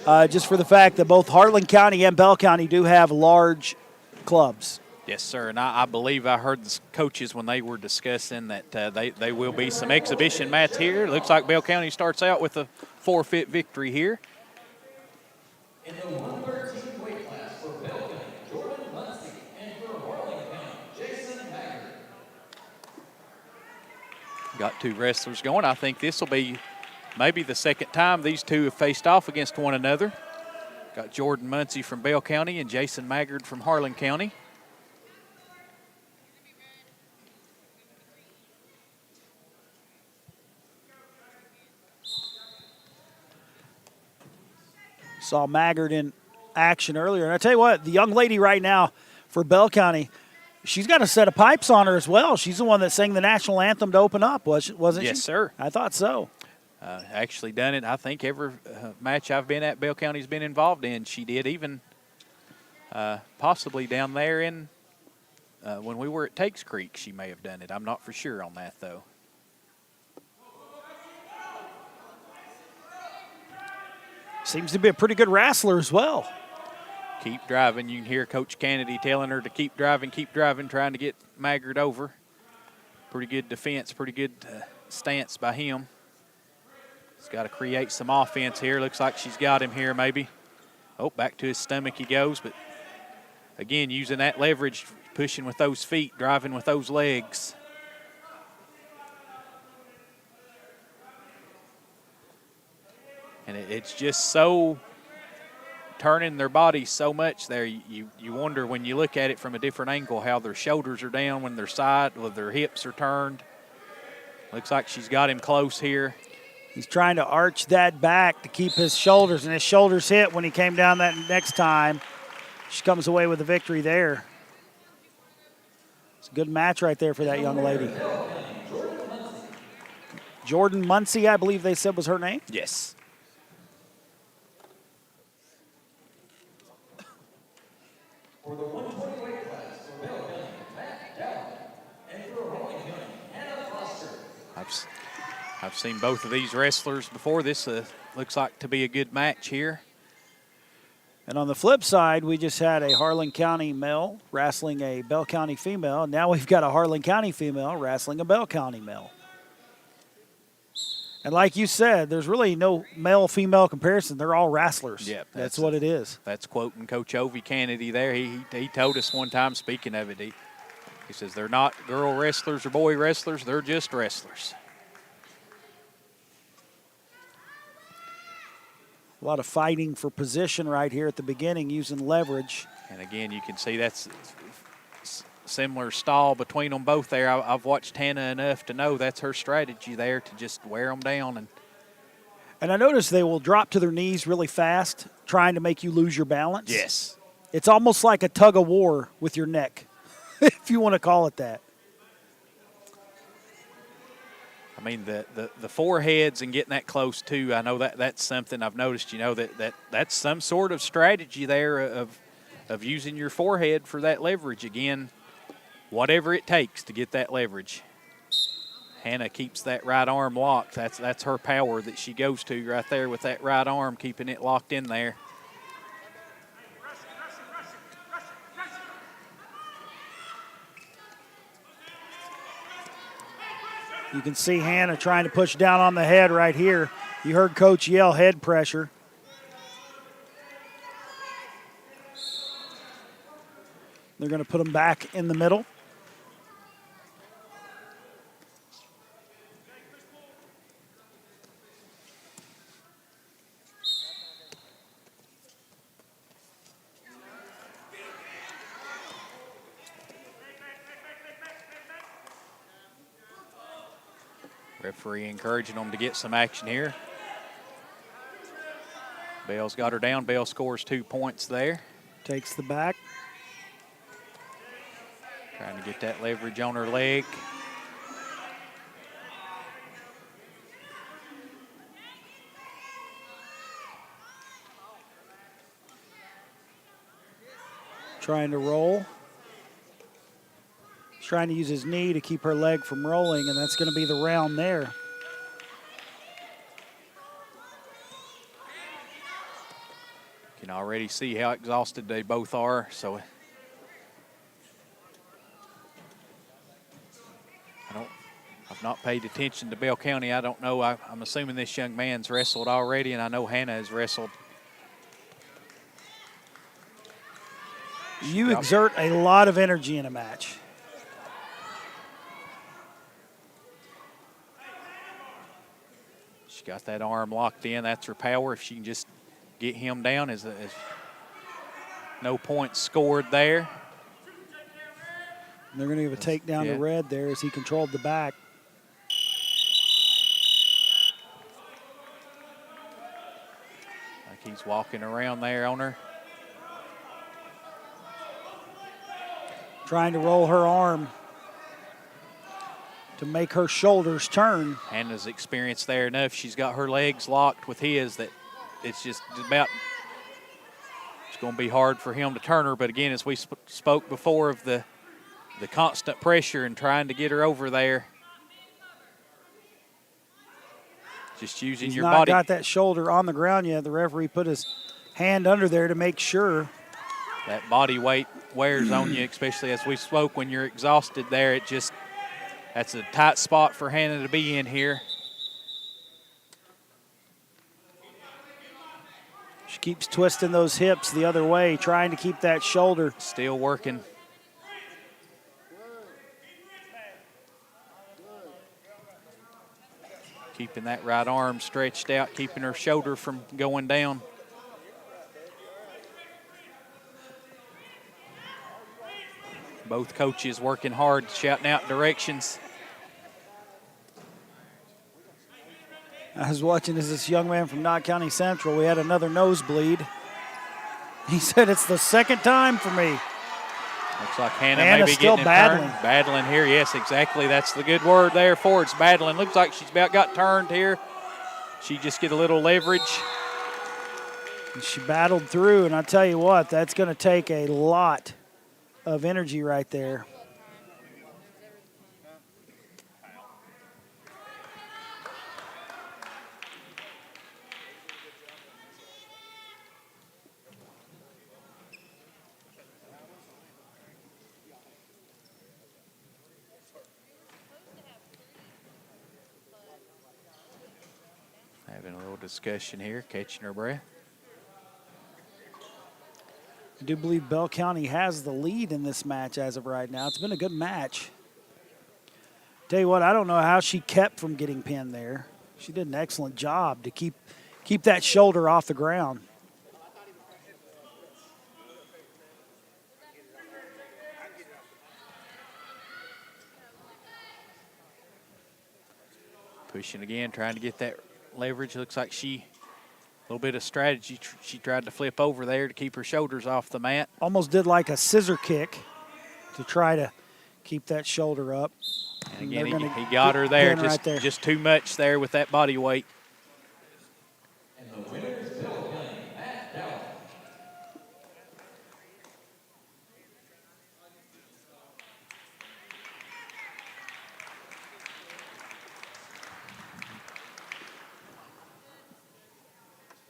just for the fact that both Harlan County and Bell County do have large clubs. Yes, sir, and I believe I heard the coaches when they were discussing that they will be some exhibition mats here. Looks like Bell County starts out with a forfeit victory here. In the 113 weight class for Bell County, Jordan Muncie, and for Harlan County, Jason Maggard. Got two wrestlers going. I think this will be maybe the second time these two have faced off against one another. Got Jordan Muncie from Bell County and Jason Maggard from Harlan County. Saw Maggard in action earlier. And I tell you what, the young lady right now for Bell County, she's got a set of pipes on her as well. She's the one that sang the national anthem to open up, wasn't she? Yes, sir. I thought so. Actually done it, I think, every match I've been at Bell County's been involved in. She did, even possibly down there in when we were at Takes Creek, she may have done it. I'm not for sure on that, though. Seems to be a pretty good wrestler as well. Keep driving. You can hear Coach Kennedy telling her to keep driving, trying to get Maggard over. Pretty good defense, pretty good stance by him. He's got to create some offense here. Looks like she's got him here maybe. Oh, back to his stomach he goes. But, again, using that leverage, pushing with those feet, driving with those legs. And it's just so turning their bodies so much there. You wonder when you look at it from a different angle how their shoulders are down when their side, or their hips are turned. Looks like she's got him close here. He's trying to arch that back to keep his shoulders, and his shoulders hit when he came down that next time. She comes away with a victory there. It's a good match right there for that young lady. Jordan Muncie, I believe they said was her name. Yes. For the 120 weight class for Bell County, Matt Dowd. And for Harlan County, Hannah Foster. I've seen both of these wrestlers before. This looks like to be a good match here. And on the flip side, we just had a Harlan County male wrestling a Bell County female. Now we've got a Harlan County female wrestling a Bell County male. And like you said, there's really no male-female comparison. They're all wrestlers. Yep, that's what it is. That's quoting Coach Ovi Kennedy there. He told us one time, speaking of it, he says they're not girl wrestlers or boy wrestlers. They're just wrestlers. A lot of fighting for position right here at the beginning using leverage. And again, you can see that's similar style between them both there. I've watched Hannah enough to know that's her strategy there, to just wear them down. And I notice they will drop to their knees really fast, trying to make you lose your balance. Yes. It's almost like a tug of war with your neck, if you want to call it that. I mean, the foreheads and getting that close too, I know that's something I've noticed, that's some sort of strategy there of using your forehead for that leverage. Again, whatever it takes to get that leverage. Hannah keeps that right arm locked. That's her power that she goes to right there with that right arm, keeping it locked in there. You can see Hannah trying to push down on the head right here. You heard Coach yell head pressure. They're going to put them back in the middle. Referee encouraging them to get some action here. Bell's got her down. Bell scores 2 points there. Takes the back. Trying to get that leverage on her leg. Trying to roll. He's trying to use his knee to keep her leg from rolling, and that's going to be the round there. You can already see how exhausted they both are, so I've not paid attention to Bell County. I don't know. I'm assuming this young man's wrestled already, and I know Hannah has wrestled. You exert a lot of energy in a match. She got that arm locked in. That's her power. If she can just get him down, is no points scored there. And they're going to give a takedown to Red there as he controlled the back. Like he's walking around there on her. Trying to roll her arm to make her shoulders turn. Hannah's experienced there enough. She's got her legs locked with his that it's just about, it's going to be hard for him to turn her. But again, as we spoke before of the constant pressure and trying to get her over there. Just using your body. He's not got that shoulder on the ground yet. The referee put his hand under there to make sure. That body weight wears on you, especially as we spoke, when you're exhausted there. That's a tight spot for Hannah to be in here. She keeps twisting those hips the other way, trying to keep that shoulder. Still working. Keeping that right arm stretched out, keeping her shoulder from going down. Both coaches working hard, shouting out directions. I was watching this young man from Knott County Central. We had another nosebleed. He said, it's the second time for me. Looks like Hannah Hannah's may be still getting battling. turned. Battling here, yes, exactly. That's the good word there for it. It's battling. Looks like she's about got turned here. She just get a little leverage. And she battled through, and I tell you what, that's going to take a lot of energy right there. Having a little discussion here, catching her breath. I do believe Bell County has the lead in this match as of right now. It's been a good match. Tell you what, I don't know how she kept from getting pinned there. She did an excellent job to keep that shoulder off the ground. Pushing again, trying to get that leverage. Looks like a little bit of strategy. She tried to flip over there to keep her shoulders off the mat. Almost did like a scissor kick to try to keep that shoulder up. And again, he got her there. Just too much there with that body weight. And the winner is Bell County, Matt Dowd.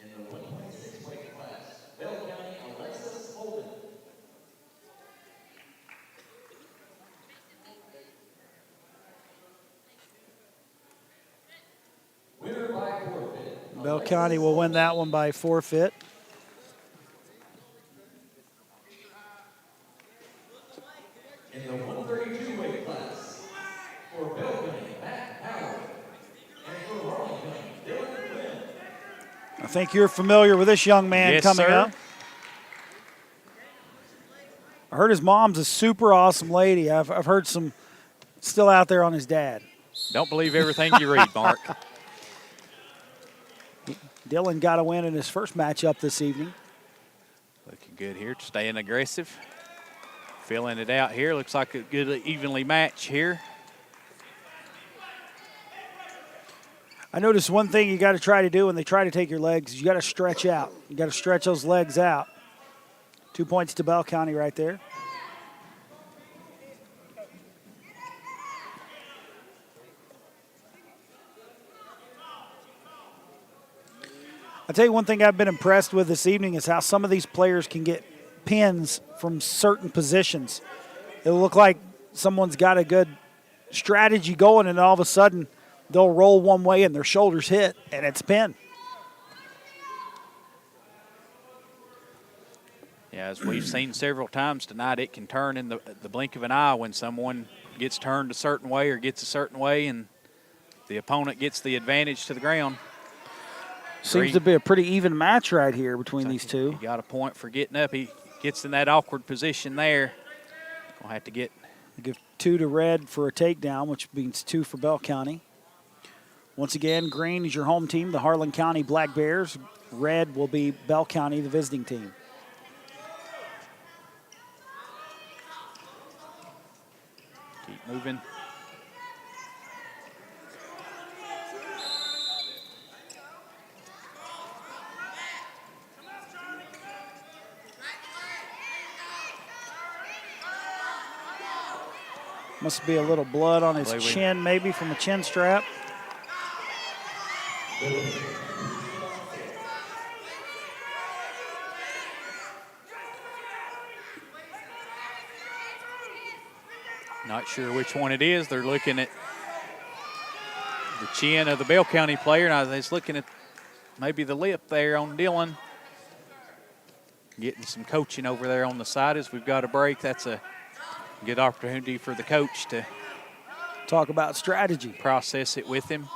In the 126 weight class, Bell County, Alexis Holden. Winner by forfeit. Bell County will win that one by forfeit. In the 132 weight class, for Bell County, Matt Howard. And for Harlan County, Dylan Quinn. I think you're familiar with this young man Yes, coming sir. up. I heard his mom's a super awesome lady. I've heard some still out there on his dad. Don't believe everything you read, Mark. Dylan got a win in his first matchup this evening. Looking good here, staying aggressive. Filling it out here. Looks like a good evenly match here. I noticed one thing you got to try to do when they try to take your legs is you got to stretch out. You got to stretch those legs out. 2 points to Bell County right there. I'll tell you one thing I've been impressed with this evening is how some of these players can get pins from certain positions. It'll look like someone's got a good strategy going, and all of a sudden they'll roll one way and their shoulders hit, and it's a pin. Yeah, as we've seen several times tonight, it can turn in the blink of an eye when someone gets turned a certain way or gets a certain way, and the opponent gets the advantage to the ground. Seems to be a pretty even match right here between these two. He got a point for getting up. He gets in that awkward position there. We'll have to give 2 to Red for a takedown, which means 2 for Bell County. Once again, green is your home team, the Harlan County Black Bears. Red will be Bell County, the visiting team. Keep moving. Must be a little blood on his chin, maybe from a chin strap. Not sure which one it is. They're looking at the chin of the Bell County player. Now they're looking at maybe the lip there on Dylan. Getting some coaching over there on the side as we've got a break. That's a good opportunity for the coach to talk about strategy, process it with him.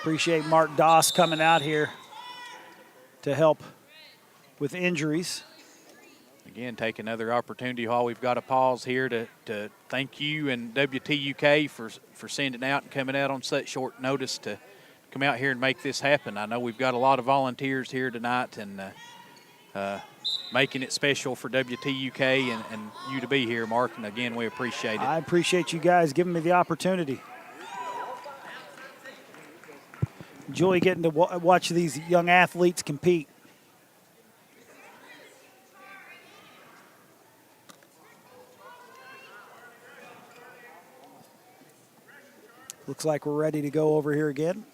Appreciate Mark Doss coming out here to help with injuries. Again, take another opportunity while we've got a pause here to thank you and WTUK for sending out and coming out on such short notice to come out here and make this happen. I know we've got a lot of volunteers here tonight and making it special for WTUK and you to be here, Mark. And again, we appreciate it. I appreciate you guys giving me the opportunity. Enjoy getting to watch these young athletes compete. Looks like we're ready to go over here again.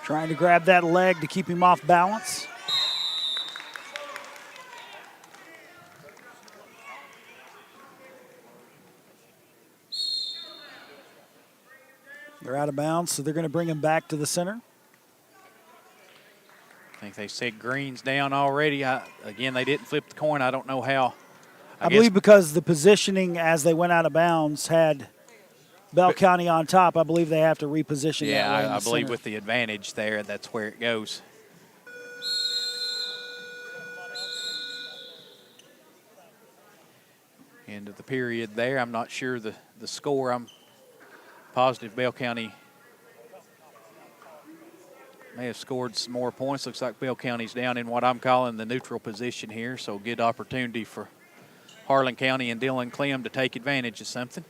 Trying to grab that leg to keep him off balance. They're out of bounds, so they're going to bring him back to the center. I think they said green's down already. Again, they didn't flip the coin. I don't know how. I believe because the positioning as they went out of bounds had Bell County on top. I believe they have to reposition. Yeah, that I believe center. with the advantage there, that's where it goes. End of the period there. I'm not sure the score. I'm positive Bell County may have scored some more points. Looks like Bell County's down in what I'm calling the neutral position here, so good opportunity for Harlan County and Dylan Clem to take advantage of something.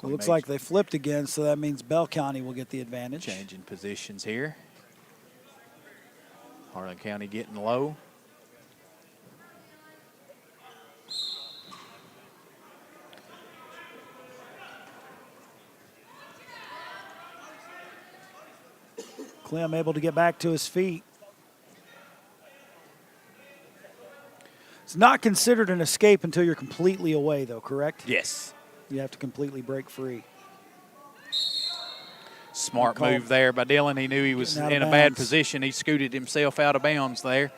Looks like they flipped again, so that means Bell County will get the advantage. Changing positions here. Harlan County getting low. Clem able to get back to his feet. It's not considered an escape until you're completely away, though, correct? Yes. You have to completely break free. Smart move there by Dylan. He knew he was in a bad position. He scooted himself out of bounds there.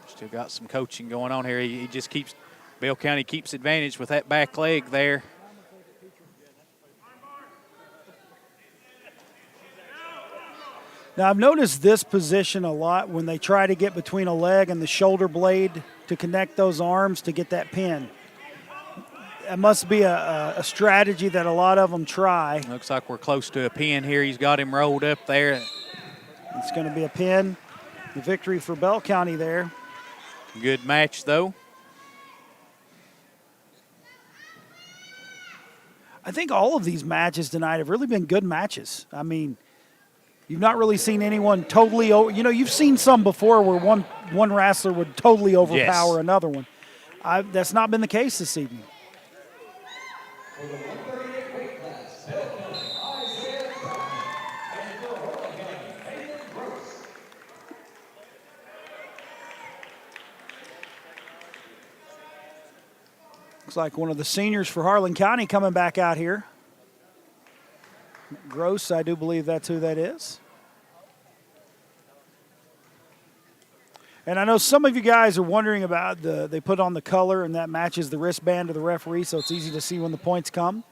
Still got some coaching going on here. He just keeps, Bell County keeps advantage with that back leg there. Now, I've noticed this position a lot when they try to get between a leg and the shoulder blade to connect those arms to get that pin. It must be a strategy that a lot of them try. Looks like we're close to a pin here. He's got him rolled up there. It's going to be a pin. The victory for Bell County there. Good match, though. I think all of these matches tonight have really been good matches. I mean, you've not really seen anyone totally, you've seen some before where one wrestler would totally overpower another one. That's not been the case this evening. For the 138 weight class, Bell County, Isaiah Brown, and for Harlan County, Hayden Gross. Looks like one of the seniors for Harlan County coming back out here. Gross, I do believe that's who that is. And I know some of you guys are wondering about they put on the color and that matches the wristband of the referee, so it's easy to see when the points come.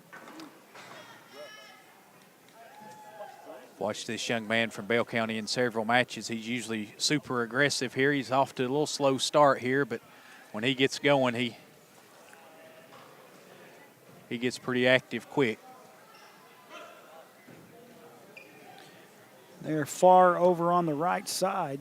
Watch this young man from Bell County in several matches. He's usually super aggressive here. He's off to a little slow start here, but when he gets going, he gets pretty active quick. They're far over on the right side.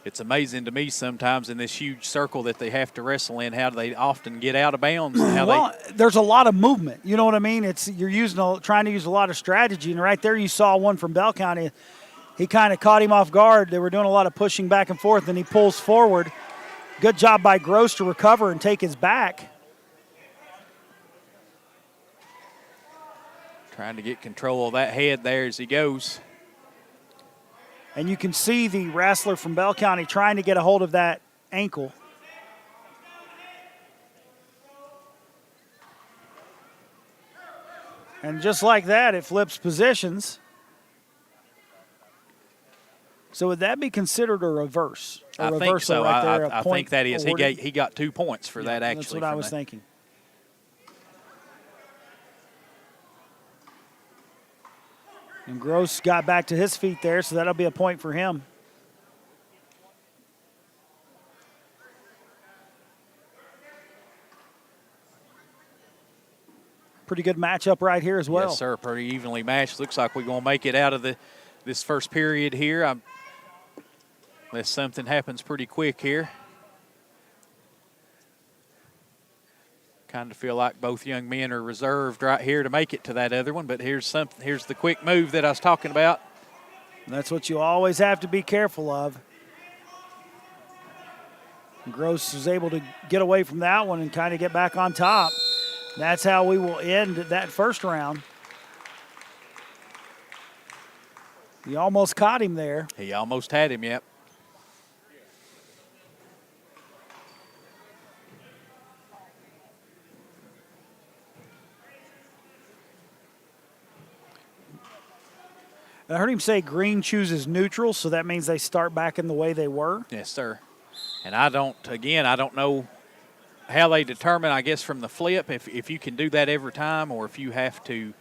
It's amazing to me sometimes in this huge circle that they have to wrestle in, how they often get out of bounds. And how there's a lot of movement. You know what I mean? You're trying to use a lot of strategy, and right there you saw one from Bell County. He kind of caught him off guard. They were doing a lot of pushing back and forth, and he pulls forward, Good job by Gross to recover and take his back. Trying to get control of that head there as he goes. And you can see the wrestler from Bell County trying to get a hold of that ankle. And just like that, it flips positions. So would that be considered a reverse? I think so. Right there, I think that is. He got 2 points for that, actually. That's what I was thinking. And Gross got back to his feet there, so that'll be a point for him. Pretty good matchup right here as well. Yes, sir. Pretty evenly matched. Looks like we're going to make it out of this first period here. Unless something happens pretty quick here. Kind of feel like both young men are reserved right here to make it to that other one, but here's the quick move that I was talking about. And that's what you always have to be careful of. And Gross was able to get away from that one and kind of get back on top. That's how we will end that first round. He almost caught him there. He almost had him, yep. I heard him say green chooses neutral, so that means they start back in the way they were. Yes, sir. And I don't know how they determine, I guess, from the flip, if you can do that every time or if you have to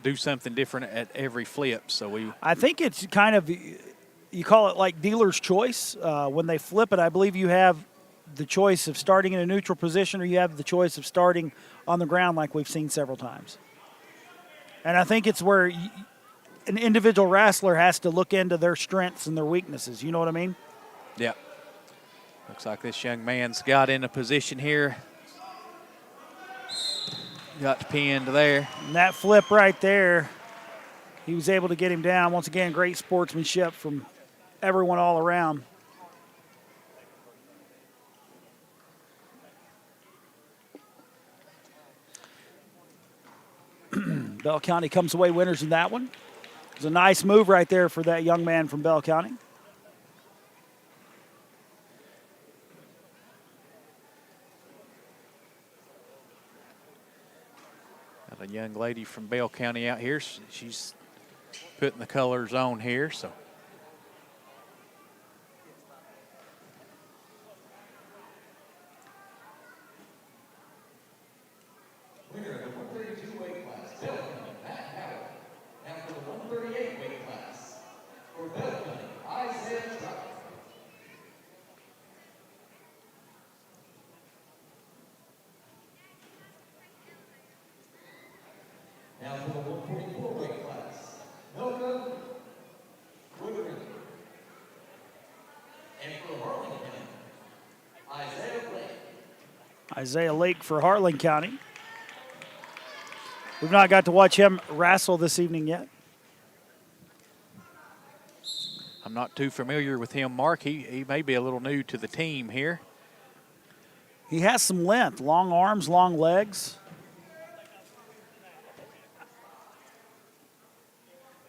do something different at every flip. I think it's kind of, you call it like dealer's choice. When they flip it, I believe you have the choice of starting in a neutral position or you have the choice of starting on the ground like we've seen several times. And I think it's where an individual wrestler has to look into their strengths and their weaknesses. You know what I mean? Yeah. Looks like this young man's got in a position here. Got pinned there. And that flip right there, he was able to get him down. Once again, great sportsmanship from everyone all around. Bell County comes away winners in that one. It was a nice move right there for that young man from Bell County. Got a young lady from Bell County out here. She's putting the colors on here, so. Winner of the 132 weight class, Bell County, Matt Howard. And for the 138 weight class, for Bell County, Isaiah Trout. Now for the 144 weight class, Milka Woodring. And for Harlan County, Isaiah Blake. Isaiah Lake for Harlan County. We've not got to watch him wrestle this evening yet. I'm not too familiar with him, Mark. He may be a little new to the team here. He has some length, long arms, long legs.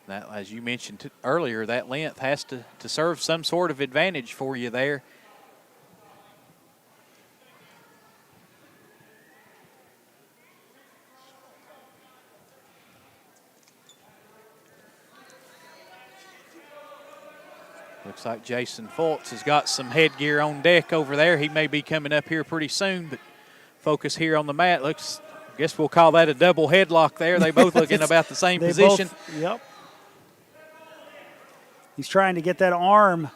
That, as you mentioned earlier, that length has to serve some sort of advantage for you there. Looks like Jason Fultz has got some headgear on deck over there. He may be coming up here pretty soon, but focus here on the mat. I guess we'll call that a double headlock there. They both look in about the same position. Yep. He's trying to get that arm.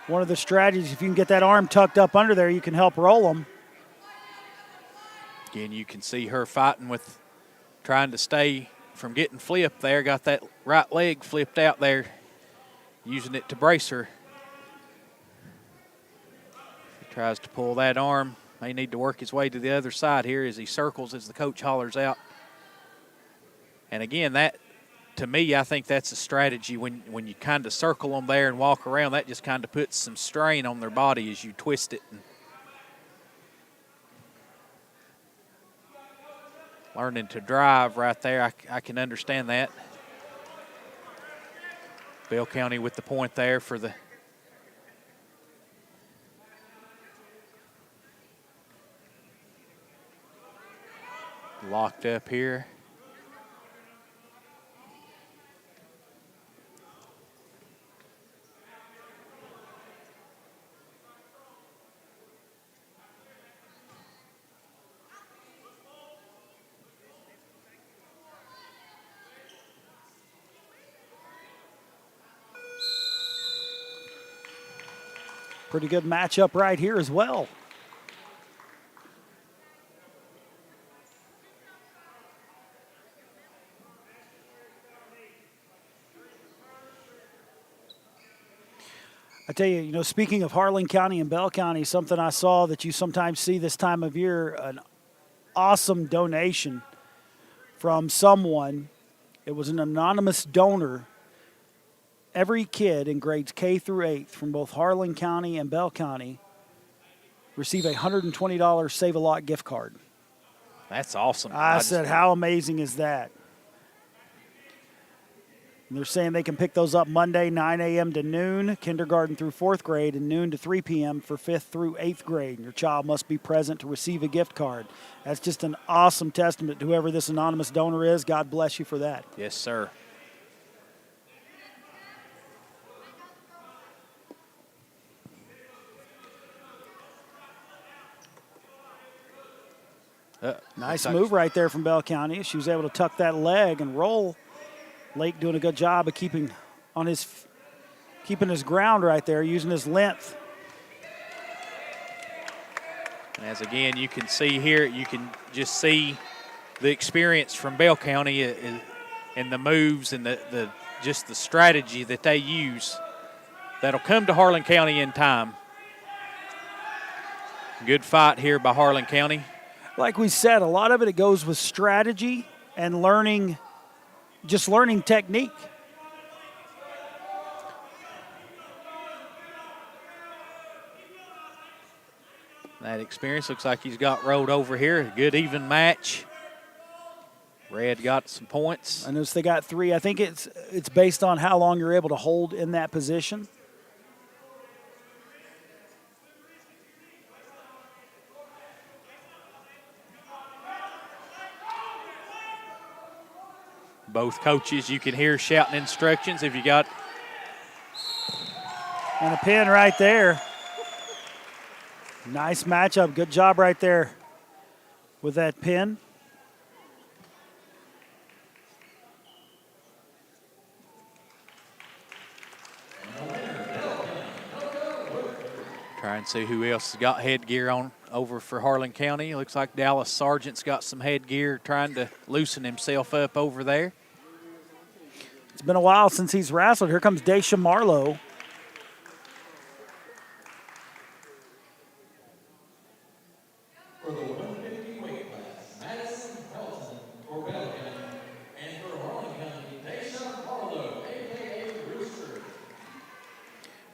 One of the strategies, if you can get that arm tucked up under there, you can help roll him. Again, you can see her fighting with trying to stay from getting flipped there. Got that right leg flipped out there, using it to brace her. He tries to pull that arm. May need to work his way to the other side here as he circles as the coach hollers out. And again, that to me, I think that's a strategy when you kind of circle them there and walk around. That just kind of puts some strain on their body as you twist it. And learning to drive right there, I can understand that. Bell County with the point there for the locked up here. Pretty good matchup right here as well. I tell you, speaking of Harlan County and Bell County, something I saw that you sometimes see this time of year, an awesome donation from someone. It was an anonymous donor. Every kid in grades K through 8th from both Harlan County and Bell County receive a $120 Save-A-Lot gift card. That's awesome. I said, how amazing is that? And they're saying they can pick those up Monday, 9 a.m. to noon, kindergarten through 4th grade, and noon to 3 p.m. for 5th through 8th grade. And your child must be present to receive a gift card. That's just an awesome testament to whoever this anonymous donor is. God bless you for that. Yes, sir. Nice move right there from Bell County. She was able to tuck that leg and roll. Lake doing a good job of keeping his ground right there, using his length. And as again, you can see here, you can just see the experience from Bell County and the moves and just the strategy that they use that'll come to Harlan County in time. Good fight here by Harlan County. Like we said, a lot of it goes with strategy and learning technique. That experience looks like he's got rolled over here. A good even match. Red got some points. I noticed they got 3. I think it's based on how long you're able to hold in that position. Both coaches, you can hear shouting instructions if you got. And a pin right there. Nice matchup. Good job right there with that pin. Try and see who else has got headgear on over for Harlan County. Looks like Dallas Sargent's got some headgear trying to loosen himself up over there. It's been a while since he's wrestled. Here comes Daisha Marlowe. For the 150 weight class, Madison Pelton for Bell County, and for Harlan County, Daisha Marlowe, a.k.a. Rooster.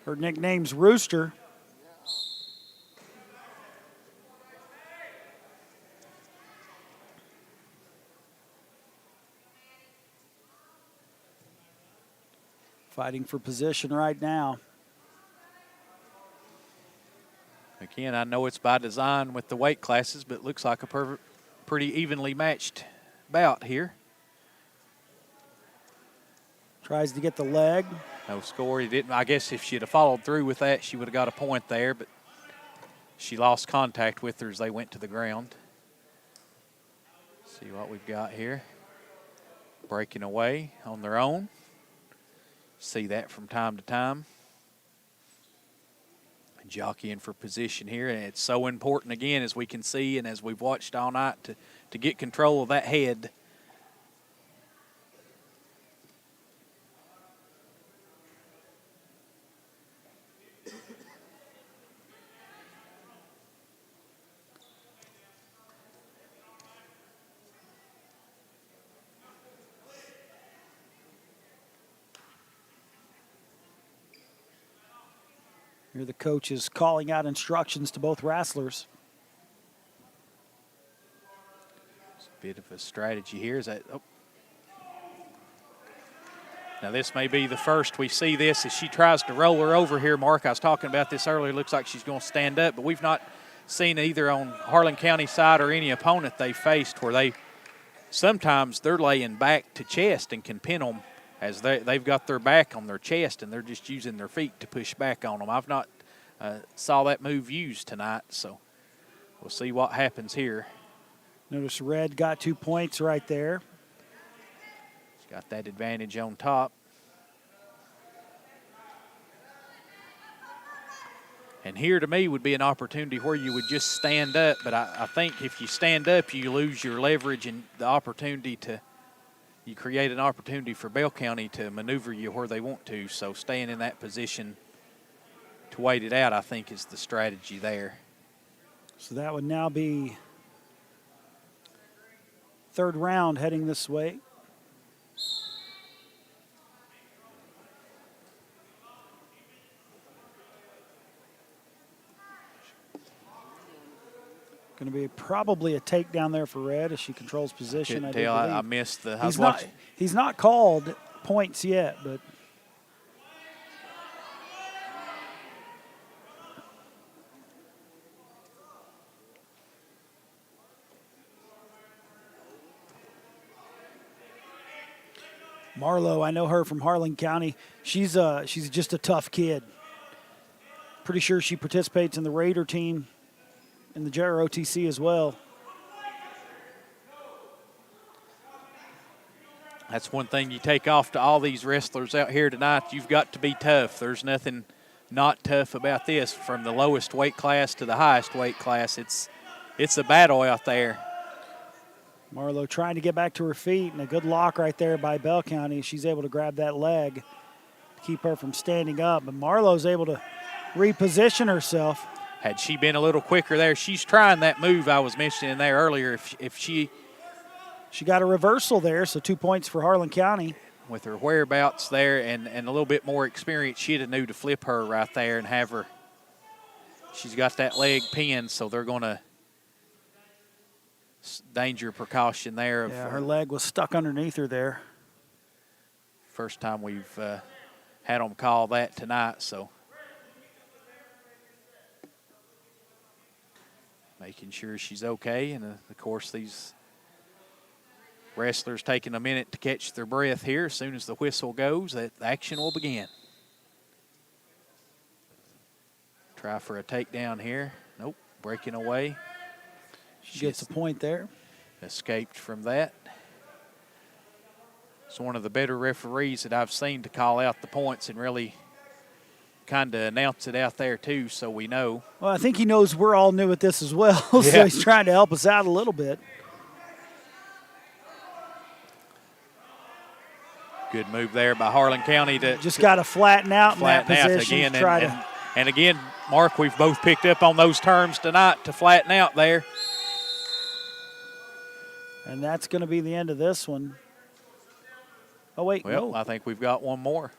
Her nickname's Rooster. Fighting for position right now. Again, I know it's by design with the weight classes, but it looks like a pretty evenly matched bout here. Tries to get the leg. No score. He didn't. I guess if she'd have followed through with that, she would have got a point there, but she lost contact with her as they went to the ground. See what we've got here. Breaking away on their own. See that from time to time. Jockeying for position here, and it's so important again, as we can see and as we've watched all night, to get control of that head. Here the coach is calling out instructions to both wrestlers. It's a bit of a strategy here. Is that, oh. Now this may be the first we see this as she tries to roll her over here. Mark, I was talking about this earlier. Looks like she's going to stand up, but we've not seen either on Harlan County side or any opponent they faced where sometimes they're laying back to chest and can pin them as they've got their back on their chest and they're just using their feet to push back on them. I've not saw that move used tonight, so we'll see what happens here. Notice Red got 2 points right there. She's got that advantage on top. And here to me would be an opportunity where you would just stand up, but I think if you stand up, you lose your leverage and the opportunity you create an opportunity for Bell County to maneuver you where they want to. So staying in that position to wait it out, I think, is the strategy there. So that would now be third round heading this way. Going to be probably a takedown there for Red as she controls position. I missed the. He's not called points yet, but Marlowe, I know her from Harlan County. She's just a tough kid. Pretty sure she participates in the Raider team in the JROTC as well. That's one thing you take off to all these wrestlers out here tonight. You've got to be tough. There's nothing not tough about this. From the lowest weight class to the highest weight class, it's a battle out there. Marlowe trying to get back to her feet, and a good lock right there by Bell County. She's able to grab that leg to keep her from standing up. But Marlowe's able to reposition herself. Had she been a little quicker there, she's trying that move I was mentioning there earlier. If she got a reversal there, so 2 points for Harlan County. With her whereabouts there and a little bit more experience, she'd have knew to flip her right there and have her. She's got that leg pinned, so they're going to danger precaution there. Yeah, her leg was stuck underneath her there. First time we've had them call that tonight, so. Making sure she's okay, and of course these wrestlers taking a minute to catch their breath here. As soon as the whistle goes, that action will begin. Try for a takedown here. Nope, breaking away. She gets a point there. Escaped from that. It's one of the better referees that I've seen to call out the points and really kind of announce it out there too, so we know. Well, I think he knows we're all new at this as well, so he's trying to help us out a little bit. Good move there by Harlan County to just got to flatten out in that position. Again, and again, Mark, we've both picked up on those terms tonight to flatten out there. And that's going to be the end of this one. Oh wait, well, no. I think we've got one more.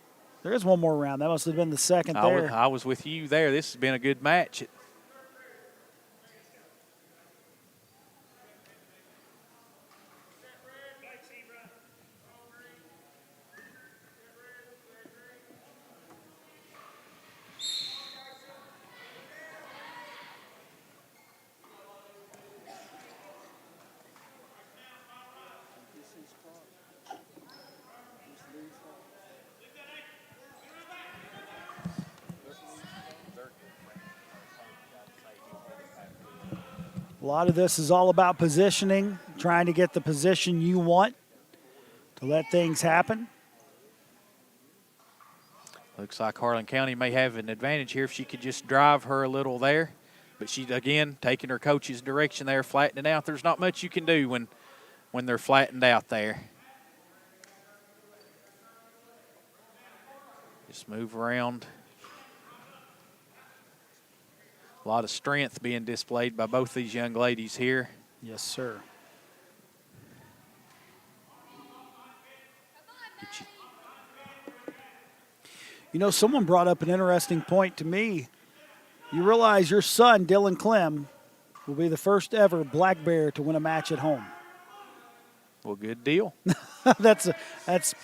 There is one more round. That must have been the second there. I was with you there. This has been a good match. A lot of this is all about positioning, trying to get the position you want to let things happen. Looks like Harlan County may have an advantage here if she could just drive her a little there. But she's, again, taking her coach's direction there, flattening out. There's not much you can do when they're flattened out there. Just move around. A lot of strength being displayed by both these young ladies here. Yes, sir. You know, someone brought up an interesting point to me You realize your son, Dylan Clem, will be the first ever Black Bear to win a match at home. Well, good deal. That's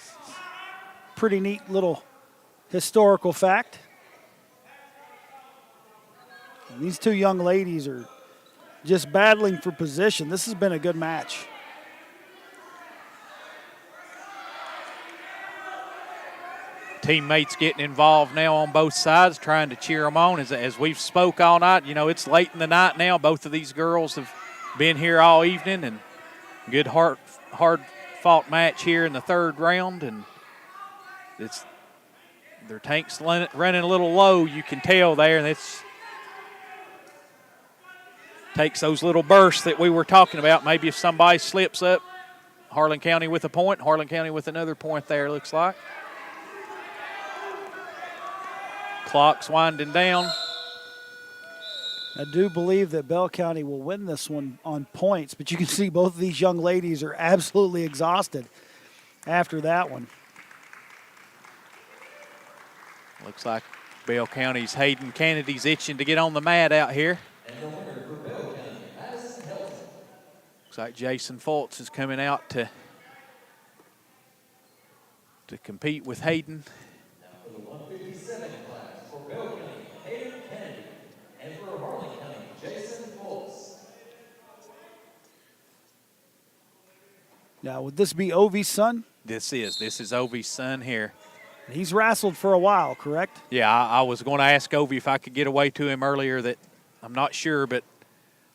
pretty neat little historical fact. And these two young ladies are just battling for position. This has been a good match. Teammates getting involved now on both sides, trying to cheer them on. As we've spoke all night, you know, it's late in the night now. Both of these girls have been here all evening, and good hard-fought match here in the third round. And their tank's running a little low, you can tell there, and it's takes those little bursts that we were talking about. Maybe if somebody slips up, Harlan County with a point, Harlan County with another point there, looks like. Clock's winding down. I do believe that Bell County will win this one on points, but you can see both of these young ladies are absolutely exhausted after that one. Looks like Bell County's Hayden Kennedy's itching to get on the mat out here. Looks like Jason Fultz is coming out to compete with Hayden. For the 157 class for Bell County, Hayden Kennedy, and for Harlan County, Jason Fultz. Now, would this be Ovi's son? This is Ovi's son here. He's wrestled for a while, correct? Yeah, I was going to ask Ovi if I could get away to him earlier. That I'm not sure, but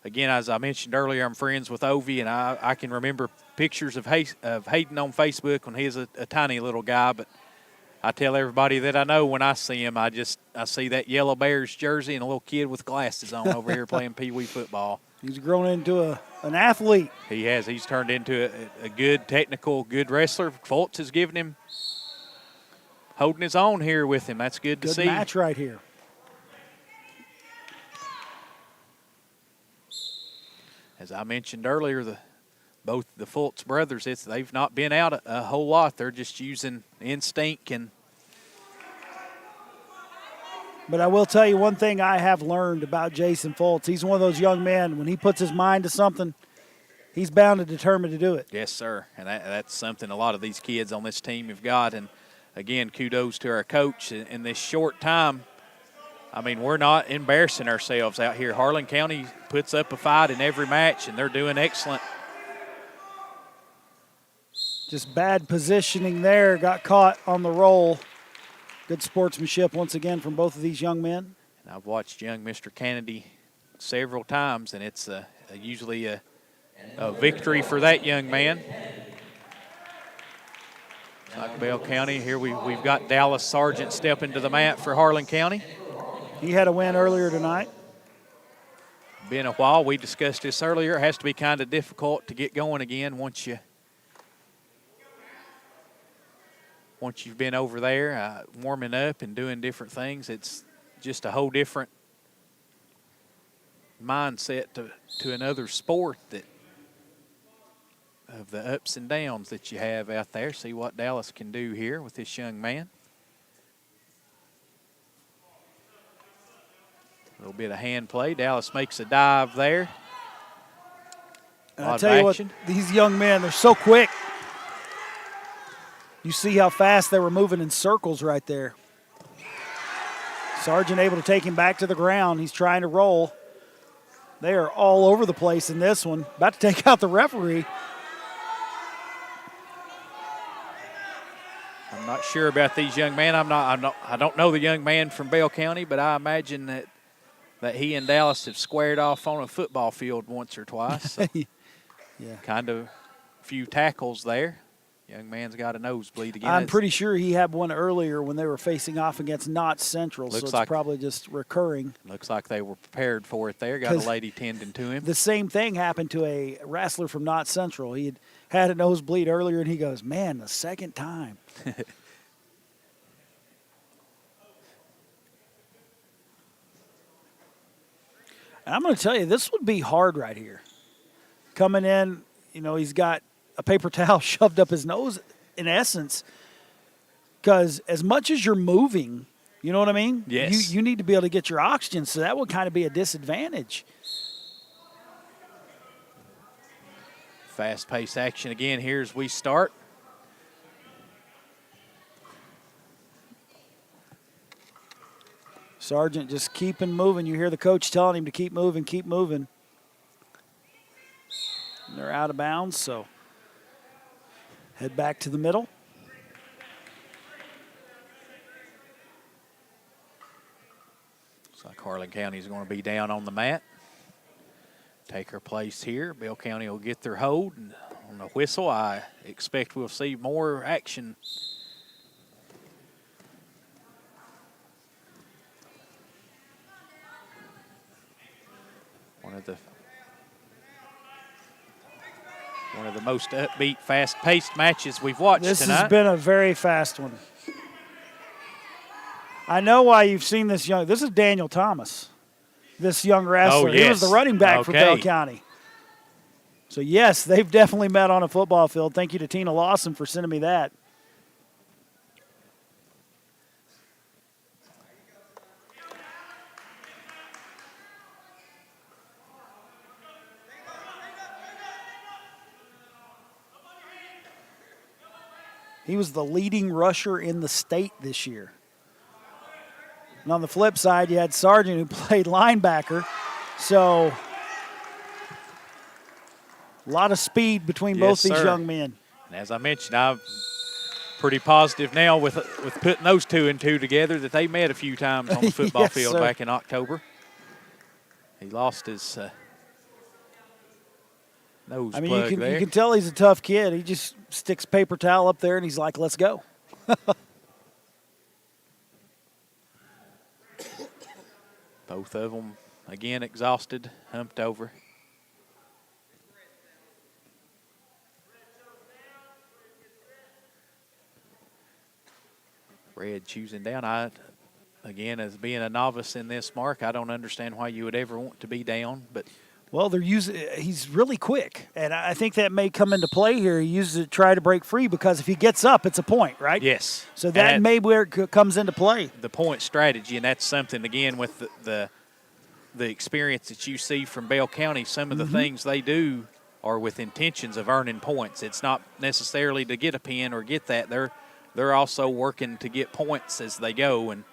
again, as I mentioned earlier, I'm friends with Ovi, and I can remember pictures of Hayden on Facebook when he was a tiny little guy. But I tell everybody that I know when I see him, I see that Yellow Bears jersey and a little kid with glasses on over here playing pee-wee football. He's grown into an athlete. He has. He's turned into a good technical, good wrestler. Fultz has given him holding his own here with him. That's good to see. Good match right here. As I mentioned earlier, both the Fultz brothers, they've not been out a whole lot. They're just using instinct. But I will tell you one thing I have learned about Jason Fultz. He's one of those young men, when he puts his mind to something, he's bound and determined to do it. Yes, sir. And that's something a lot of these kids on this team have got. And, again, kudos to our coach in this short time. I mean, we're not embarrassing ourselves out here. Harlan County puts up a fight in every match, and they're doing excellent. Just bad positioning there. Got caught on the roll. Good sportsmanship once again from both of these young men. And I've watched young Mr. Kennedy several times, and it's usually a victory for that young man. Like Bell County, here we've got Dallas Sargent stepping to the mat for Harlan County. He had a win earlier tonight. Been a while. We discussed this earlier. It has to be kind of difficult to get going again once you've been over there warming up and doing different things. It's just a whole different mindset to another sport of the ups and downs that you have out there. See what Dallas can do here with this young man. A little bit of hand play. Dallas makes a dive there. And I tell you what, these young men, they're so quick. You see how fast they were moving in circles right there. Sargent able to take him back to the ground. He's trying to roll. They are all over the place in this one. About to take out the referee. I'm not sure about these young men. I don't know the young man from Bell County, but I imagine that he and Dallas have squared off on a football field once or twice. So yeah. Kind of a few tackles there. Young man's got a nosebleed again. I'm pretty sure he had one earlier when they were facing off against Knott Central, so it's probably just recurring. Looks like they were prepared for it there. Got a lady tending to him. The same thing happened to a wrestler from Knott Central. He had a nosebleed earlier, and he goes, man, the second time. And I'm going to tell you, this would be hard right here. Coming in, he's got a paper towel shoved up his nose, in essence, because as much as you're moving, You know what I mean? Yes. You need to be able to get your oxygen, so that would kind of be a disadvantage. Fast-paced action again here as we start. Sargent just keeping moving. You hear the coach telling him to keep moving, keep moving. And they're out of bounds, so head back to the middle. Looks like Harlan County is going to be down on the mat. Take her place here. Bell County will get their hold. And on the whistle, I expect we'll see more action. One of the most upbeat, fast-paced matches we've watched This tonight. has been a very fast one. I know why you've seen this young. This is Daniel Thomas, this young wrestler. Oh, yes. He was the running back for Bell County. So, yes, they've definitely met on a football field. Thank you to Tina Lawson for sending me that. He was the leading rusher in the state this year. And on the flip side, you had Sargent, who played linebacker. So a lot of speed between both these young men. And as I mentioned, I'm pretty positive now with putting those 2 and 2 together that they met a few times on the football Yes, field sir. back in October. He lost his nose I mean, plug you there. can tell he's a tough kid. He just sticks paper towel up there and he's like, let's go. Both of them, again, exhausted, humped over. Red choosing down. Again, as being a novice in this, Mark, I don't understand why you would ever want to be down, but Well, he's really quick, and I think that may come into play here. He uses it to try to break free because if he gets up, it's a point, right? yes. So that may where it comes into play. The point strategy, and that's something, again, with the experience that you see from Bell County, some of the things they do are with intentions of earning points. It's not necessarily to get a pin or get that. They're also working to get points as they go, and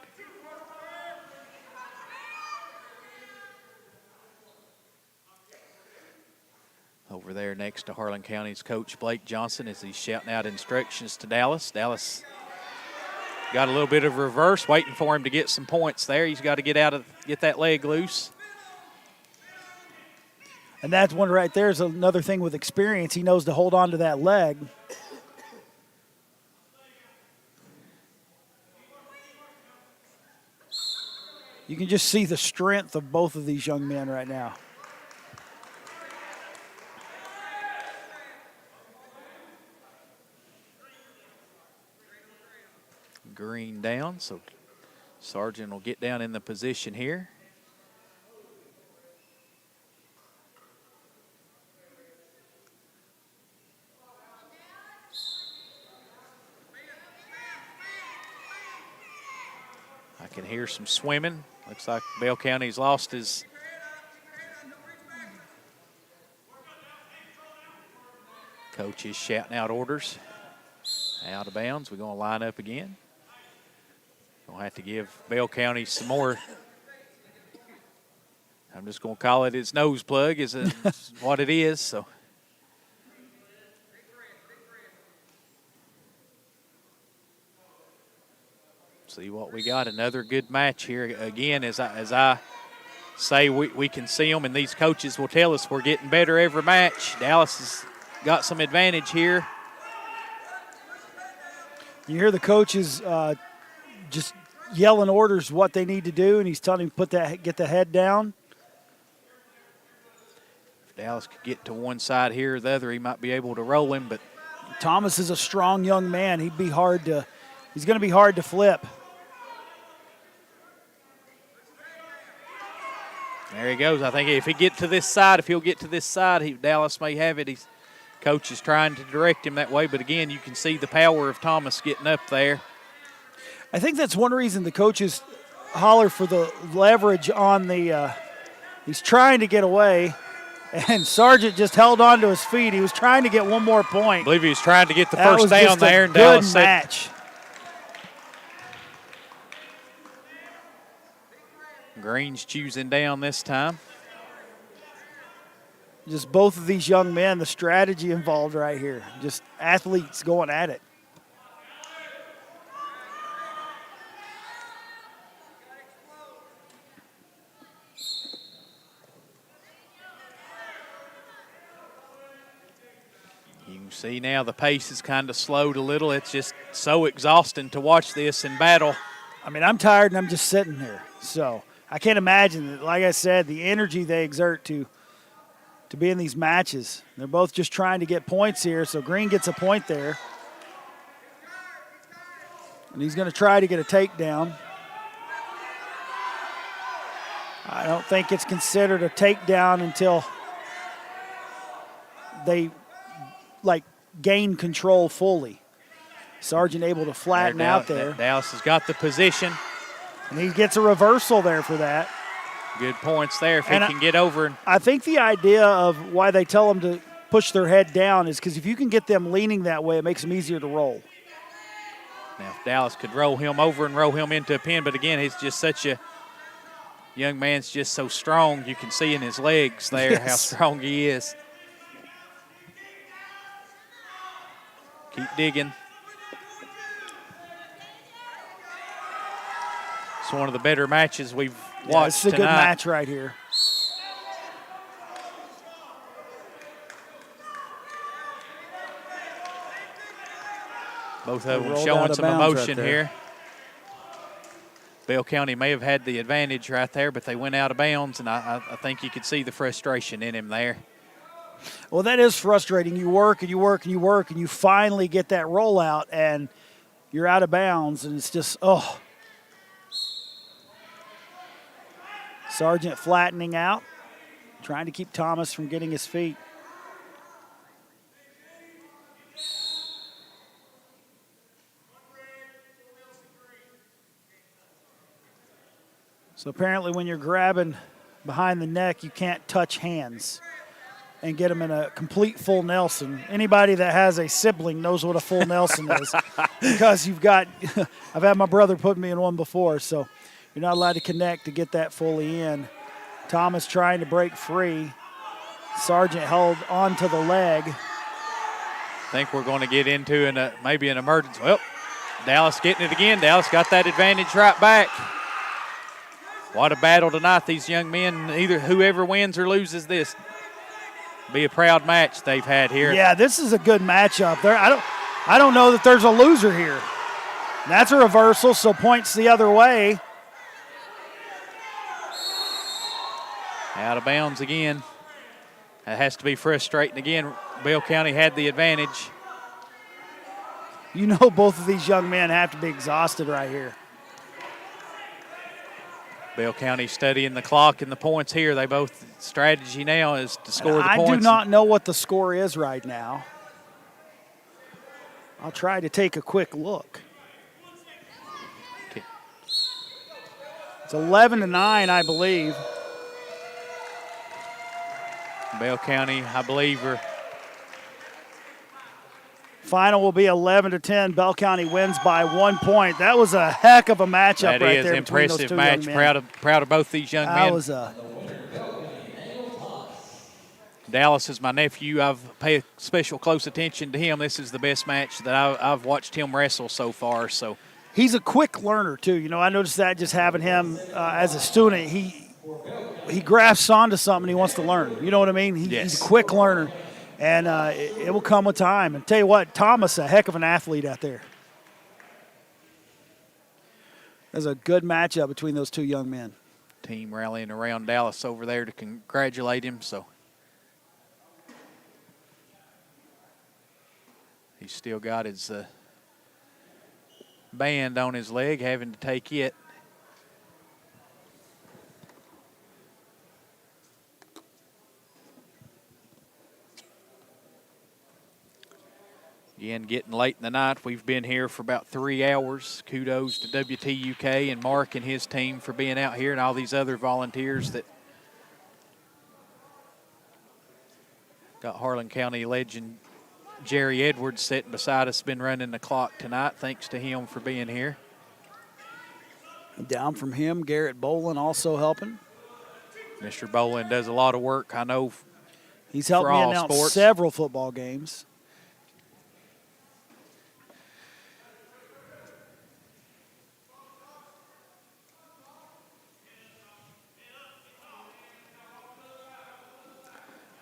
over there next to Harlan County's coach Blake Johnson as he's shouting out instructions to Dallas. Dallas got a little bit of reverse, waiting for him to get some points there. He's got to get that leg loose. And that's one right there is another thing with experience. He knows to hold on to that leg. You can just see the strength of both of these young men right now. Green down, so Sargent will get down in the position here. I can hear some swimming. Looks like Bell County's lost his coach is shouting out orders. Out of bounds. We're going to line up again. We'll have to give Bell County some more. I'm just going to call it its nose plug is what it is. So. See what we got. Another good match here. Again, as I say, we can see them, and these coaches will tell us we're getting better every match. Dallas has got some advantage here. You hear the coaches just yelling orders what they need to do, and he's telling him get the head down. If Dallas could get to one side here or the other, he might be able to roll him. But Thomas is a strong young man. He's going to be hard to flip. There he goes. I think if he'll get to this side, Dallas may have it. Coach is trying to direct him that way, but again, you can see the power of Thomas getting up there. I think that's one reason the coaches holler for the leverage on the he's trying to get away, and Sargent just held on to his feet. He was trying to get one more point. I believe he was trying to get the That first was down just there, a and good Dallas said, match. Green's choosing down this time. Just both of these young men, the strategy involved right here. Just athletes going at it. You can see now the pace is kind of slowed a little. It's just so exhausting to watch this in battle. I mean, I'm tired and I'm just sitting here. So I can't imagine that, like I said, the energy they exert to be in these matches. They're both just trying to get points here, so Green gets a point there. And he's going to try to get a takedown. I don't think it's considered a takedown until they, gain control fully. Sargent able to flatten out there. Dallas has got the position. And he gets a reversal there for that. Good points there if he can get over. I think the idea of why they tell them to push their head down is because if you can get them leaning that way, it makes them easier to roll. Now, if Dallas could roll him over and roll him into a pin, but again, he's just such a young man's just so strong. You can see in his legs there how strong he is. Keep digging. It's one of the better matches we've watched tonight. It's a good match right here. Both of them showing some emotion here. Bell County may have had the advantage right there, but they went out of bounds, and I think you could see the frustration in him there. Well, that is frustrating. You work and you work and you work, and you finally get that rollout, and you're out of bounds, and it's just, oh. Sargent flattening out, trying to keep Thomas from getting his feet. So apparently when you're grabbing behind the neck, you can't touch hands and get them in a complete full Nelson. Anybody that has a sibling knows what a full Nelson is because you've got, I've had my brother put me in one before, so you're not allowed to connect to get that fully in. Thomas trying to break free. Sargent held onto the leg. I think we're going to get into maybe an emergency. Well, Dallas getting it again. Dallas got that advantage right back. What a battle tonight. These young men, either whoever wins or loses this, be a proud match they've had here. Yeah, this is a good matchup. There, I don't know that there's a loser here. That's a reversal, so points the other way. Out of bounds again. That has to be frustrating again. Bell County had the advantage. You know both of these young men have to be exhausted right here. Bell County studying the clock and the points here. They both, strategy now is to score the points. I do not know what the score is right now. I'll try to take a quick look. Okay. It's 11-9, I believe. Bell County, I believe, are final will be 11-10. Bell County wins by 1 point. That was a heck of a matchup right there. That is impressive match. Proud of both these young men. Dallas is my nephew. I've paid special close attention to him. This is the best match that I've watched him wrestle so far. So he's a quick learner too. You know, I noticed that just having him as a student. He grasps onto something he wants to learn. You know what I mean? He's a quick learner, and it will come with time. And tell you what, Thomas, a heck of an athlete out there. There's a good matchup between those two young men. Team rallying around Dallas over there to congratulate him. So he's still got his band on his leg, having to take it. Again, getting late in the night. We've been here for about 3 hours. Kudos to WTUK and Mark and his team for being out here and all these other volunteers that got Harlan County legend Jerry Edwards sitting beside us, been running the clock tonight. Thanks to him for being here. Down from him, Garrett Bolin also helping. Mr. Bolin does a lot of work, I know. He's helped me announce several football games.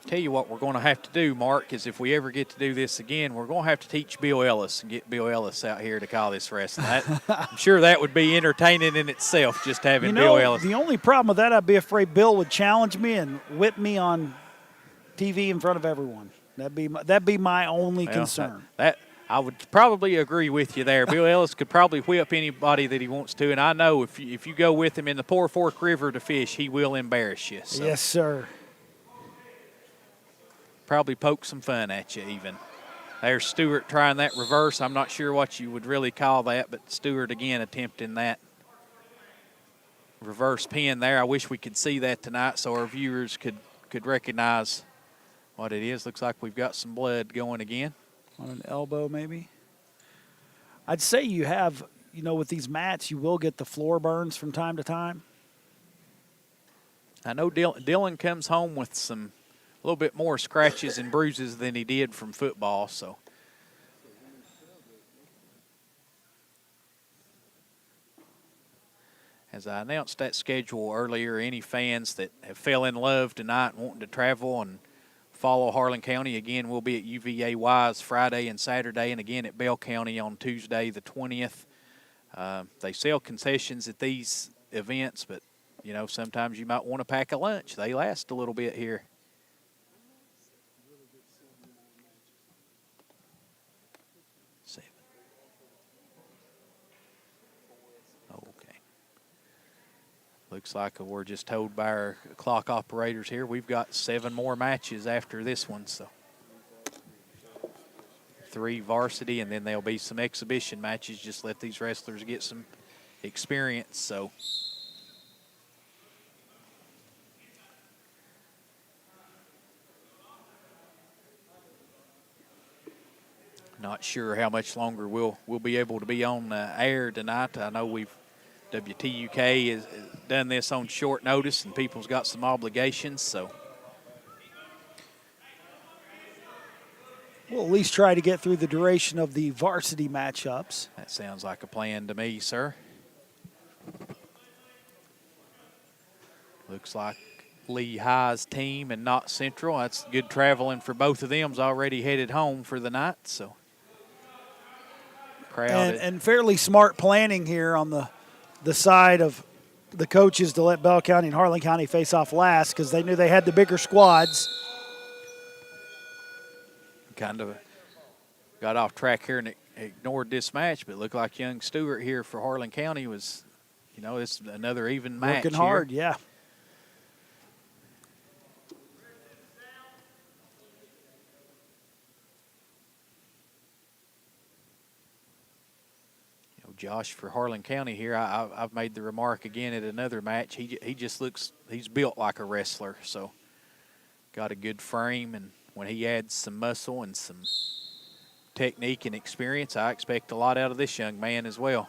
Tell you what we're going to have to do, Mark, is if we ever get to do this again, we're going to have to teach Bill Ellis and get Bill Ellis out here to call this wrestling. I'm sure that would be entertaining in itself, just having Bill Ellis. The only problem with that, I'd be afraid Bill would challenge me and whip me on TV in front of everyone. That'd be my only concern. That I would probably agree with you there. Bill Ellis could probably whip anybody that he wants to, and I know if you go with him in the Poor Fork River to fish, he will embarrass you. So. Yes, sir. Probably poke some fun at you even. There's Stewart trying that reverse. I'm not sure what you would really call that, but Stewart again attempting that reverse pin there. I wish we could see that tonight so our viewers could recognize what it is. Looks like we've got some blood going again. On an elbow maybe. I'd say you have, with these mats, you will get the floor burns from time to time. I know Dylan comes home with a little bit more scratches and bruises than he did from football, so. As I announced that schedule earlier, any fans that have fell in love tonight wanting to travel and follow Harlan County, again, we'll be at UVA Wise Friday and Saturday, and again at Bell County on Tuesday the 20th. They sell concessions at these events, but, sometimes you might want to pack a lunch. They last a little bit here. Looks like we're just told by our clock operators here we've got 7 more matches after this one. So 3 varsity, and then there'll be some exhibition matches. Just let these wrestlers get some experience. So not sure how much longer we'll be able to be on air tonight. I know WTUK has done this on short notice, and people's got some obligations, so. We'll at least try to get through the duration of the varsity matchups. That sounds like a plan to me, sir. Looks like Lee High's team and not Central. That's good traveling for both of them. Already headed home for the night, so. Crowd and fairly smart planning here on the side of the coaches to let Bell County and Harlan County face off last because they knew they had the bigger squads. Kind of got off track here and ignored this match, but it looked like young Stewart here for Harlan County was, it's another even match. Working hard, yeah. Josh for Harlan County here, I've made the remark again at another match. He just looks, he's built like a wrestler, so got a good frame, and when he adds some muscle and some technique and experience, I expect a lot out of this young man as well.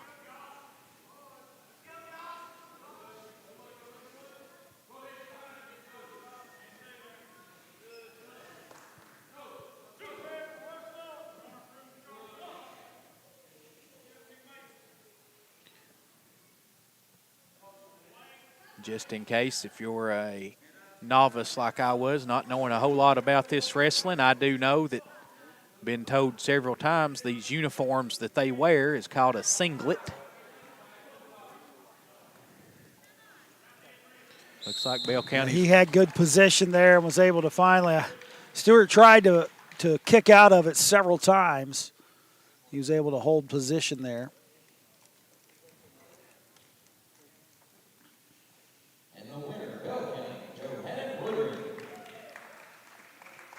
Just in case, if you're a novice like I was, not knowing a whole lot about this wrestling, I do know that, been told several times, these uniforms that they wear is called a singlet. Looks like Bell County. He had good position there and was able to finally. Stewart tried to kick out of it several times. He was able to hold position there.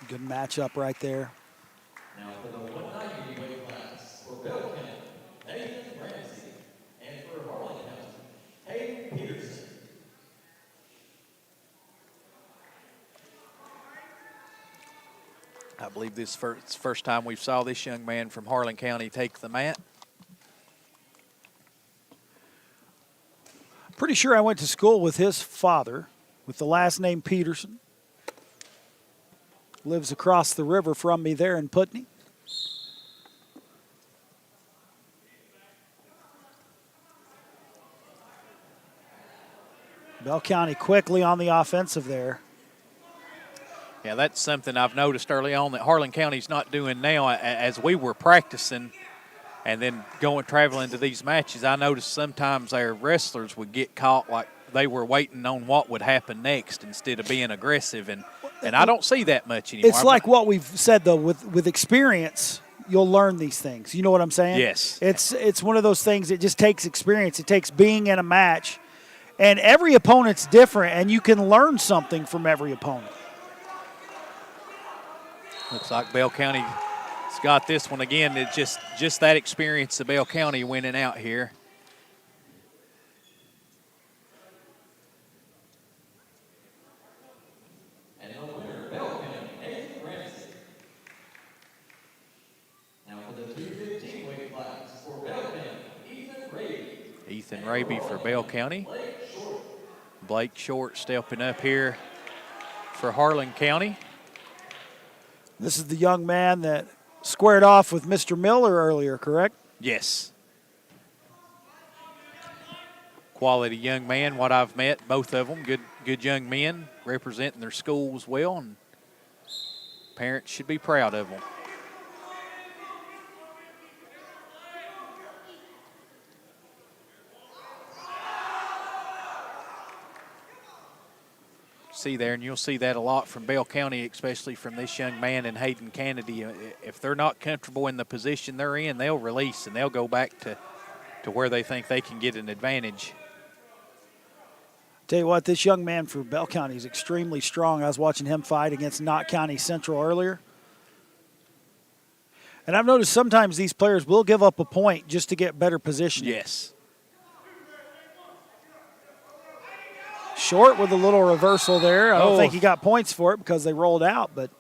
Good matchup right there. Now for the 190 I believe it's the first time we saw this young man from Harlan County take the mat. Pretty sure I went to school with his father, with the last name Peterson. Lives across the river from me there in Putney. Bell County quickly on the offensive there. Yeah, that's something I've noticed early on that Harlan County's not doing now. As we were practicing and then traveling to these matches, I noticed sometimes our wrestlers would get caught like they were waiting on what would happen next instead of being aggressive, and I don't see that much anymore. It's like what we've said, though, with experience, you'll learn these things. You know what I'm saying? Yes. It's one of those things that just takes experience. It takes being in a match, and every opponent's different, and you can learn something from every opponent. Looks like Bell County's got this one again. It's just that experience of Bell County winning out here. And the winner, Bell County, Nathan Ramsey. Now for the 215 weight class for Bell County, Ethan Raby. Ethan Raby for Bell County. Blake Short stepping up here for Harlan County. This is the young man that squared off with Mr. Miller earlier, correct? Yes. Quality young man, what I've met, both of them, good young men, representing their schools well, and parents should be proud of them. See there, and you'll see that a lot from Bell County, especially from this young man and Hayden Kennedy. If they're not comfortable in the position they're in, they'll release and they'll go back to where they think they can get an advantage. Tell you what, this young man for Bell County is extremely strong. I was watching him fight against Knott County Central earlier. And I've noticed sometimes these players will give up a point just to get better positioning. Yes. Short with a little reversal there. I don't think he got points for it because they rolled out, but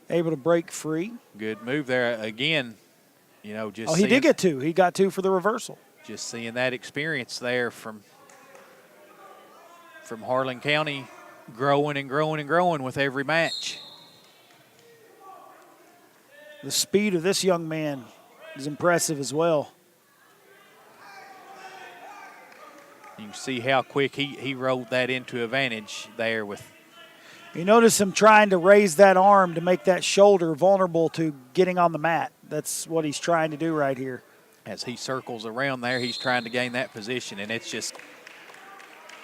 able to break free. Good move there. Again, just he did get two. He got two for the reversal. Just seeing that experience there from Harlan County growing and growing and growing with every match. The speed of this young man is impressive as well. You can see how quick he rolled that into advantage there with. You notice him trying to raise that arm to make that shoulder vulnerable to getting on the mat. That's what he's trying to do right here. As he circles around there, he's trying to gain that position, and it's just,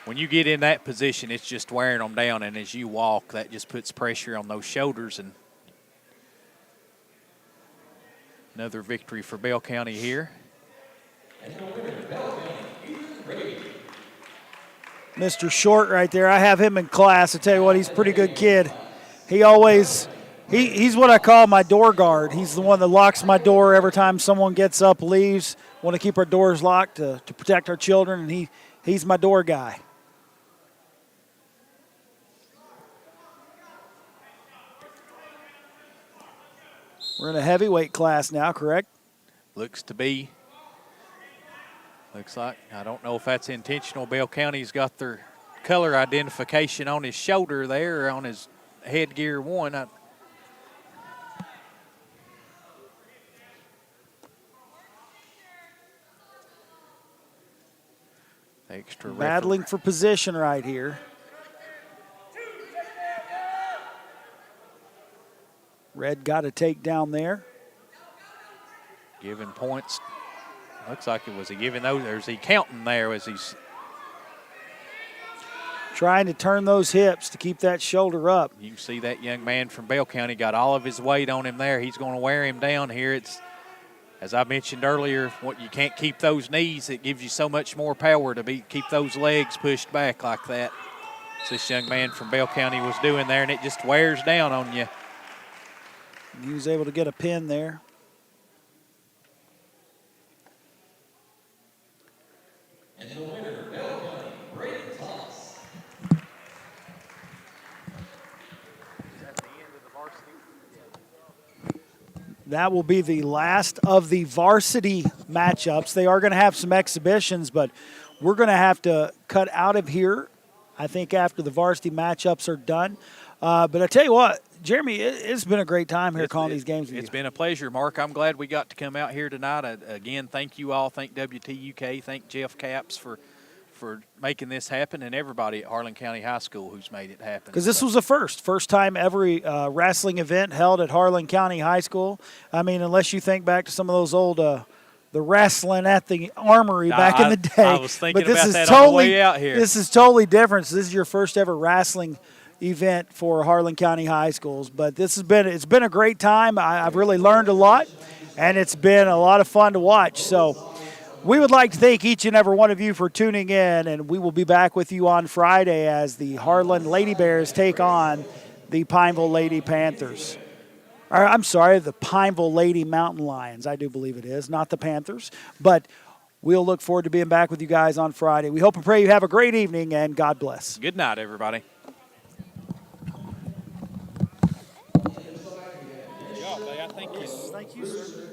when you get in that position, it's just wearing them down, and as you walk, that just puts pressure on those shoulders. And another victory for Bell County here. Mr. Short right there. I have him in class. I tell you what, he's a pretty good kid. He's what I call my door guard. He's the one that locks my door every time someone gets up, leaves. Want to keep our doors locked to protect our children, and he's my door guy. We're in a heavyweight class now, correct? Looks to be. Looks like, I don't know if that's intentional. Bell County's got their color identification on his shoulder there, or on his headgear one. Extra battling for position right here. Red got a takedown there. Giving points. Looks like it was he giving those, or is he counting there as he's trying to turn those hips to keep that shoulder up. You can see that young man from Bell County got all of his weight on him there. He's going to wear him down here. It's, as I mentioned earlier, you can't keep those knees. It gives you so much more power to keep those legs pushed back like that. So this young man from Bell County was doing there, and it just wears down on you. He was able to get a pin there. And the winner, Bell County, Brayden Thomas. Is that the end of the varsity? Yeah. that will be the last of the varsity matchups. They are going to have some exhibitions, but we're going to have to cut out of here, I think, after the varsity matchups are done. But I tell you what, Jeremy, it's been a great time here calling these games with you. It's been a pleasure, Mark. I'm glad we got to come out here tonight. Again, thank you all. Thank WTUK. Thank Jeff Capps for making this happen, and everybody at Harlan County High School who's made it happen. Because this was the first time every wrestling event held at Harlan County High School. I mean, unless you think back to some of those old the wrestling at the Armory back in the day. I was thinking but this about is that totally, on the way out here. This is totally different. So this is your first ever wrestling event for Harlan County High Schools. But it's been a great time. I've really learned a lot, and it's been a lot of fun to watch. So we would like to thank each and every one of you for tuning in, and we will be back with you on Friday as the Harlan Lady Bears take on the Pineville Lady Panthers. Or, I'm sorry, the Pineville Lady Mountain Lions, I do believe it is, not the Panthers. But we'll look forward to being back with you guys on Friday. We hope and pray you have a great evening, and God bless. Good night, everybody. Thank you, sir.